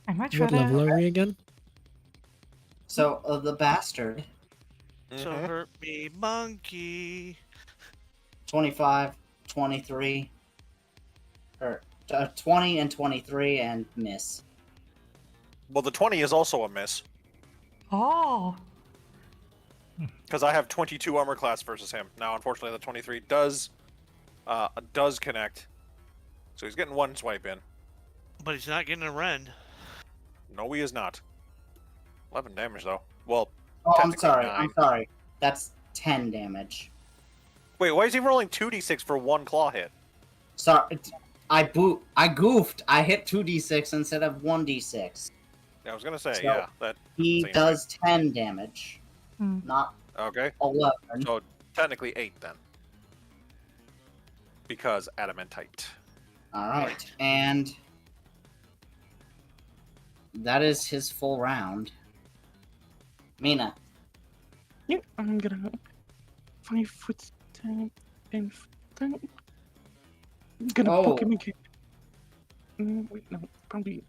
I much What rather. level are we again? So, the bastard, So Mhm. hurt me, monkey. 25, 23, or 20 and 23, and miss. Well, the 20 is also a miss Oh. because I have 22 armor class versus him. Now, unfortunately, the 23 does connect, so he's getting one swipe in. But he's not getting a rend. No, he is not. 11 damage though. Well, Oh, I'm Technically sorry. 9. I'm sorry. That's 10 damage. wait, why is he rolling 2d6 for one claw hit? Sorry, I goofed. I hit 2d6 instead of 1d6. I was gonna say, So- yeah, that. He Seems does 10 damage, Hmm. not Okay, 11. so technically 8 then, because adamantite. All right, and that is his full round. Mina, Yeah, I'm gonna 5 foot 10 foot 10. I'm gonna Oh. poke him again. Wait, no, probably.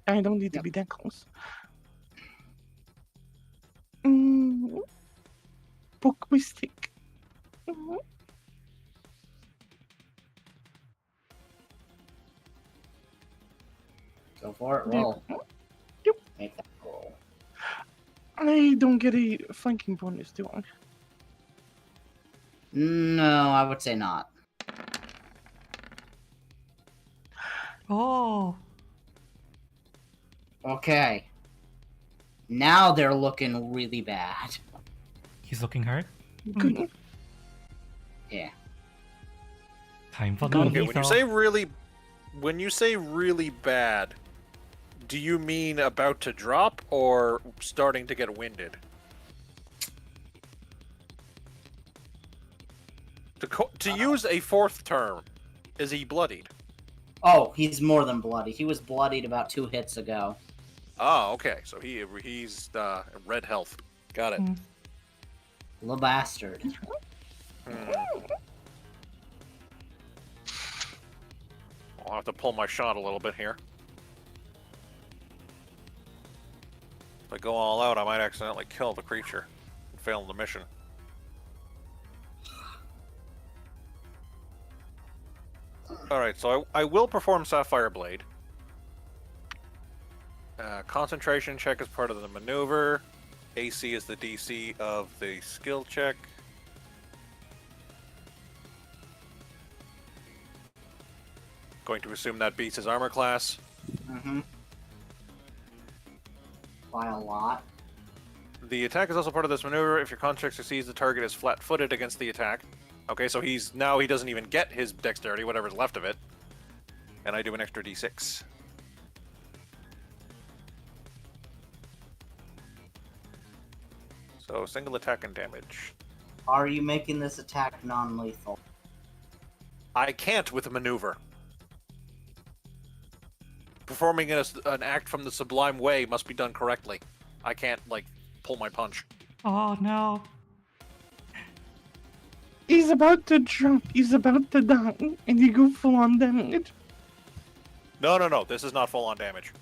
I don't need to be that close. Poke with stick. go for it. Roll. Yep. Make that roll. I don't get a flanking bonus, do I? No, I would say not. Oh. Okay. Now they're looking really bad. He's looking hurt. Good. Yeah. Time for Okay, Okay, non-lethal. when you say really bad, do you mean about to drop or starting to get winded? To use a fourth term, is he bloodied? Oh, he's more than bloody. He was bloodied about 2 hits ago. Oh, okay. So he's red health. Got it. Hmm. The bastard. I'll have to pull my shot a little bit here. If I go all out, I might accidentally kill the creature and fail the mission. Alright, so I will perform Sapphire Blade. Concentration check is part of the maneuver. AC is the DC of the skill check. Going to assume that beats his armor class. Mm-hmm. By a lot. The attack is also part of this maneuver. If your construct succeeds, the target is flat-footed against the attack. Okay, so he doesn't even get his dexterity, whatever's left of it. And I do an extra d6. So single attack and damage. Are you making this attack non-lethal? I can't with a maneuver. Performing an act from the Sublime Way must be done correctly. I can't, pull my punch. Oh no. He's about to drop. He's about to die, and you go full on damage. No. This is not full on damage.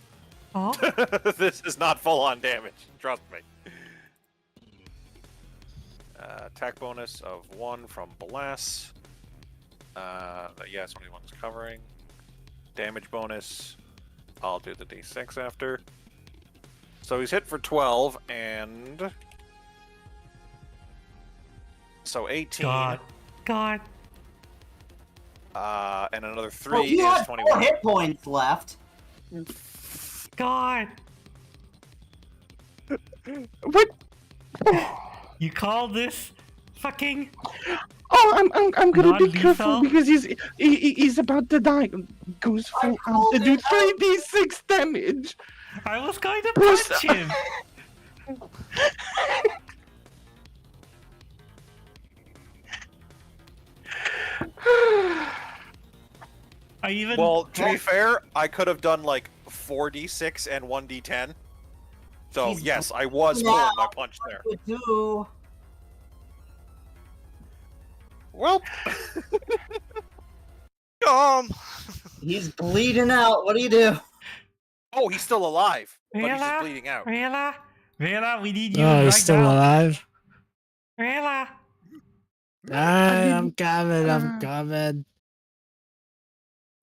Oh, This is not full on damage. Trust me. Attack bonus of 1 from Bless. Yes, 21's covering. Damage bonus. I'll do the d6 after. So he's hit for 12 and. So 18. God. And another 3 Well, he is had 21. 4 hit points left. God. What? You call this fucking... Oh, I'm gonna be careful Non-lethal? because he's about to die. Goes full on to do 3d6 damage. I was going to Plus- punch him. I even... Well, to be fair, I could have done like 4d6 and 1d10. So, He's yes, I was pulling my punch there. Would do. Well, He's bleeding out. What do you do? oh, he's still alive, but he's just Rayla? bleeding out. Rayla, we need you Oh, right he's still now. alive. Rayla. I'm coming. I'm coming.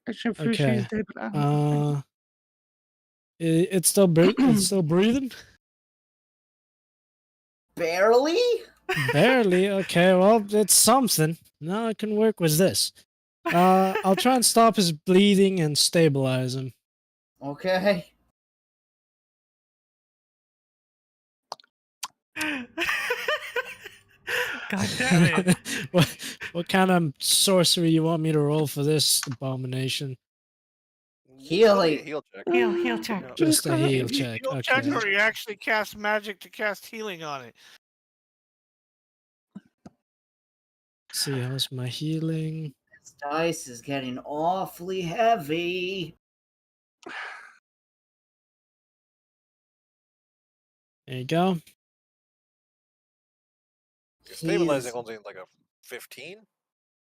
I should Okay. appreciate that. It's still it's still breathing. Barely? Barely. Okay. Well, it's something. No, I can work with this. I'll try and stop his bleeding and stabilize him. Okay. God damn it. what kind of sorcery you want me to roll for this abomination? Healing. Heal check. Heal check. Just a heal You check. heal check, Okay. or you actually cast magic to cast healing on it. See, how's my healing? This dice is getting awfully heavy. There you go. Stabilizing He's- only like a 15.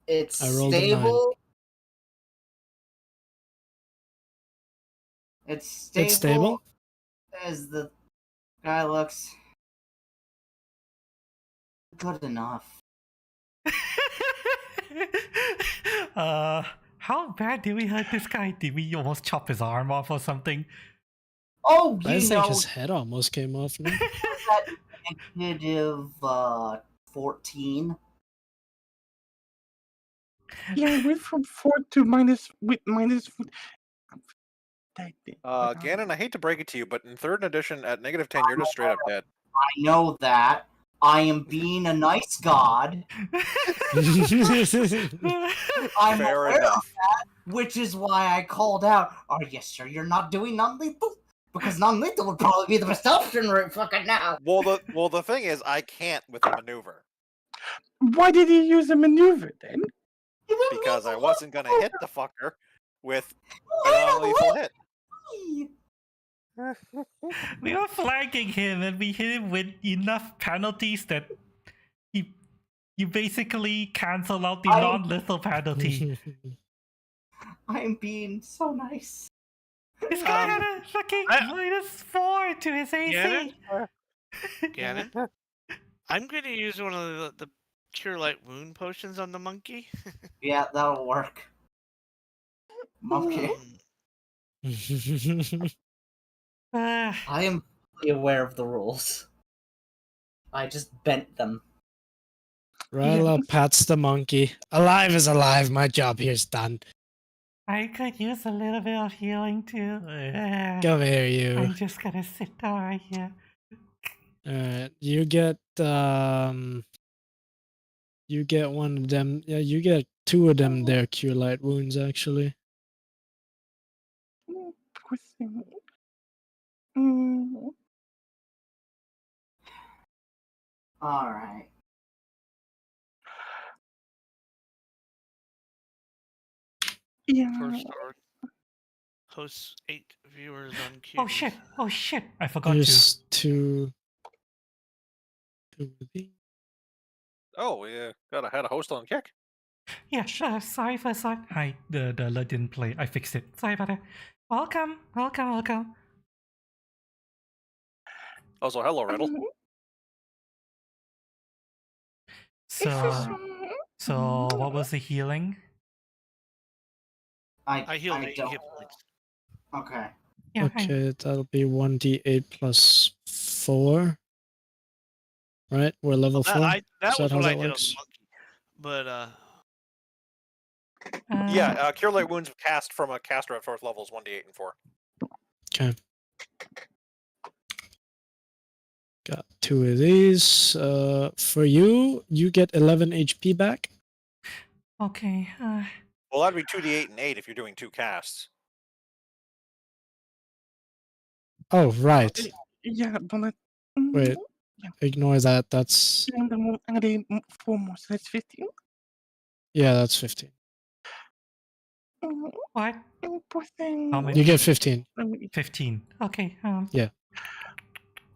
It's I rolled a 9. stable. It's stable. It's stable? As the guy looks good enough. How bad did we hurt this guy? Did we almost chop his arm off or something? Oh, I you think know his head almost came off. No? that negative 14. Yeah, I went from 4 to minus 4. Ganon, I hate to break it to you, but in 3rd edition at -10, you're just straight up dead. I know that. I am being a nice god. I'm Fair aware enough. of that, which is why I called out, are you sure you're not doing non-lethal? Because non-lethal would probably be the best option right fucking now. Well, the thing is, I can't with a maneuver Why did he use a maneuver then? because I wasn't gonna hit the fucker with a non-lethal hit. We were flanking him and we hit him with enough penalties that you basically cancel out the non-lethal penalty. I'm being so nice. This guy had a fucking -4 to his AC. Ganon? I'm going to use one of the Cure Light Wound potions on the monkey. Yeah, that'll work. Monkey. I am fully aware of the rules. I just bent them. Ryla pats the monkey. Alive is alive. My job here's done. I could use a little bit of healing too. Come here, you. I'm just gonna sit down right here. Alright, you get one of them. Yeah, you get 2 of them there, Cure Light Wounds, actually. Poor thing. Alright. Yeah. First or hosts 8 viewers on Q. Oh shit! I forgot There's 2. 2 of these. Oh, yeah. Had a host on kick. Yeah, sure. Sorry for sorry. Hi, the alert didn't play. I fixed it. Sorry about that. Welcome, welcome, welcome. Also, hello, Riddle. So what was the healing? I healed 8 don't. hit points. Okay. Yeah, Okay, that'll be 1d8 plus 4. Right? We're level 4. That Is was that how what I that did on works? the monkey. But Yeah, Cure Light Wounds cast from a caster at 4th level is 1d8 and 4. Okay. Got 2 of these. For you, you get 11 HP back. Okay. Well, that'd be 2d8 and 8 if you're doing 2 casts. Oh, right. Yeah, but Wait. Ignore that. That's... and then we'll add 4 more, so that's 15. Yeah, that's 15. What? Poor thing. How many? You get 15. 15. Okay.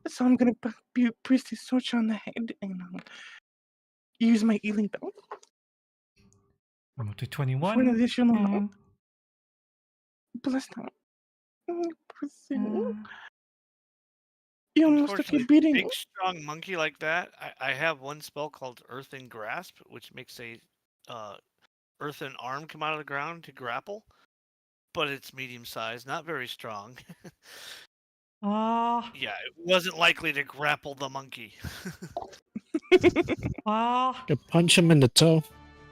So I'm gonna press this torch on the head and use my healing belt Move to for 21. an additional And, plus that. Poor thing. uh, You almost took a unfortunately, beating. big strong monkey like that, I have one spell called Earthen Grasp, which makes a earthen arm come out of the ground to grapple. But it's medium sized, not very strong. Yeah, it wasn't likely to grapple the monkey. well, You punch him in the toe.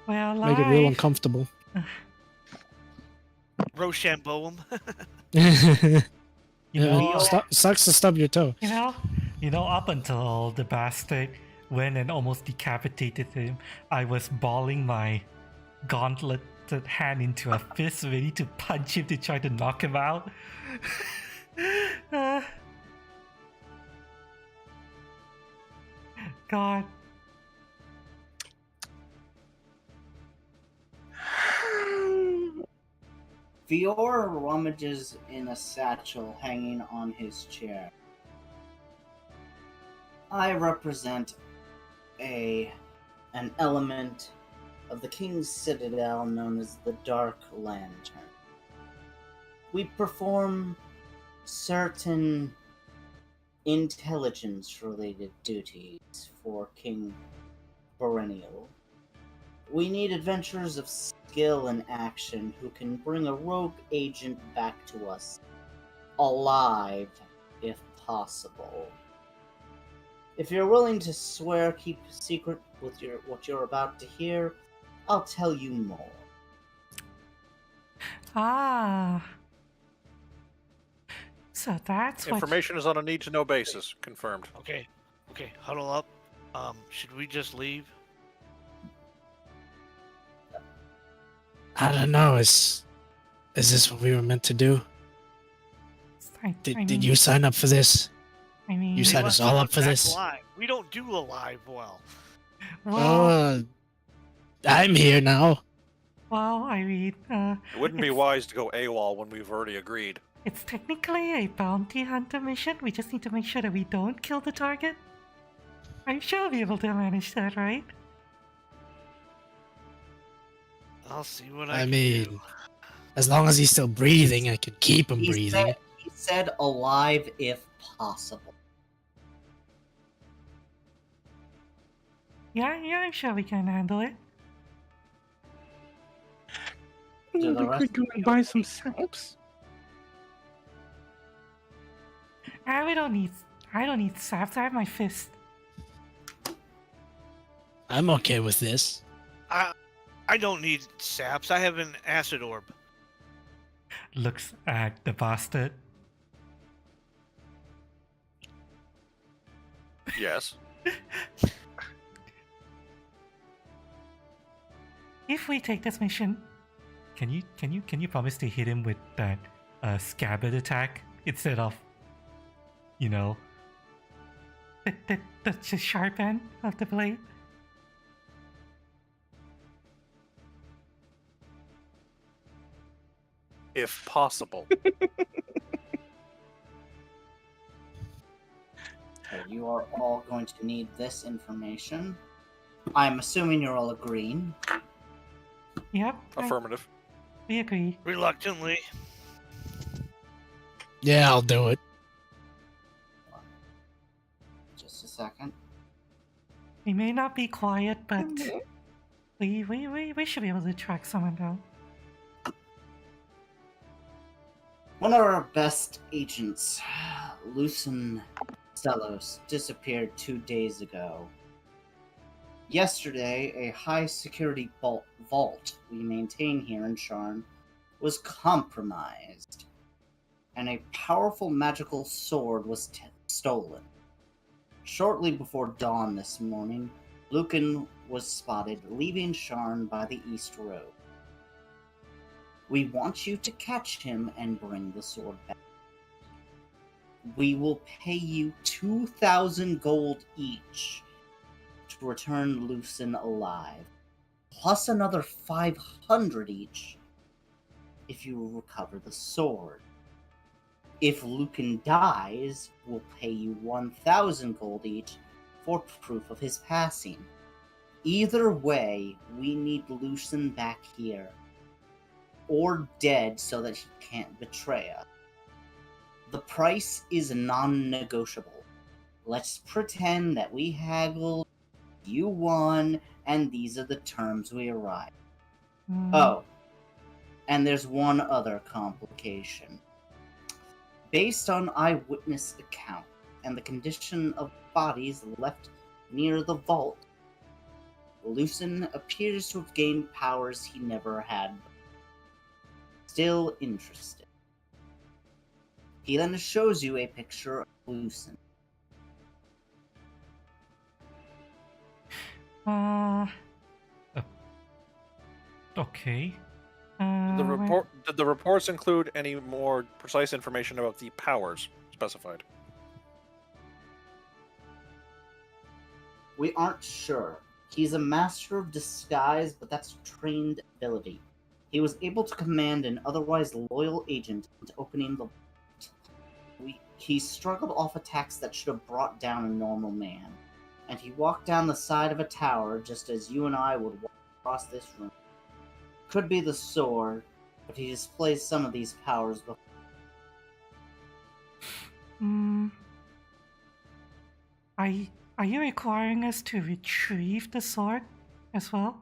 well, Make it real uncomfortable. Rochambeau him. You know, Sucks to stub your toe. you know, up until the bastard went and almost decapitated him, I was balling my gauntleted hand into a fist, ready to punch him to try to knock him out. God. Fior rummages in a satchel hanging on his chair. I represent an element of the King's Citadel known as the Dark Lantern. We perform certain intelligence-related duties for King Perennial. We need adventurers of skill and action who can bring a rogue agent back to us, alive, if possible. If you're willing to swear keep secret with what you're about to hear, I'll tell you more. So that's what... Information is on a need-to-know basis. Confirmed. Okay, huddle up. Should we just leave? I don't know. Is this what we were meant to do? Did you sign up for this? I mean, You They signed left us all us up for back this? alive. We don't do alive well. well, I'm here now. well, I mean, It wouldn't be wise to go AWOL when we've already agreed. it's technically a bounty hunter mission. We just need to make sure that we don't kill the target. I'm sure we'll be able to manage that, right? I'll see what I I can mean, do. as long as he's still breathing, I can keep him breathing. He said alive if possible. Yeah, I'm sure we can handle it. Do the We rest could go and buy some saps. I don't need saps. I have my fist. I'm okay with this. I don't need saps. I have an acid orb. Looks at the bastard. Yes. If we take this mission, can you promise to hit him with that scabbard attack instead of, you know, the sharp end of the blade? If possible. You are all going to need this information. I'm assuming you're all agreeing. Yep. Affirmative. We agree. Reluctantly. Yeah, I'll do it. Just a second. We may not be quiet, but we should be able to track someone down. One of our best agents, Lucen Stellos, disappeared 2 days ago. Yesterday, a high-security vault we maintain here in Sharn was compromised, and a powerful magical sword was stolen. Shortly before dawn this morning, Lucan was spotted leaving Sharn by the East Road. We want you to catch him and bring the sword back. We will pay you 2,000 gold each to return Lucen alive, plus another 500 each if you recover the sword. If Lucan dies, we'll pay you 1,000 gold each for proof of his passing. Either way, we need Lucen back here, or dead so that he can't betray us. The price is non-negotiable. Let's pretend that we haggled, you won, and these are the terms we arrived. Oh, and there's one other complication. Based on eyewitness account and the condition of bodies left near the vault, Lucen appears to have gained powers he never had. Still interested. He then shows you a picture of Lucen. Okay. Did the reports include any more precise information about the powers specified? We aren't sure. He's a master of disguise, but that's a trained ability. He was able to command an otherwise loyal agent into opening the vault. He struggled off attacks that should have brought down a normal man, and he walked down the side of a tower just as you and I would walk across this room. Could be the sword, but he displays some of these powers before. Are you requiring us to retrieve the sword as well?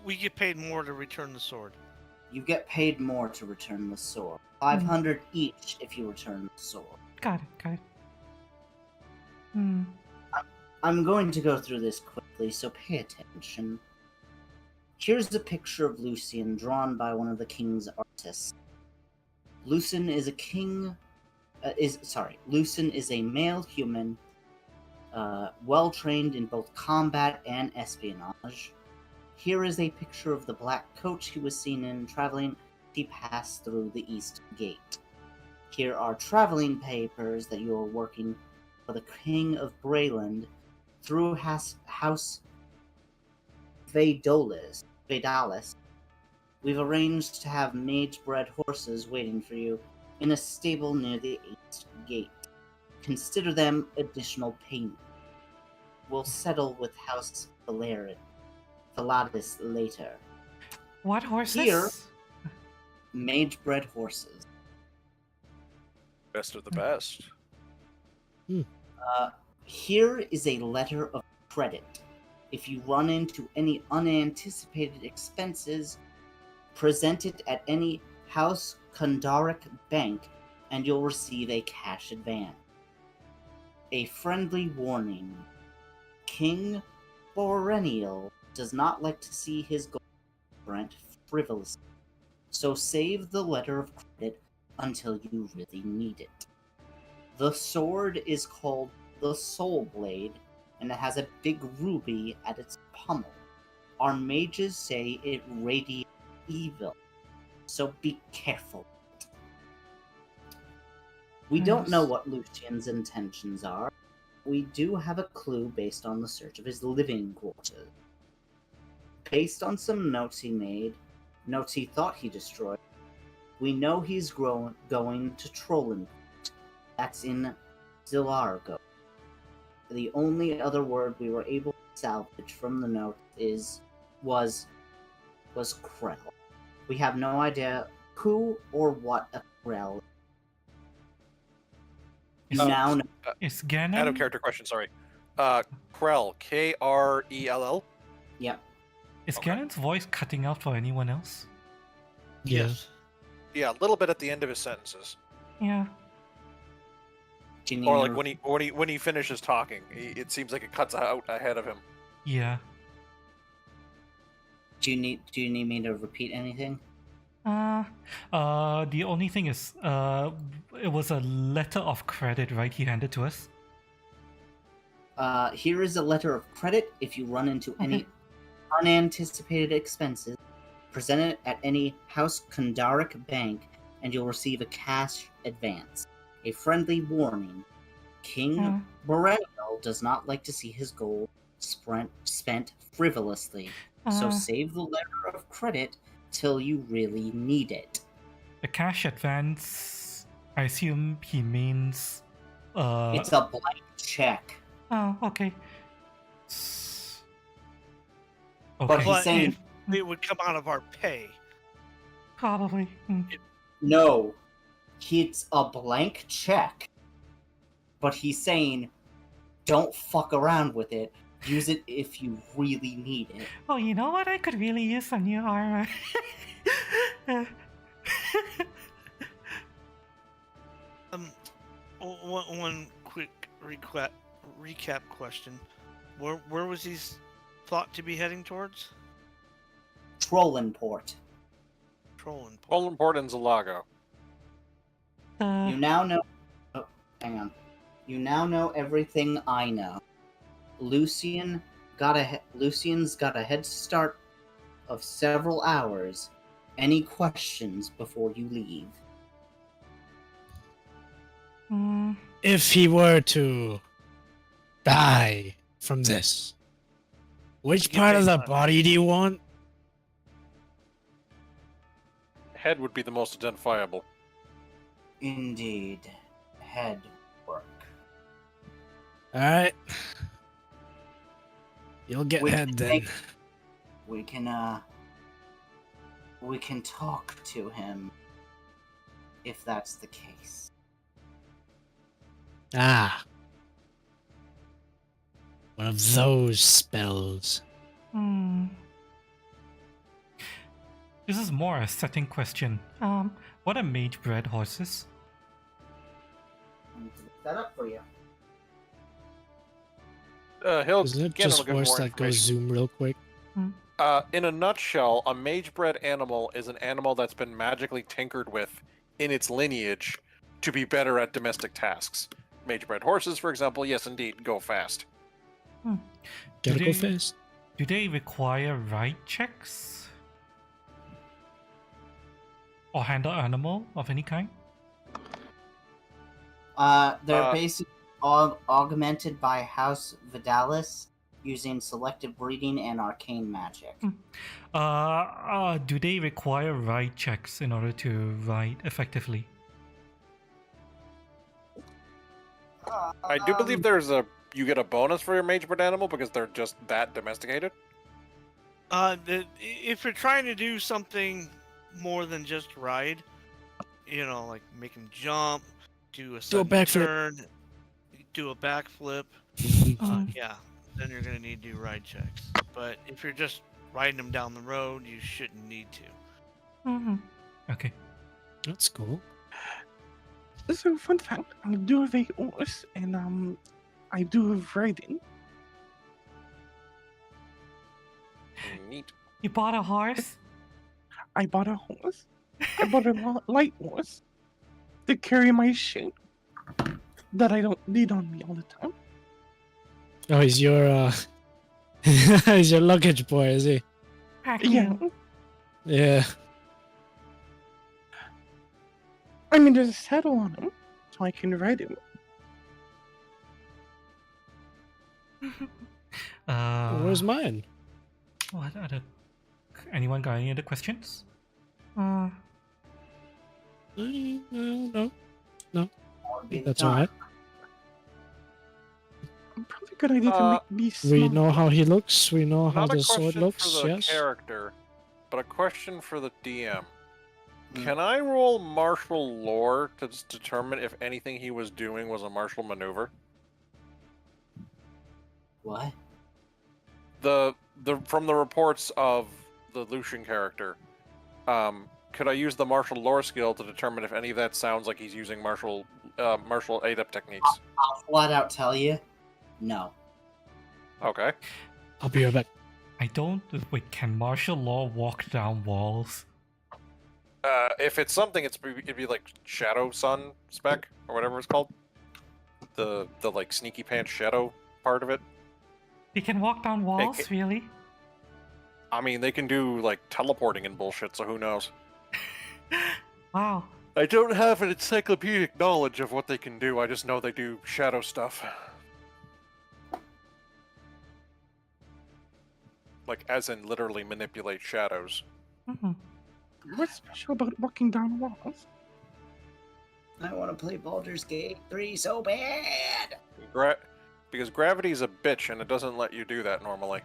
We get paid more to return the sword. You get paid more to return the sword. 500 each if you return the sword. Got it. I'm going to go through this quickly, so pay attention. Here's a picture of Lucien drawn by one of the king's artists. Lucen is a male human, well-trained in both combat and espionage. Here is a picture of the black coach he was seen in traveling. He passed through the East Gate. Here are traveling papers that you are working for the King of Brayland through House Vaedalis. We've arranged to have Maid-bred horses waiting for you in a stable near the East Gate. Consider them additional payment. We'll settle with House Paladin later. What horses? Here, Maid-bred horses. Best of the best. Here is a letter of credit. If you run into any unanticipated expenses, present it at any House Kandaric bank and you'll receive a cash advance. A friendly warning. King Borenial does not like to see his gold rent frivolous, so save the letter of credit until you really need it. The sword is called the Soul Blade, and it has a big ruby at its pommel. Our mages say it radiates evil, so be careful. We don't know what Lucian's intentions are. We do have a clue based on the search of his living quarters. Based on some notes he made, notes he thought he destroyed, we know he's going to Trolling. That's in Zilargo. The only other word we were able to salvage from the note was Krell. We have no idea who or what a Krell is. You now know. Is Ganon? Out of character question, sorry. Krell, Krell. Yep. Is Okay. Ganon's voice cutting out for anyone else? Yeah. Yes. Yeah, a little bit at the end of his sentences, Yeah. Do you need or like me when he finishes talking, it seems like it cuts out ahead of him. Yeah. do you need me to repeat anything? The only thing is, it was a letter of credit, right? He handed to us. Here is a letter of credit. If you run into any unanticipated expenses, present it at any House Kandaric bank, and you'll receive a cash advance. A friendly warning: King Borenial does not like to see his gold spent frivolously, so save the letter of credit till you really need it. The cash advance, I assume he means... It's a blank check. Oh, okay. But Okay. he's But saying it would come out of our pay. Probably. no. It's a blank check. But he's saying, don't fuck around with it. Use it if you really need it. Oh, you know what? I could really use some new armor. One quick recap question: Where was he thought to be heading towards? Trollenport. Trolling. All important Zalago. You now know. Oh, hang on. You now know everything I know. Lucian's got a head start of several hours. Any questions before you leave? If he were to die from this, which Get part of the paid. body do you want? Head would be the most identifiable. Indeed. Head work. Alright. You'll get We head can then. make- We can talk to him if that's the case. Ah. One of those spells. This is more a setting question. What are mage-bred horses? I'm gonna look that up for you. He'll Isn't it again, just he'll give horse more that goes information. zoom real quick? In a nutshell, a mage-bred animal is an animal that's been magically tinkered with in its lineage to be better at domestic tasks. Mage-bred horses, for example, yes, indeed, go fast. Gotta Do go they- fast. Do they require ride checks? Or handle animal of any kind? They're basically augmented by House Vidalis using selective breeding and arcane magic. Do they require ride checks in order to ride effectively? I do believe you get a bonus for your mage-bred animal because they're just that domesticated. If you're trying to do something more than just ride, like make him jump, do a sudden backflip. turn, do a backflip, yeah, then you're gonna need to do ride checks. But if you're just riding them down the road, you shouldn't need to. Okay. That's cool. So, fun fact, I do have a horse, and I do have riding. Neat. You bought a horse? I bought a horse. I bought a light horse to carry my shit that I don't need on me all the time. Oh, he's your he's your luggage boy, is he? Heck Yeah. Yeah. I mean, there's a saddle on him, so I can ride him. Where's mine? What other? Anyone got any other questions? No. That would be the That's time. alright. Good idea to make me small. We know how he looks. We know how Not a the sword question looks. for the Yes. character, but a question for the DM. Hmm. Can I roll martial lore to determine if anything he was doing was a martial maneuver? What? From the reports of the Lucian character, could I use the martial lore skill to determine if any of that sounds like he's using martial adept techniques? I'll flat out tell you, no. Okay. I'll be right back. I don't. Wait, can martial law walk down walls? If it's something, it'd be like Shadow Sun spec or whatever it's called. The like sneaky pants shadow part of it. They can walk down walls, really? I mean, they can do like teleporting and bullshit, so who knows? Wow. I don't have an encyclopedic knowledge of what they can do. I just know they do shadow stuff. Like, as in literally manipulate shadows. Mhm. What's special about walking down walls? I want to play Baldur's Gate 3 so bad. Because gravity's a bitch and it doesn't let you do that normally.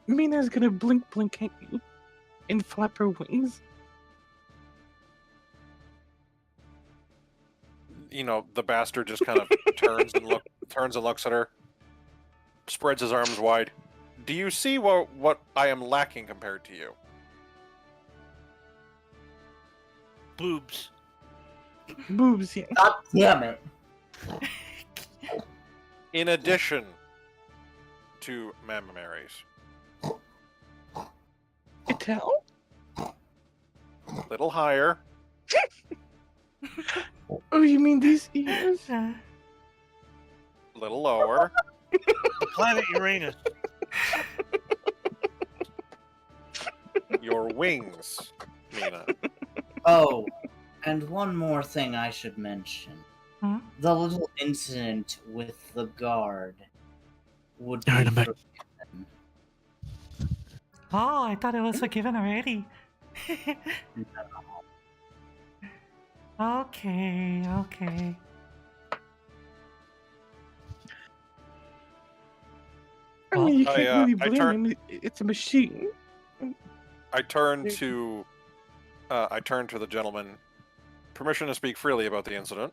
Mina's gonna blink at you and flap her wings. You know, the bastard just kind of turns and looks at her, spreads his arms wide. Do you see what I am lacking compared to you? Boobs. Boobs, yeah. God damn it. In addition to mammaries. Tell? Little higher. Oh, you mean these ears? Little lower. The planet Uranus. Your wings, Mina. Oh, and one more thing I should mention. Huh? The little incident with the guard would be Alright, I'm back. forgiven. Oh, I thought it was forgiven already. Okay. I mean, you I, can't really I blame turn- him. It's a machine. I turn to the gentleman. Permission to speak freely about the incident.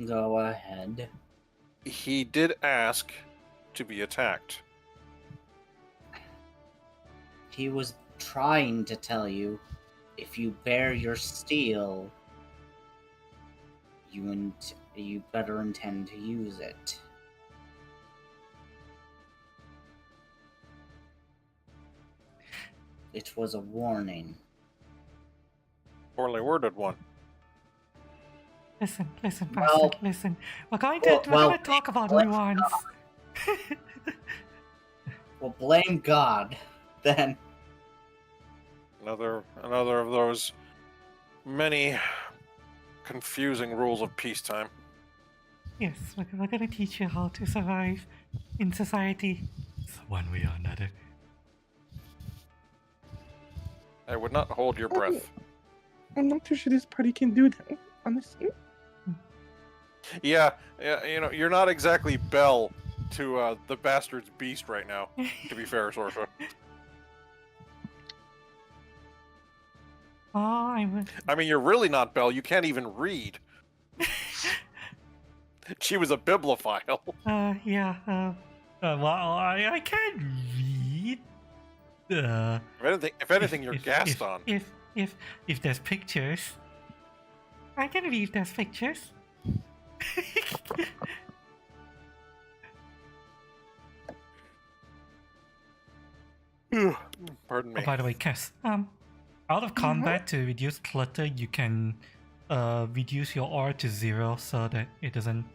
Go ahead. He did ask to be attacked. He was trying to tell you, if you bear your steel, you better intend to use it. It was a warning. Poorly worded one. Listen, Well- bastard, listen. We're going to talk about let's nuance. Well, blame God, then. Another of those many confusing rules of peacetime. Yes, we're going to teach you how to survive in society, one way or another. I would not hold your breath. I'm not too sure this party can do that, honestly. Yeah, you know, you're not exactly Belle to the bastard's beast right now, to be fair, Sorcerer. Oh, I mean, you're really not Belle. You can't even read. She was a bibliophile. yeah, well, I can't read. If anything, you're Gaston. If there's pictures, I can read if there's pictures. Pardon me. Oh, by the way, Cass, out of combat to reduce clutter, you can reduce your aura to 0 so that it doesn't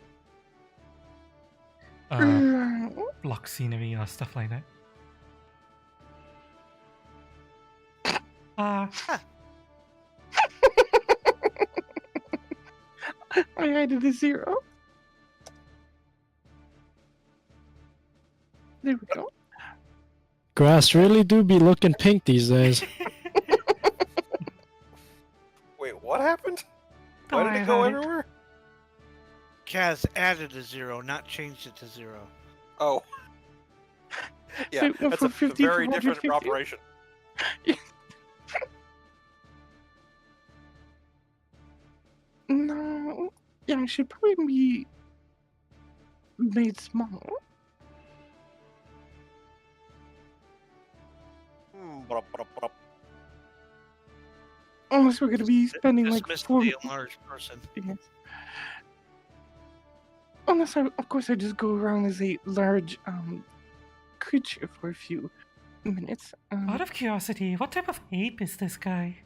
block scenery or stuff like that. I added a 0. There we go. Grass really do be looking pink these days. Wait, what happened? Don't Why did worry it go about it. everywhere? Kaz added a 0, not changed it to 0. Oh. Yeah, So, that's for a 50 very to different 150? operation. No, yeah, it should probably be made small. Brup, brup, brup. Unless we're gonna be spending like Dismiss 4 the enlarged person. Yes. Unless of course I just go around as a large creature for a few minutes. Out of curiosity, what type of ape is this guy?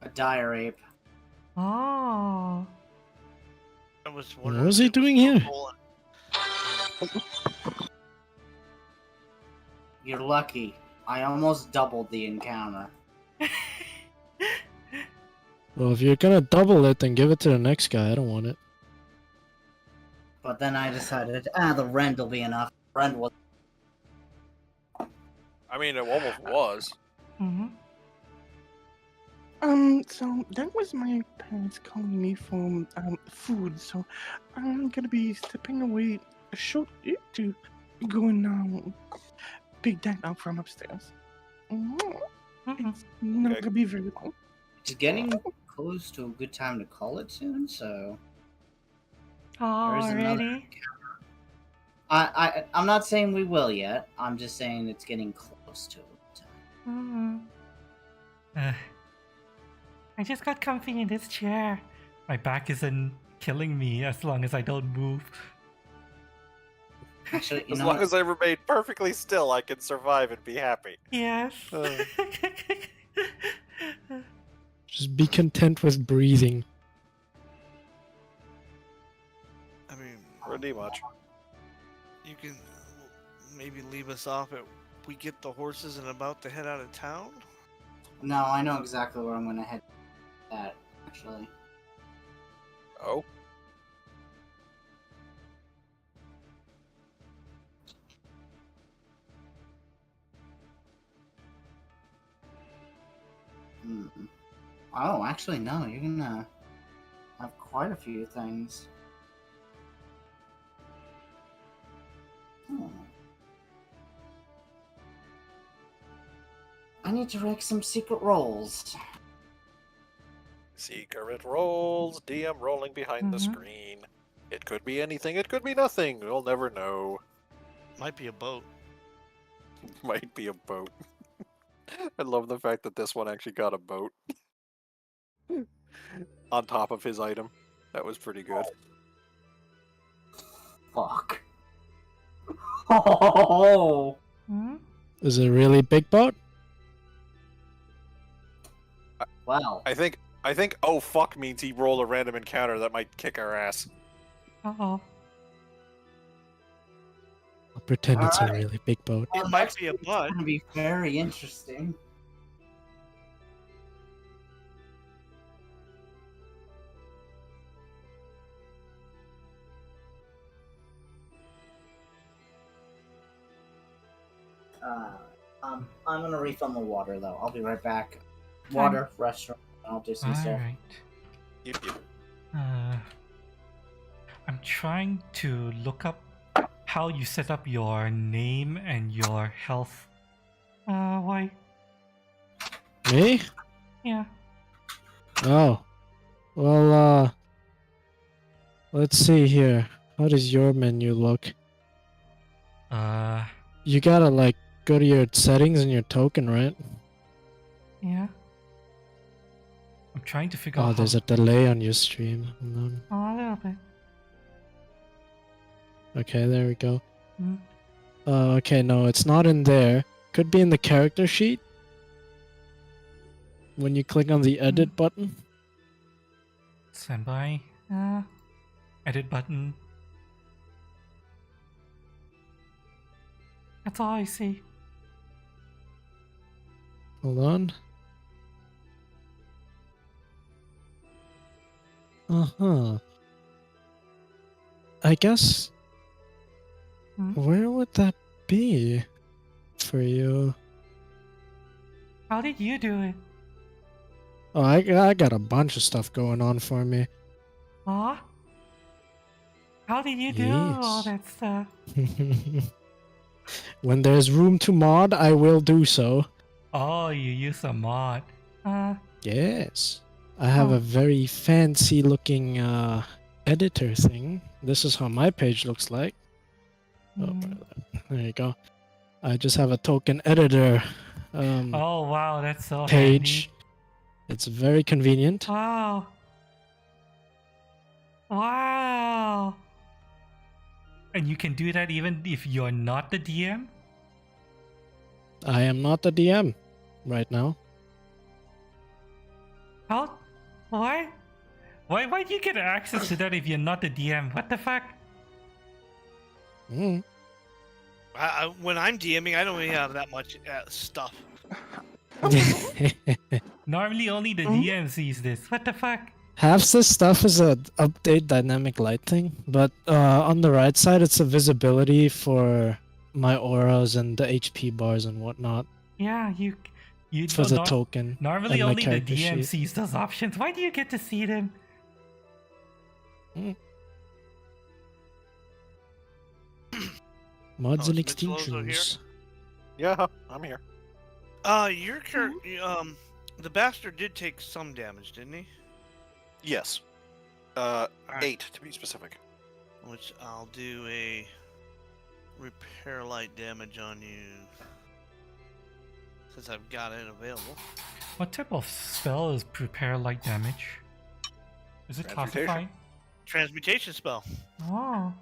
A dire ape. Oh. I was What wondering was if he it was doing here? purple and- You're lucky. I almost doubled the encounter. Well, if you're gonna double it, then give it to the next guy. I don't want it. But then I decided, the rend will be enough. Rend was I mean, it almost was. Mm-hmm. So that was my parents calling me for food, so I'm gonna be stepping away shortly to go and pick that up from upstairs. Mm-hmm. It's not Okay. gonna be very long. it's getting close to a good time to call it soon, so Oh, another- really? I'm not saying we will yet. I'm just saying it's getting close to it. Mm-hmm. I just got comfy in this chair. My back isn't killing me as long as I don't move. Actually, you As know long what? as I remain perfectly still, I can survive and be happy. Yes. Just be content with breathing. I mean, Pretty much. you can maybe leave us off at we get the horses and about to head out of town. No, I know exactly where I'm gonna head at, actually. Oh. Hmm. Oh, actually, no, you're gonna have quite a few things. Hmm. I need to wreck some secret rolls. Secret rolls, DM rolling behind the Mhm. screen. It could be anything, it could be nothing. We'll never know. Might be a boat. Might be a boat. I love the fact that this one actually got a boat. On top of his item. That was pretty good. Fuck. Oh. Hmm? Is it a really big boat? Well, I think oh fuck means he rolled a random encounter that might kick our ass. Uh-oh. I'll pretend it's a Alright. really big boat. It might be a It's butt. gonna be very interesting. I'm gonna refill my water though. I'll be right back. Water, restaurant, I'll do some stuff. Alright. Yep, yep. I'm trying to look up how you set up your name and your health. Why? Me? Yeah. Oh. Well, let's see here. How does your menu look? You gotta, like, go to your settings and your token, right? Yeah. I'm trying to figure Oh, out there's how... a delay on your stream. Hold on. Oh, a little bit. Okay, there we go. Hmm. Okay, no, it's not in there. Could be in the character sheet. When you click on the edit button. Stand by. Edit button. That's all I see. Hold on. Uh-huh. I guess... Hmm? Where would that be for you? How did you do it? Oh, I got a bunch of stuff going on for me. Huh? How did you do all Yes. that stuff? When there's room to mod, I will do so. Oh, you use a mod. Yes. I have Oh. a very fancy looking editor thing. This is how my page looks like. Oh, Mm. there you go. I just have a token editor Oh wow, that's so page. handy. It's very convenient. Wow. Wow. And you can do that even if you're not the DM? I am not the DM right now. How? What? Why do you get access to that if you're not the DM? What the fuck? Mm. When I'm DMing, I don't really have that much stuff. Normally only the Hmm? DM sees this. What the fuck? Half this stuff is a update dynamic light thing, but on the right side it's a visibility for my auras and the HP bars and whatnot Yeah, you for the nor- token. Normally and my only the character DM sheet. sees those options. Why do you get to see them? Mods Oh, and is Michelozzo here? extinctions. Yeah, I'm here. Your character, the bastard did take some damage, didn't he? Yes. Alright. 8 to be specific. Which I'll do a repair light damage on you. Since I've got it available. What type of spell is prepare light damage? Is it Transmutation. classified? Transmutation spell. Oh.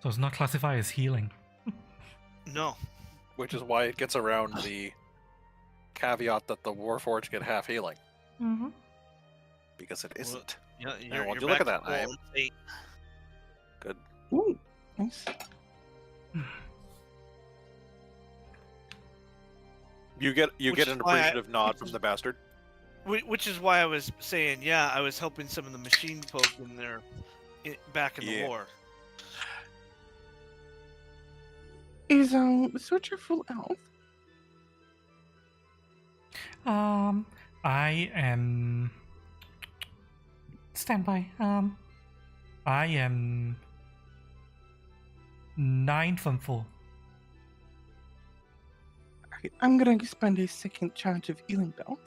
So it's not classified as healing. No. Which is why it gets around the caveat that the Warforged get half healing. Mm-hmm. Because it Well, isn't. Yeah, Now, you're would you look at back that? to I full 8. Good. Ooh, nice. You get Which an is why I- appreciative nod from the bastard. Which is why I was saying, yeah, I was helping some of the machine folk in there back in the Yeah. war. Is Searcher full health? I am. Stand by. I am 9 from full. I'm gonna spend a second charge of healing belt.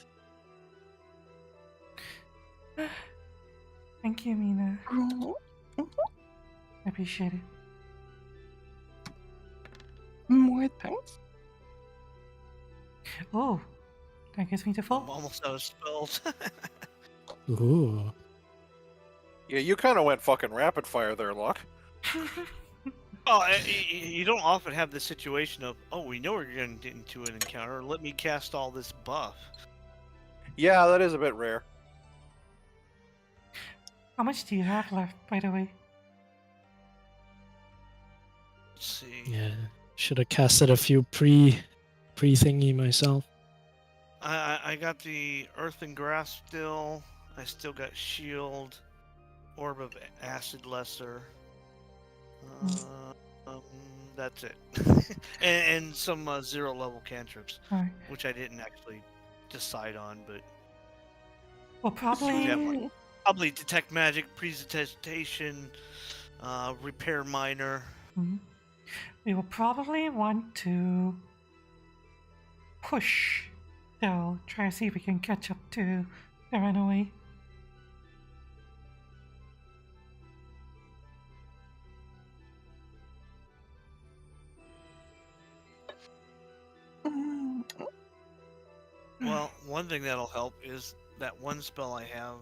Thank you, Mina. Roll. I appreciate it. More thanks. Oh, that gives me the I'm full. almost out of spells. Ooh. Yeah, you kind of went fucking rapid fire there, Luck. You don't often have the situation of, oh, we know we're going to get into an encounter. Let me cast all this buff. Yeah, that is a bit rare. How much do you have left, by the way? Let's see. Yeah. Should have casted a few pre thingy myself. I got the Earthen Grasp still. I still got Shield, Orb of Acid Lesser. That's it. and some 0 level cantrips, Alright. which I didn't actually decide on, but Well, probably. Yeah, probably Detect Magic, Presentation, Repair Minor. Mhm. We will probably want to push, though. Try to see if we can catch up to the runaway. Well, one thing that'll help is that one spell I have,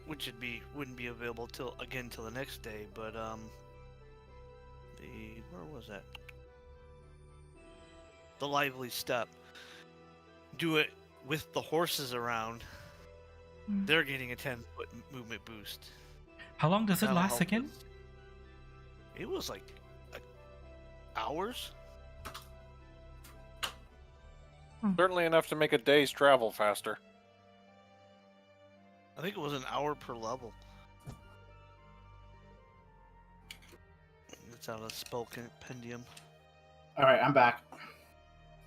which wouldn't be available till the next day. But where was that? The Lively Step. Do it with the horses around. Mm. They're getting a 10-foot movement boost. How long does it That'll last help again? with- It was like hours. Certainly enough to make a day's travel faster. I think it was an hour per level. It's out of spell compendium. All right, I'm back.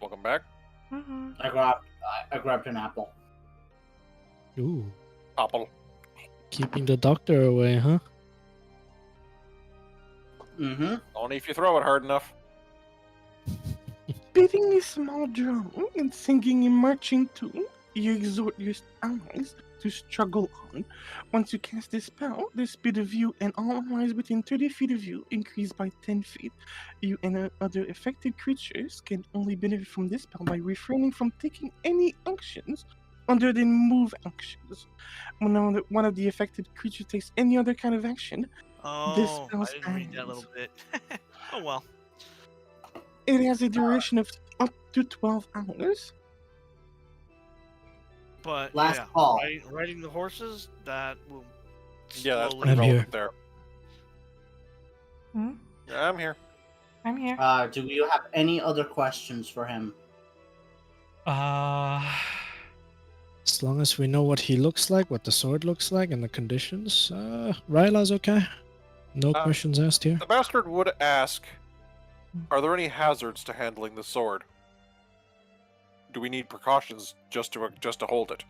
Welcome back. Mhm. I grabbed an apple. Ooh. Apple. Keeping the doctor away, huh? Mm-hmm. Only if you throw it hard enough. Beating a small drum and singing a marching tune, you exhort your allies to struggle on. Once you cast this spell, the speed of you and all allies within 30 feet of you increase by 10 feet. You and other affected creatures can only benefit from this spell by refraining from taking any actions other than move actions. When one of the affected creatures takes any other kind of action, this Oh, spell I didn't read that little bit. Oh well. It has a duration of up to 12 hours. But Last yeah, call. riding the horses, that will Yeah, that's slowly- pretty I'm relevant here. there. Hmm? Yeah, I'm here. I'm here. Do you have any other questions for him? Uh, As long as we know what he looks like, what the sword looks like, and the conditions, Ryla's okay. No questions asked here. The bastard would ask, are there any hazards to handling the sword? Do we need precautions just to hold it?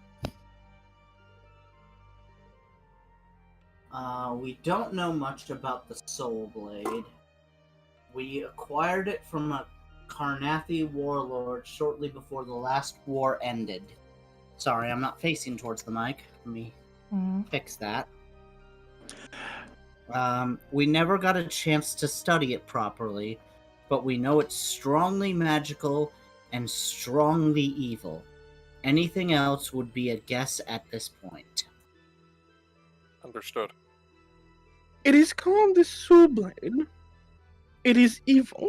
We don't know much about the Soul Blade. We acquired it from a Karnathi warlord shortly before the last war ended. Sorry, I'm not facing towards the mic. Let me Hmm. fix that. We never got a chance to study it properly, but we know it's strongly magical and strongly evil. Anything else would be a guess at this point. Understood. It is called the Soul Blade. It is evil.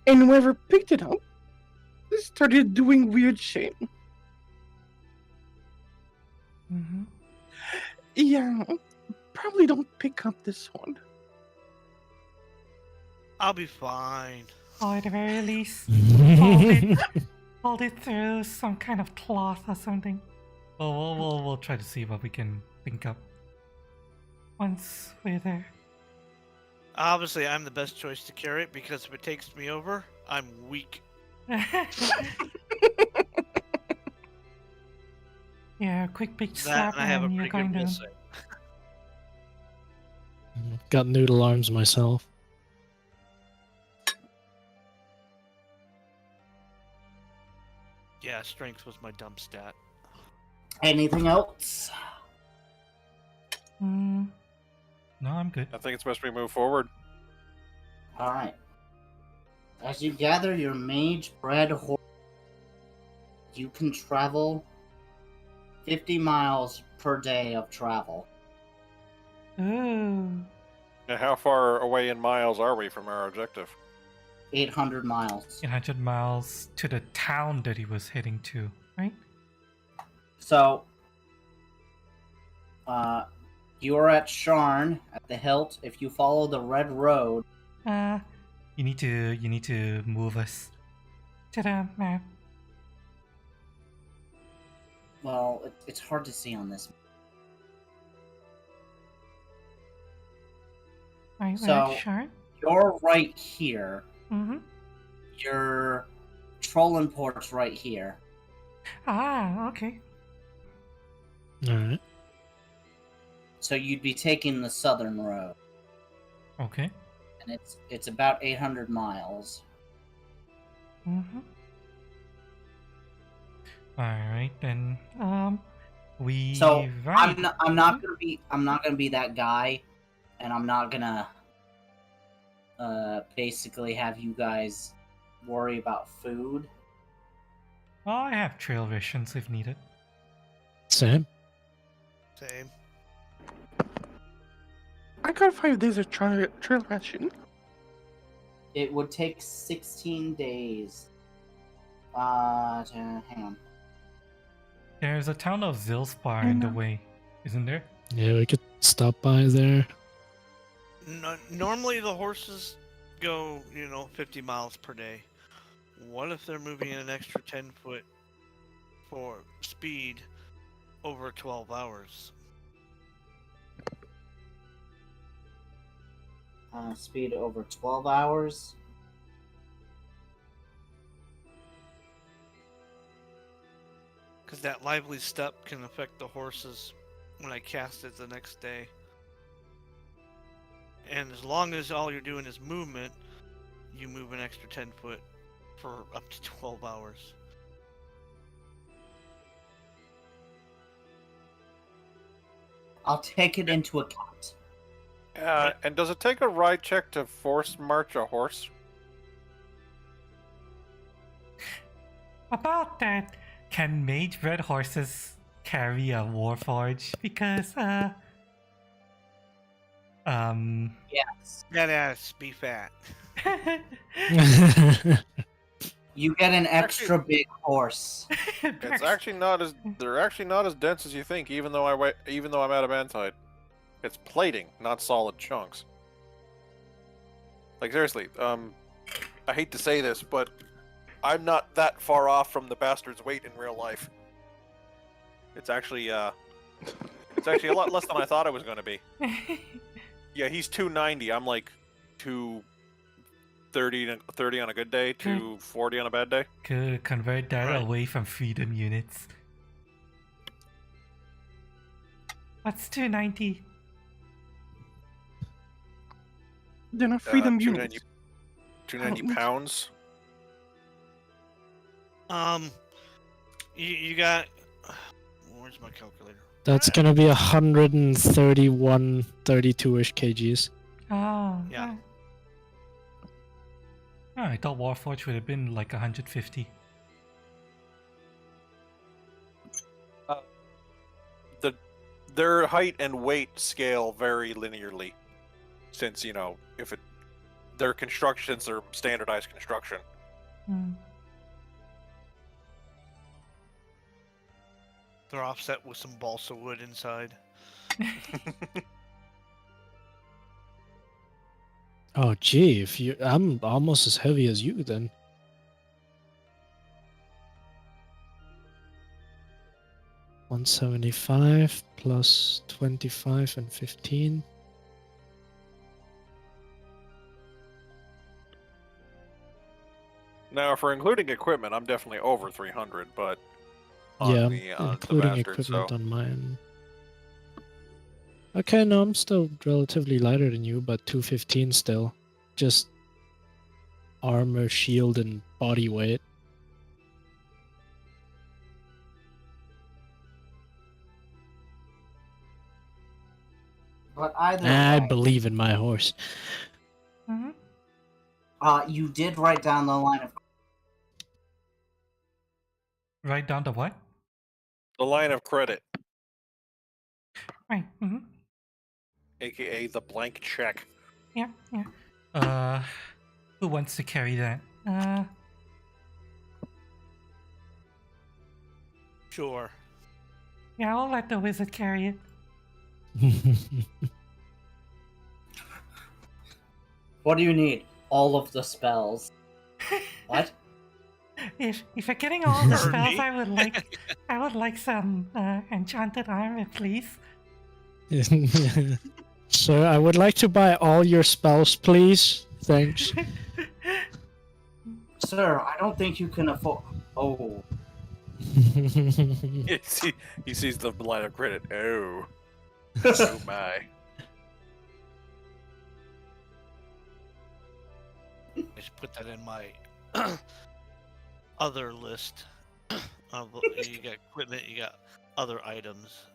And whoever picked it up started doing weird shit. Mm-hmm. Yeah, probably don't pick up this one. I'll be fine. Or at the very least, hold it through some kind of cloth or something. we'll try to see what we can think up. Once we're there. Obviously, I'm the best choice to carry it because if it takes me over, I'm weak. Yeah, a quick big That slap and I have a and you're pretty going good will down. save. Got noodle arms myself. Yeah, strength was my dump stat. Anything else? Mm, No, I'm good. I think it's best we move forward. Alright. As you gather your mage-bred horse, you can travel 50 miles per day of travel. ooh. Now, how far away in miles are we from our objective? 800 miles. 800 miles to the town that he was heading to, right? So, you're at Sharn, at the hilt. If you follow the red road, You need to move us. To the map. well, it's hard to see on this. Right, So- sure. You're right here. Mm-hmm. Your Trollin Port's right here. Ah, okay. Alright. So you'd be taking the southern road. Okay. And it's about 800 miles. Mm-hmm. All right then. We. So right. I'm not gonna be that guy, and I'm not gonna basically have you guys worry about food. Well, I have trail rations if needed. Same. Same. I got 5 days of trail ration. It would take 16 days. Hang on. There's a town of Zilspar in the Mhm. way, isn't there? Yeah, we could stop by there. Normally the horses go, 50 miles per day. What if they're moving an extra 10 foot for speed over 12 hours? Speed over 12 hours. Because that lively step can affect the horses when I cast it the next day. And as long as all you're doing is movement, you move an extra 10 foot for up to 12 hours. I'll take it into account. And does it take a ride check to force march a horse? About that, Can mage-bred horses carry a Warforged? Because, Yes. That ass be fat. You get an extra big horse. It's actually not as they're actually not as dense as you think. Even though I'm adamantite, it's plating, not solid chunks. Like seriously, I hate to say this, but I'm not that far off from the bastard's weight in real life. It's actually a lot less than I thought it was going to be. Yeah, he's 290. I'm like 230 on a good day, 240 on a bad day. could convert that Right. away from freedom units. what's 290? They're not freedom 290 units. 290 Oh, pounds. You got. Where's my calculator? That's gonna be 131, 32-ish kgs. Oh, Yeah. Oh, I thought Warforged would have been like 150. Their height and weight scale very linearly, since their constructions are standardized construction. Hmm. They're offset with some balsa wood inside. Oh, gee, I'm almost as heavy as you then. $175 plus 25 and 15. Now, for including equipment, I'm definitely over 300, but on Yeah, the including bastard, equipment so on mine. Okay, no, I'm still relatively lighter than you, but 215 still. Just armor, shield, and body weight. But either I way, believe in my horse. Mhm. you did write down the line of Write down the what? the line of credit, Right. aka the blank check. Yeah, yeah. Who wants to carry that? Sure. Yeah, I'll let the wizard carry it. What do you need? All of the spells. What? If you're getting all the Heard spells, me. I would like some enchanted armor, please. Sir, I would like to buy all your spells, please. Thanks. Sir, I don't think you can afford. Oh. He sees the line of credit. Oh, oh my! Just put that in my other list. You got equipment, you got other items.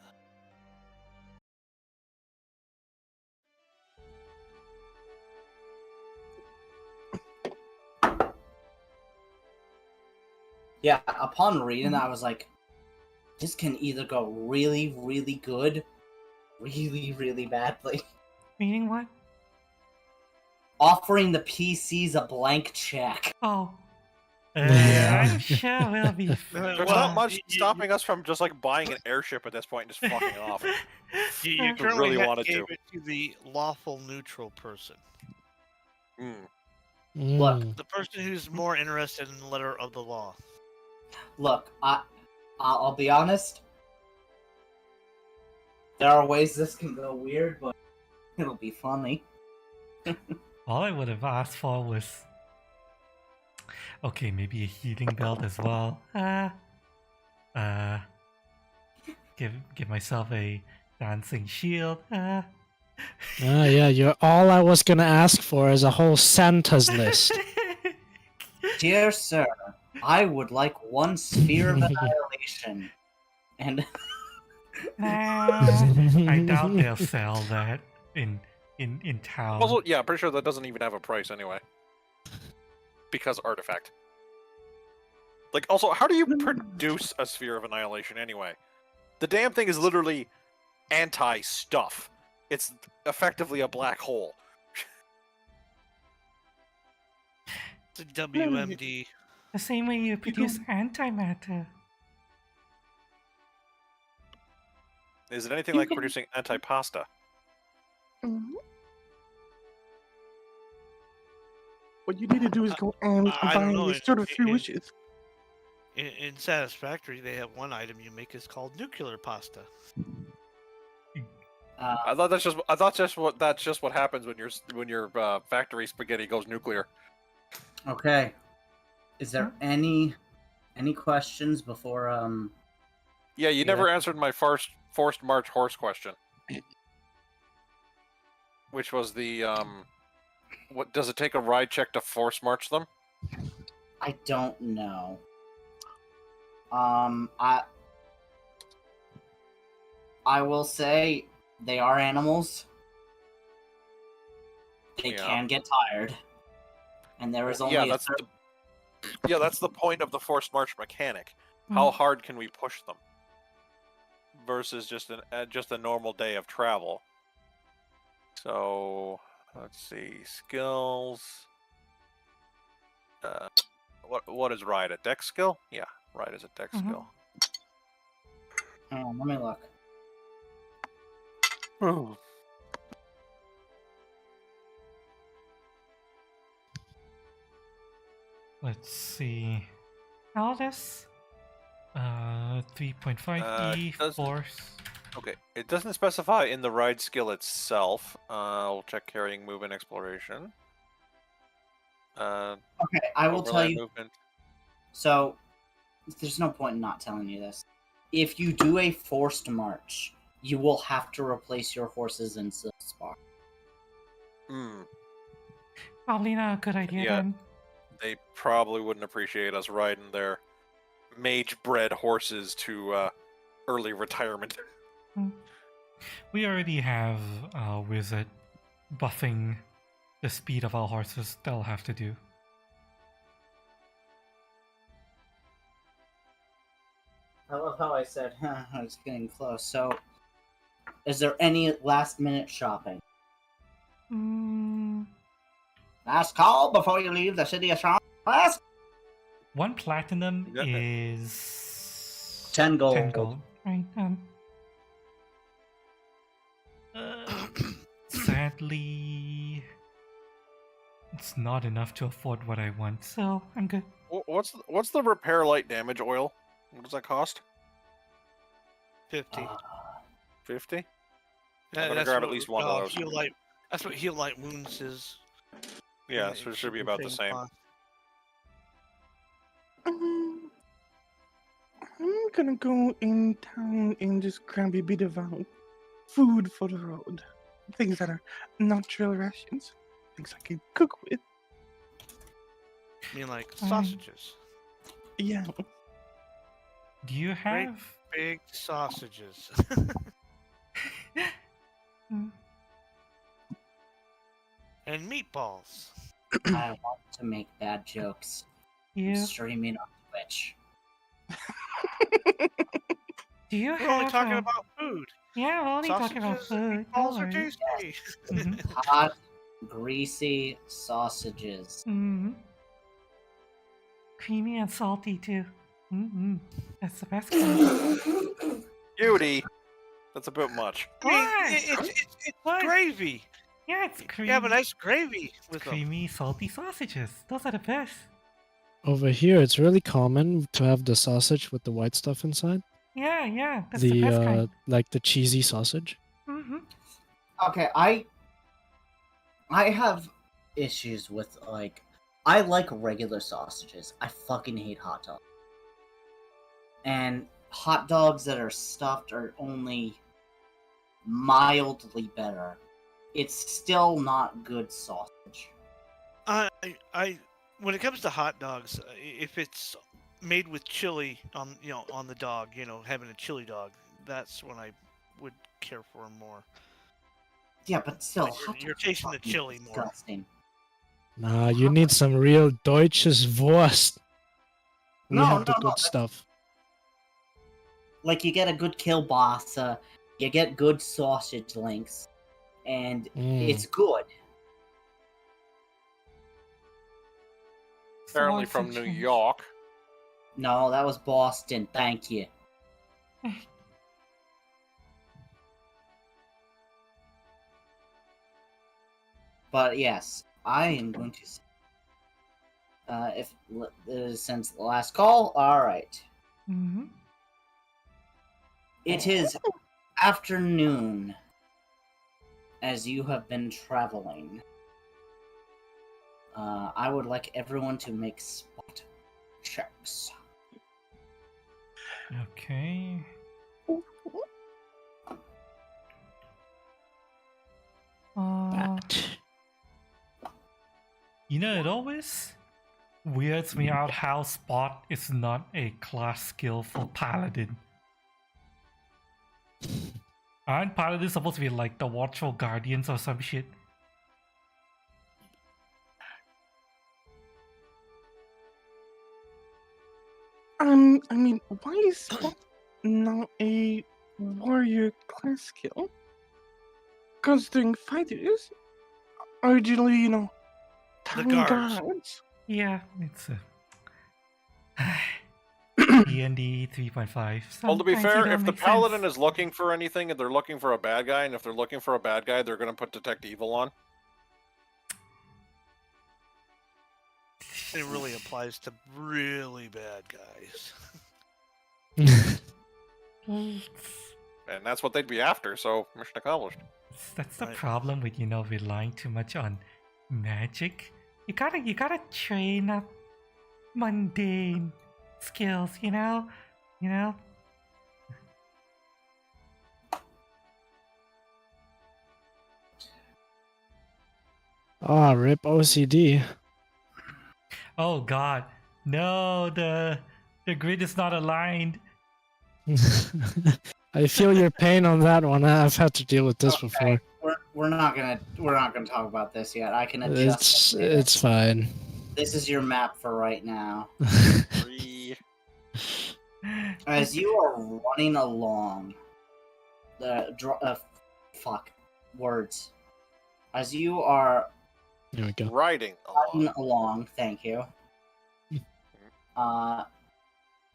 Yeah, upon reading that, I was like, this can either go really, really good, really, really badly. Meaning what? Offering the PCs a blank check. Oh, Yeah. I'm sure we'll be. There's Well, not much you- stopping us from just like buying an airship at this point and just fucking off. You currently really wanted gave to. it to the lawful neutral person. Hmm. Look. The person who's more interested in the letter of the law. Look, I'll be honest. There are ways this can go weird, but it'll be funny. All I would have asked for was, okay, maybe a healing belt as well. Give myself a dancing shield. Yeah, you're all I was gonna ask for is a whole Santa's list. Dear sir, I would like one sphere of annihilation. And I doubt they'll sell that in town. Also, yeah, I'm pretty sure that doesn't even have a price anyway. Because artifact. Like, also, how do you produce a sphere of annihilation anyway? The damn thing is literally anti-stuff. It's effectively a black hole. It's a WMD. The same way you produce antimatter. Is it anything You like can- producing anti-pasta? Mhm. What you need to do is go and I buy don't know, these sort of few it- wishes. In Satisfactory, they have one item you make is called nuclear pasta. I thought that's just what happens when your factory spaghetti goes nuclear. okay, is there any questions before Yeah, you Yeah. never answered my forced march horse question. Which was the what does it take a ride check to force march them? I don't know. I will say they are animals. They Yeah. can get tired, and there is only Yeah, a that's certain... that's the point of the forced march mechanic. How hard can we push them? Versus just a normal day of travel. So let's see, skills. What is ride? A dex skill? Yeah, ride is a dex skill. Let me look. Ooh. Let's see. Aldous. 3.5e does- force. Okay, it doesn't specify in the ride skill itself. We'll check carrying, movement, exploration. Okay, I will tell overland you. Movement. So, there's no point in not telling you this. If you do a forced march, you will have to replace your horses in Silspar. Probably not a good idea Yeah. then. They probably wouldn't appreciate us riding their mage-bred horses to early retirement. We already have a wizard buffing the speed of our horses. They'll have to do. I love how I said, I was getting close. So, is there any last-minute shopping? Mm, Last call before you leave the city of Sean. Last 1 platinum Yeah. is 10 gold. 10 gold. right. Sadly, it's not enough to afford what I want. So I'm good. What's the repair light damage oil? What does that cost? 50. 50? That- I'm gonna that's grab at what, least one of those. Heal light. That's what heal light wounds is. Yeah, and so it should be about the same. cost. I'm gonna go in town and just grab a bit of food for the road. Things that are natural rations. Things I can cook with. I mean, like sausages. Yeah. Do you have? Big sausages. And meatballs. I want to make bad jokes. You Streaming on Twitch. do you We're have? only talking about food. Yeah, we're only talking about Sausages and food. meatballs Don't are worry. tasty. Mhm. Hot, greasy sausages. Creamy and salty too. That's the best kind. Beauty! That's a bit much. I mean, Why? it's What? gravy. Yeah, it's creamy. You have a nice gravy with them. Creamy, salty sausages. Those are the best. Over here, it's really common to have the sausage with the white stuff inside. Yeah, that's the The best kind. like the cheesy sausage. Okay, I have issues with I like regular sausages. I fucking hate hot dogs. And hot dogs that are stuffed are only mildly better. it's still not good sausage. I when it comes to hot dogs, if it's made with chili on on the dog, having a chili dog, that's when I would care for 'em more. Yeah, but still, But hot you're dogs are tasting the fucking chili more. disgusting. Nah, you need some real Deutsches Wurst. We No, have the no, no, good that's- stuff. Like, you get a good kielbasa, you get good sausage links, and it's good. Apparently from New York. No, that was Boston. Thank you. But yes, I am going to. Since the last call, all right. Mm-hmm. It is afternoon as you have been traveling. I would like everyone to make spot checks. Okay. You know, it always weirds me out how Spot is not a class skill for Paladin. Aren't Paladins supposed to be like the Watchful Guardians or some shit? I mean, why is Spot not a warrior class skill? Considering fighters are generally, time guards. guards. Yeah, it's a DND 3.5. Well, to be Sometimes it fair, don't if the make paladin sense. is looking for anything, and they're looking for a bad guy, and if they're looking for a bad guy, they're going to put Detect Evil on. It really applies to really bad guys. And that's what they'd be after, so mission accomplished. That's the Right. problem with relying too much on magic. You gotta train up mundane skills, you know? Ah, rip OCD. Oh god. No, the grid is not aligned. I feel your pain on that one. I've had to deal with this Okay. before. We're not gonna talk about this yet. I can adjust. It's fine. This is your map for right now. 3. As you are running along, words. As you are Here we go. Riding running along. along, thank you.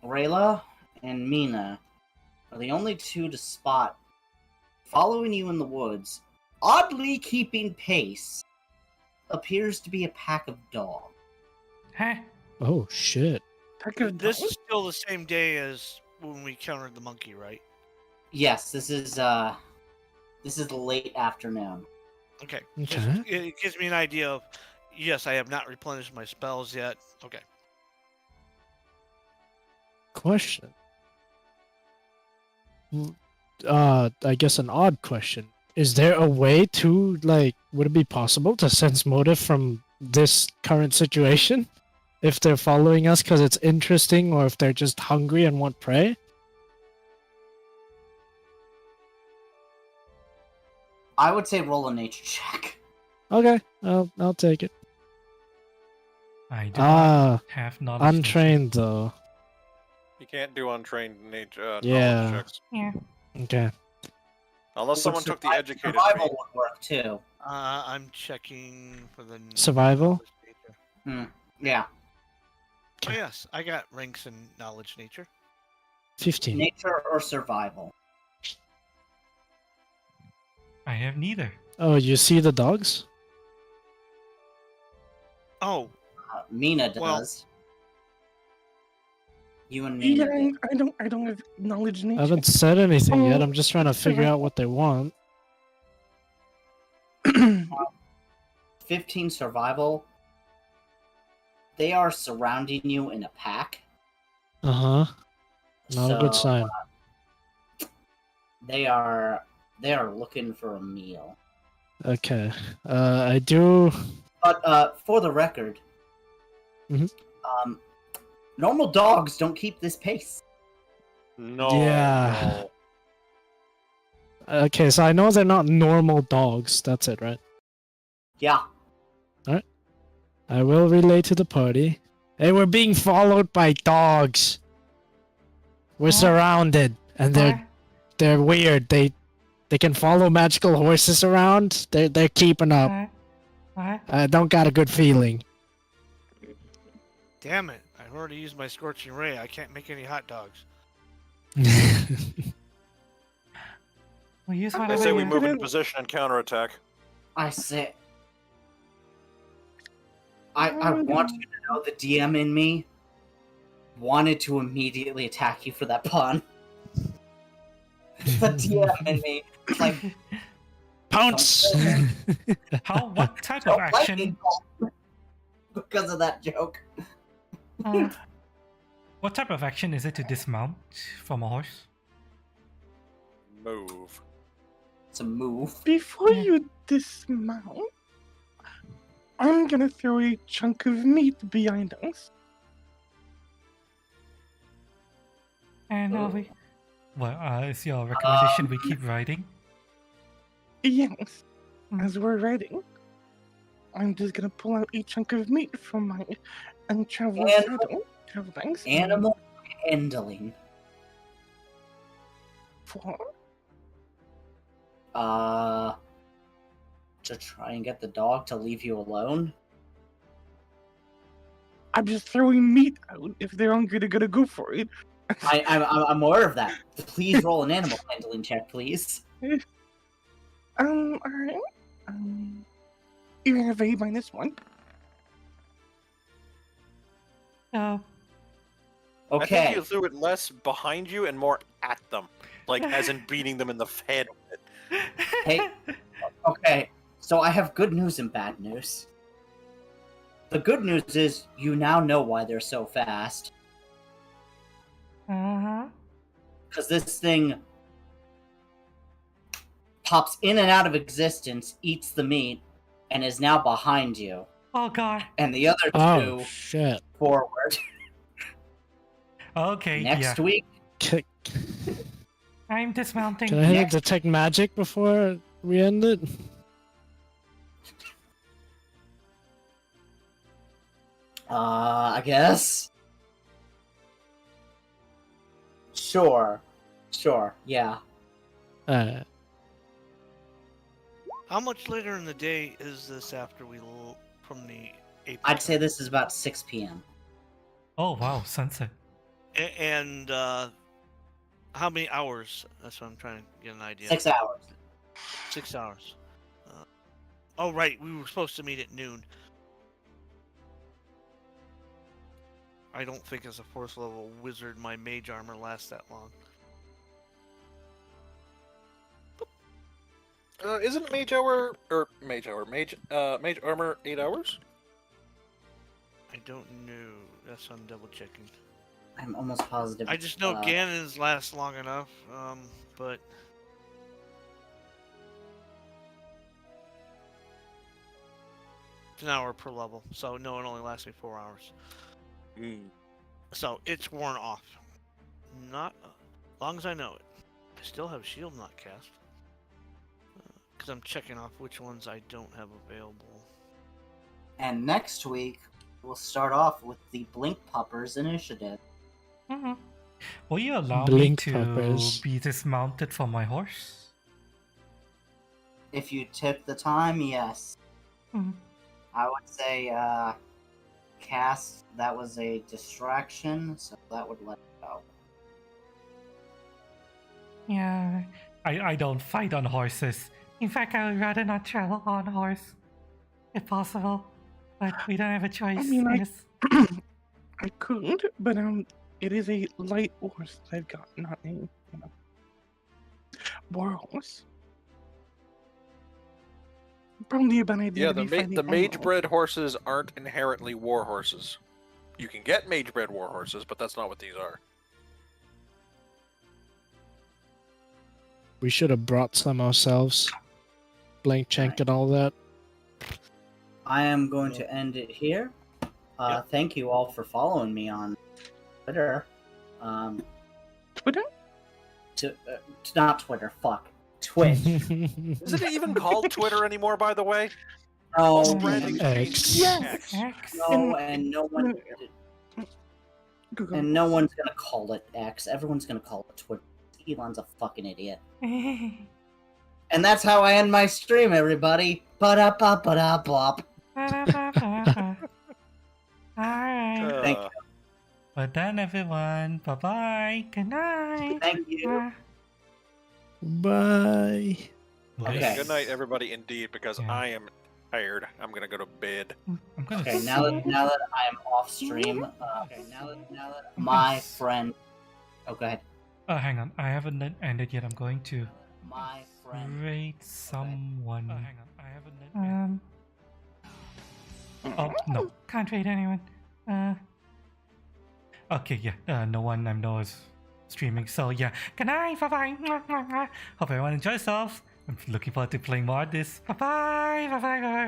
Rayla and Mina are the only two to spot following you in the woods, oddly keeping pace. Appears to be a pack of dogs. Huh? Oh shit. Pack of This dogs? is still the same day as when we countered the monkey, right? Yes, this is late afternoon. Okay. Okay. It gives me an idea of, yes, I have not replenished my spells yet. Okay. Question. I guess an odd question. Is there a way to, would it be possible to sense motive from this current situation? If they're following us because it's interesting, or if they're just hungry and want prey? I would say roll a nature check. Okay, I'll take it. I do not have knowledge. Untrained though. You can't do untrained nature Yeah. knowledge checks. Yeah. Okay. Unless someone took the educated Survival feat. would work too. I'm checking for the Survival? Yeah, Oh yes, I got ranks in knowledge nature. 15. nature or survival. I have neither. Oh, you see the dogs? Oh, Mina does. Well- You and Mina. Yeah, do. I don't have knowledge I nature. haven't said anything yet. Oh, I'm just trying to figure out what they want. 15 survival. They are surrounding you in a pack. Uh huh. Not a good So, sign. They are looking for a meal. Okay. I do. But for the record, Mhm. Normal dogs don't keep this pace. No. Yeah. No. Okay, so I know they're not normal dogs. That's it, right? Yeah. I will relay to the party. Hey, we're being followed by dogs. We're What? surrounded, and they're weird. They can follow magical horses around. They're keeping up. What? I don't got a good feeling. Damn it! I've already used my scorching ray. I can't make any hot dogs. We use I whatever say we you- move into position and counterattack. I say. I want you to know the DM in me wanted to immediately attack you for that pun. The DM in me, it's like, Pounce! What type don't of like action? me because of that joke. What type of action is it to dismount from a horse? Move. It's a move. Before Yeah. you dismount, I'm gonna throw a chunk of meat behind us. And is your recommendation we keep riding? Yes, Mm. as we're riding, I'm just gonna pull out a chunk of meat from my and travel banks. Animal handling. For To try and get the dog to leave you alone. I'm just throwing meat out. If they're hungry, they're gonna go for it. I'm aware of that. Please roll an animal handling check, please. Alright. You're gonna have a -1. Uh, I think Okay. you threw it less behind you and more at them. Like, as in beating them in the head with it. Hey. Okay. So I have good news and bad news. The good news is you now know why they're so fast. uh-huh. Because this thing pops in and out of existence, eats the meat, and is now behind you. Oh god. And the other Oh, two shit. forward. Okay, Next yeah. week, Can I'm dismounting. I hit Next- detect magic before we end it? I guess. Sure, yeah. How much later in the day is this after we from the ape? I'd say this is about 6 p.m. Oh wow, sunset. And how many hours? That's what I'm trying to get an idea. 6 hours. 6 hours. Oh right, we were supposed to meet at noon. I don't think as a 4th level wizard my mage armor lasts that long. Isn't mage armor 8 hours? I don't know. That's what I'm double checking. I'm almost positive. I it's, just know Ganon's lasts long enough, but it's an hour per level, so no, it only lasts me 4 hours. So it's worn off. Not long as I know it. I still have shield not cast. Because I'm checking off which ones I don't have available. And next week, we'll start off with the Blink Puppers initiative. Mm-hmm. Will you allow Blink me to puppers. be dismounted from my horse? If you took the time, yes. Mhm. I would say, cast, that was a distraction, so that would let it go. Yeah, I don't fight on horses. In fact, I would rather not travel on horse, if possible. But we don't have a choice. I mean, in I- this. I could, but it is a light horse that I've got, not a war horse. Probably a bad idea. Yeah, to be the fighting mage animals. bred horses aren't inherently war horses. You can get mage bred war horses, but that's not what these are. We should have brought some ourselves. blank check and all that. I am going to end it here. Thank you all for following me on Twitter. Twitter? Not Twitter. Fuck. Twitch. Is it even called Twitter anymore, by the way? No, Branding X. Yes. X. no, and no one, Go, go. and no one's gonna call it X. Everyone's gonna call it Twitter. Elon's a fucking idiot. And that's how I end my stream, everybody. Ba-da-ba-ba-da-bop. Alright. Thank you. Well done, everyone. Bye bye. Good night. Thank you. Bye. Okay. Good night, everybody. Indeed, because Yeah. I am tired. I'm gonna go to bed. I'm gonna. Okay, now that I am off stream, now that my friend. Oh, go ahead. Oh, hang on. I haven't ended yet. I'm going to My friend. rate someone. Oh, hang on. I haven't ended. Um, Oh no. can't read anyone. Okay, yeah. No one I know is streaming. So yeah. Good night. Bye bye. Hope everyone enjoys themselves. I'm looking forward to playing more of this. Bye bye. Bye bye. Bye bye.